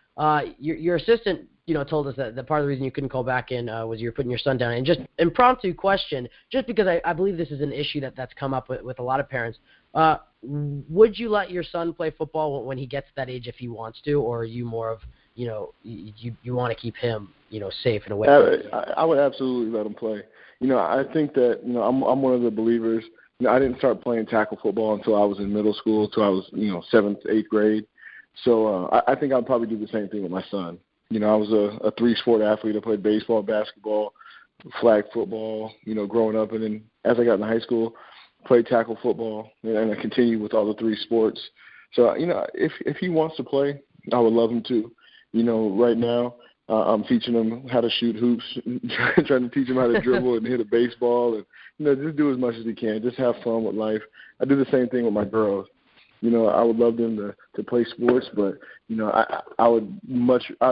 your assistant, told us that part of the reason you couldn't call back in was you were putting your son down. And just impromptu question, just because I believe this is an issue that's come up with a lot of parents. Would you let your son play football when he gets to that age if he wants to, or are you more of, you want to keep him, safe and away? I would absolutely let him play. I think that, I'm one of the believers. I didn't start playing tackle football until I was in middle school, until I was, 7th, 8th grade. So I think I'd probably do the same thing with my son. I was a 3-sport athlete. I played baseball, basketball, flag football, growing up. And then as I got into high school, played tackle football, and I continued with all the 3 sports. So, if he wants to play, I would love him to. Right now, I'm teaching him how to shoot hoops, trying to teach him how to dribble and hit a baseball, and just do as much as he can. Just have fun with life. I do the same thing with my girls. I would love them to play sports, but I'd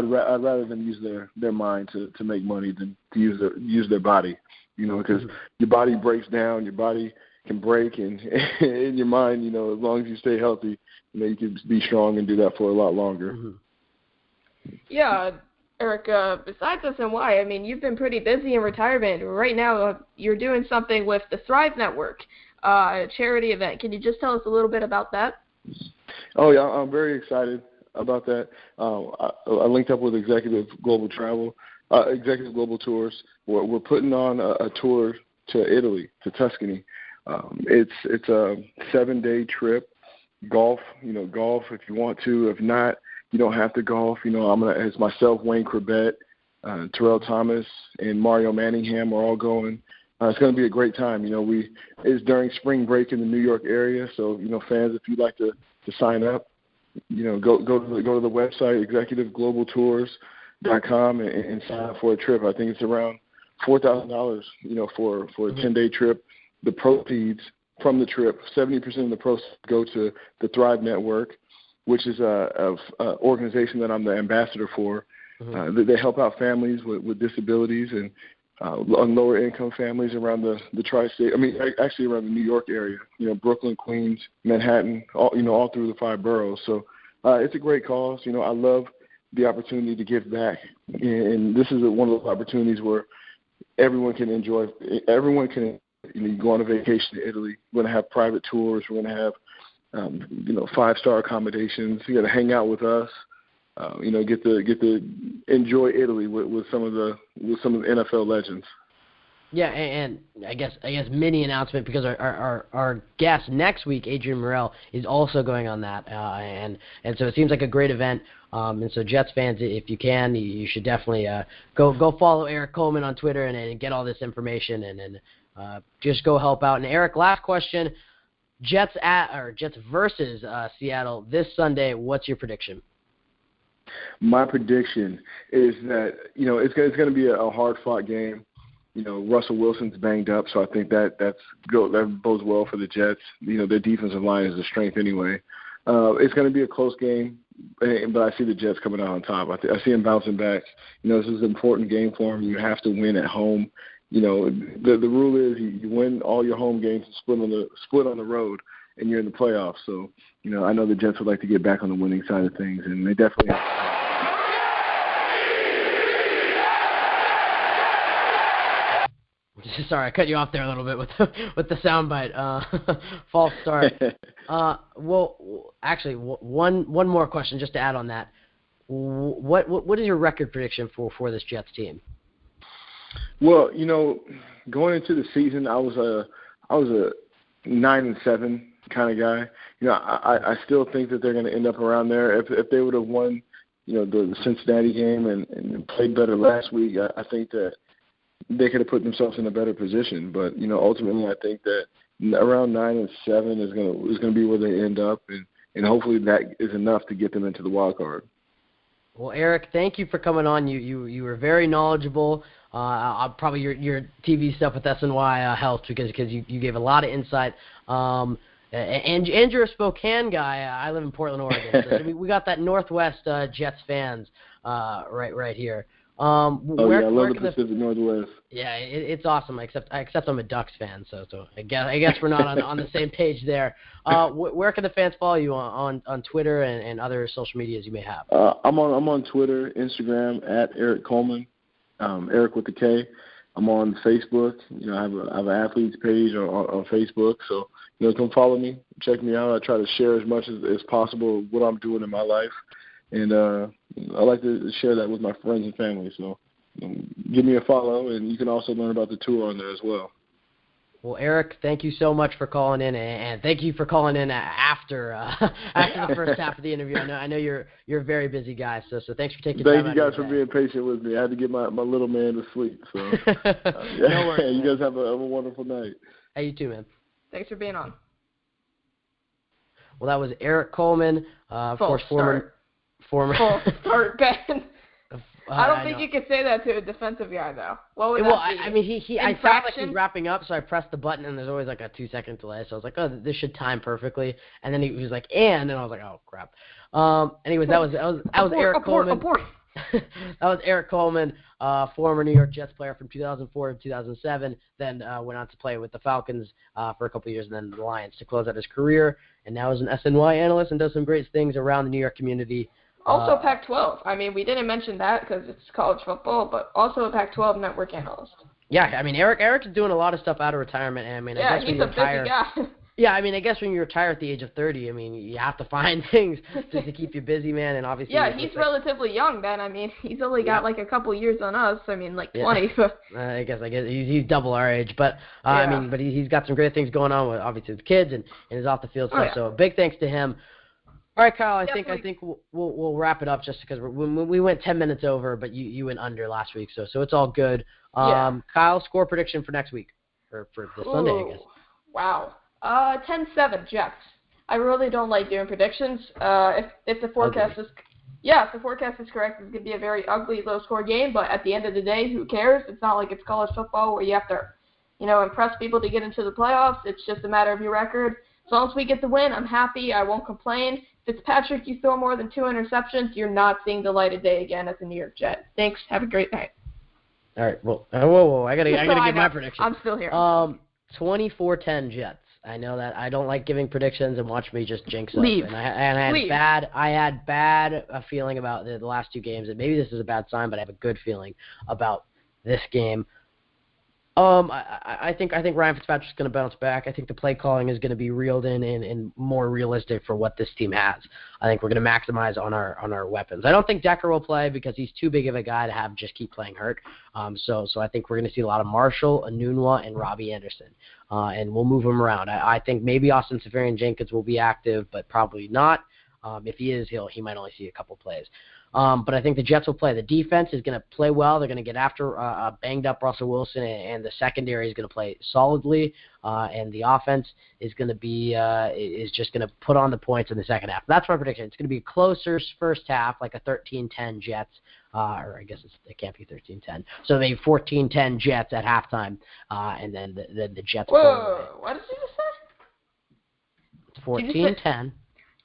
rather them use their mind to make money than to use their body. Because your body breaks down, your body can break, and in your mind, as long as you stay healthy, you can be strong and do that for a lot longer. Mm-hmm. Yeah, Erik, besides SNY, you've been pretty busy in retirement. Right now, you're doing something with the Thrive Network, a charity event. Can you just tell us a little bit about that? Oh, yeah, I'm very excited about that. I linked up with Executive Global Tours. We're putting on a tour to Italy, to Tuscany. It's a 7-day trip. Golf if you want to. If not, you don't have to golf. It's myself, Wayne Corbett, Terrell Thomas, and Mario Manningham are all going. It's going to be a great time. It's during spring break in the New York area, so fans, if you'd like to sign up, go to the website executiveglobaltours.com and sign up for a trip. I think it's around $4,000, for a 10-day trip. The proceeds from the trip, 70% of the proceeds go to the Thrive Network, which is a organization that I'm the ambassador for. Mm-hmm. They help out families with disabilities and lower income families around the tri-state. Actually around the New York area. Brooklyn, Queens, Manhattan, all through the 5 boroughs. So it's a great cause. I love the opportunity to give back, and this is one of those opportunities where everyone can enjoy. Everyone can. You go on a vacation to Italy. We're going to have private tours. We're going to have 5-star accommodations. You got to hang out with us. Get to enjoy Italy with some of the NFL legends. Yeah, and I guess mini announcement, because our guest next week, Adrian Morrell, is also going on that, and so it seems like a great event. And so Jets fans, if you can, you should definitely go follow Erik Coleman on Twitter and get all this information and just go help out. And Erik, last question. Jets versus Seattle this Sunday. What's your prediction? My prediction is that it's going to be a hard-fought game. Russell Wilson's banged up, so I think that bodes well for the Jets. Their defensive line is a strength anyway. It's going to be a close game, but I see the Jets coming out on top. I see them bouncing back. This is an important game for them. You have to win at home. The rule is you win all your home games and split on the road, and you're in the playoffs. So, I know the Jets would like to get back on the winning side of things, and they definitely have. Sorry, I cut you off there a little bit with the soundbite. False start. Well, actually, one more question just to add on that. What is your record prediction for this Jets team? Well, going into the season, I was a 9-7 kind of guy. I still think that they're going to end up around there. If they would have won, the Cincinnati game and played better last week, I think that they could have put themselves in a better position. But ultimately, I think that around 9-7 is gonna be where they end up, and hopefully that is enough to get them into the wild card. Well, Erik, thank you for coming on. You were very knowledgeable. Probably your TV stuff with SNY helped because you gave a lot of insight. And you're a Spokane guy. I live in Portland, Oregon. So we got that Northwest Jets fans right here. I love the Pacific Northwest. Yeah, it's awesome. Except I'm a Ducks fan, so I guess we're not on the same page there. Where can the fans follow you on Twitter and other social medias you may have? I'm on Twitter, Instagram at Erik Coleman, Erik with the K. I'm on Facebook. I have an athletes page on Facebook, so come follow me, check me out. I try to share as much as possible what I'm doing in my life, and I like to share that with my friends and family. So give me a follow, and you can also learn about the tour on there as well. Well, Erik, thank you so much for calling in, and thank you for calling in after the first half of the interview. I know you're a very busy guy, so thanks for taking time. Thank you guys for being patient with me. I had to get my little man to sleep. So no worries. You guys have a wonderful night. Hey, you too, man. Thanks for being on. Well, that was Erik Coleman, of course, former. Full start, Ben. I don't think you could say that to a defensive guy, though. What would that be? I mean, I felt like he's wrapping up, so I pressed the button, and there's always like a 2-second delay. So I was like, oh, this should time perfectly. And then he was like, and I was like, oh crap. Anyways, that was Erik Coleman. That was Erik Coleman, former New York Jets player from 2004 to 2007. Then went on to play with the Falcons for a couple of years, and then the Lions to close out his career. And now is an SNY analyst and does some great things around the New York community. Also Pac-12. I mean, we didn't mention that because it's college football, but also a Pac-12 network analyst. Yeah, I mean, Erik's doing a lot of stuff out of retirement. And I mean, I guess he's a busy guy. Yeah, I mean, I guess when you retire at the age of 30, I mean, you have to find things just to keep you busy, man, and obviously... Yeah, he's relatively young, Ben. I mean, he's only got like a couple years on us. I mean, like 20. But I guess he's double our age, but I mean, but he's got some great things going on with obviously with kids and his off the field stuff. So big thanks to him. All right, Kyle. I think we'll wrap it up just because we went 10 minutes over, but you went under last week, so it's all good. Kyle, score prediction for next week or for this Sunday, I guess. Wow. 10-7 Jets. I really don't like doing predictions. If the forecast is correct, it's gonna be a very ugly, low-score game. But at the end of the day, who cares? It's not like it's college football where you have to, impress people to get into the playoffs. It's just a matter of your record. As long as we get the win, I'm happy. I won't complain. Fitzpatrick, you throw more than 2 interceptions, you're not seeing the light of day again as a New York Jet. Thanks. Have a great night. All right. Well, whoa. I gotta give my prediction. I'm still here. 24-10 Jets. I know that I don't like giving predictions and watch me just jinx Leave. up. And I had bad feeling about the last 2 games, and maybe this is a bad sign, but I have a good feeling about this game. I think Ryan Fitzpatrick's going to bounce back. I think the play calling is going to be reeled in and more realistic for what this team has. I think we're going to maximize on our weapons. I don't think Decker will play because he's too big of a guy to have just keep playing hurt. So I think we're going to see a lot of Marshall, Anunwa, and Robbie Anderson, and we'll move them around. I think maybe Austin Seferian-Jenkins will be active, but probably not. If he is, he might only see a couple plays. But I think the Jets will play. The defense is going to play well. They're going to get after a banged-up Russell Wilson, and the secondary is going to play solidly. And the offense is going to be is just going to put on the points in the second half. That's my prediction. It's going to be a closer first half, like a 13-10 Jets, or I guess it can't be 13-10. So maybe 14-10 Jets at halftime, and then the Jets. Whoa! What did you just say? It's 14-10.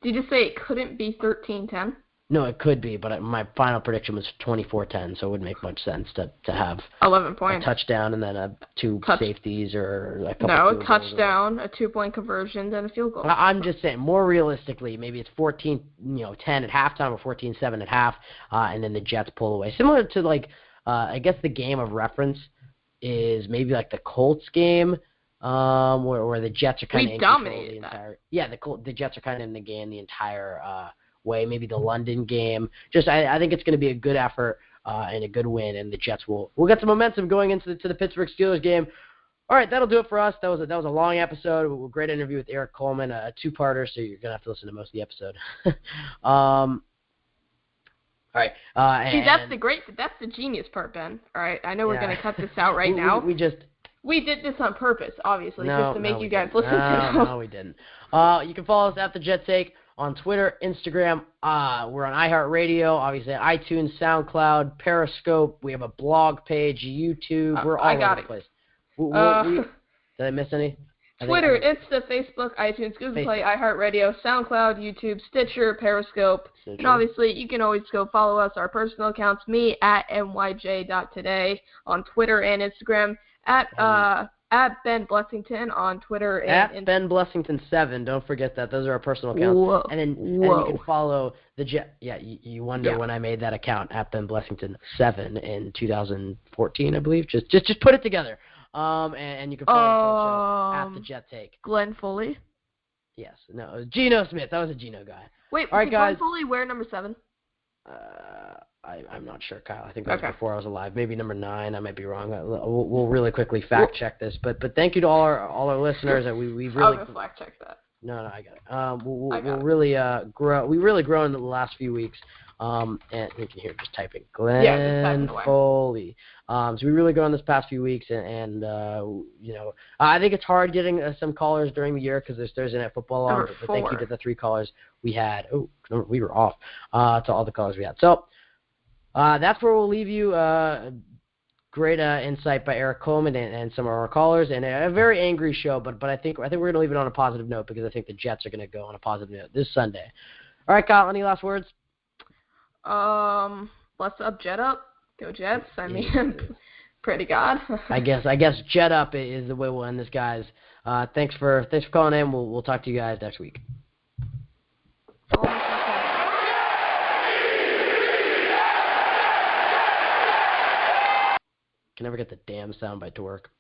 Did you say it couldn't be 13-10? No, it could be, but my final prediction was 24-10, so it wouldn't make much sense to have 11 points, a touchdown, and then two safeties or a couple. No, a touchdown, a 2-point conversion, then a field goal. I'm just saying, more realistically, maybe it's 14-10 at halftime or 14-7 at half, and then the Jets pull away. Similar to I guess the game of reference is maybe like the Colts game, where the Jets are kind of in control the entire. Yeah, the Jets are kind of in the game the entire way. Maybe the London game. I think it's going to be a good effort and a good win, and the Jets will get some momentum going into the Pittsburgh Steelers game. All right, that'll do it for us. That was a long episode. A great interview with Erik Coleman, a 2-parter, so you're gonna have to listen to most of the episode. All right. See, that's the genius part, Ben. All right, I know we're gonna cut this out right now. We did this on purpose, obviously, No, just to make no, you guys didn't. listen to us. No, we didn't. You can follow us at the Jet Take on Twitter, Instagram. We're on iHeartRadio, obviously iTunes, SoundCloud, Periscope. We have a blog page, YouTube. We're all over the place. Did I miss any? Twitter, it's the Facebook, iTunes, Google Play, iHeartRadio, SoundCloud, YouTube, Stitcher, Periscope. And obviously, you can always go follow us, our personal accounts, me at nyj.today on Twitter and Instagram, at Ben Blessington on Twitter and at Ben Blessington 7. Don't forget that. Those are our personal accounts. Whoa. And then you can follow the Jet. Yeah, you wonder when I made that account at Ben Blessington 7 in 2014, I believe. Just put it together. And you can follow the show at the Jet Take. Glenn Foley? Yes. No, it was Geno Smith. I was a Geno guy. Wait, all right, guys. Glenn Foley wear number 7? I'm not sure, Kyle. I think that was before I was alive. Maybe number 9. I might be wrong. We'll really quickly fact check this. But thank you to all our listeners. We've really. I'll go fact check that. No, I got it. We'll really grow. We really grown in the last few weeks. And you can hear just typing Glenn Foley. So we really grown this past few weeks, and I think it's hard getting some callers during the year because there's Thursday Night Football on. But thank you to the 3 callers we had. Oh, we were off to all the callers we had. So that's where we'll leave you. Great insight by Erik Coleman and some of our callers, and a very angry show. But I think we're going to leave it on a positive note because I think the Jets are going to go on a positive note this Sunday. All right, Kyle. Any last words? What's up, Jet up? Go Jets. I mean, pretty God. I guess Jet up is the way we'll end this, guys. Thanks for calling in. We'll talk to you guys next week. Can never get the damn soundbite to work.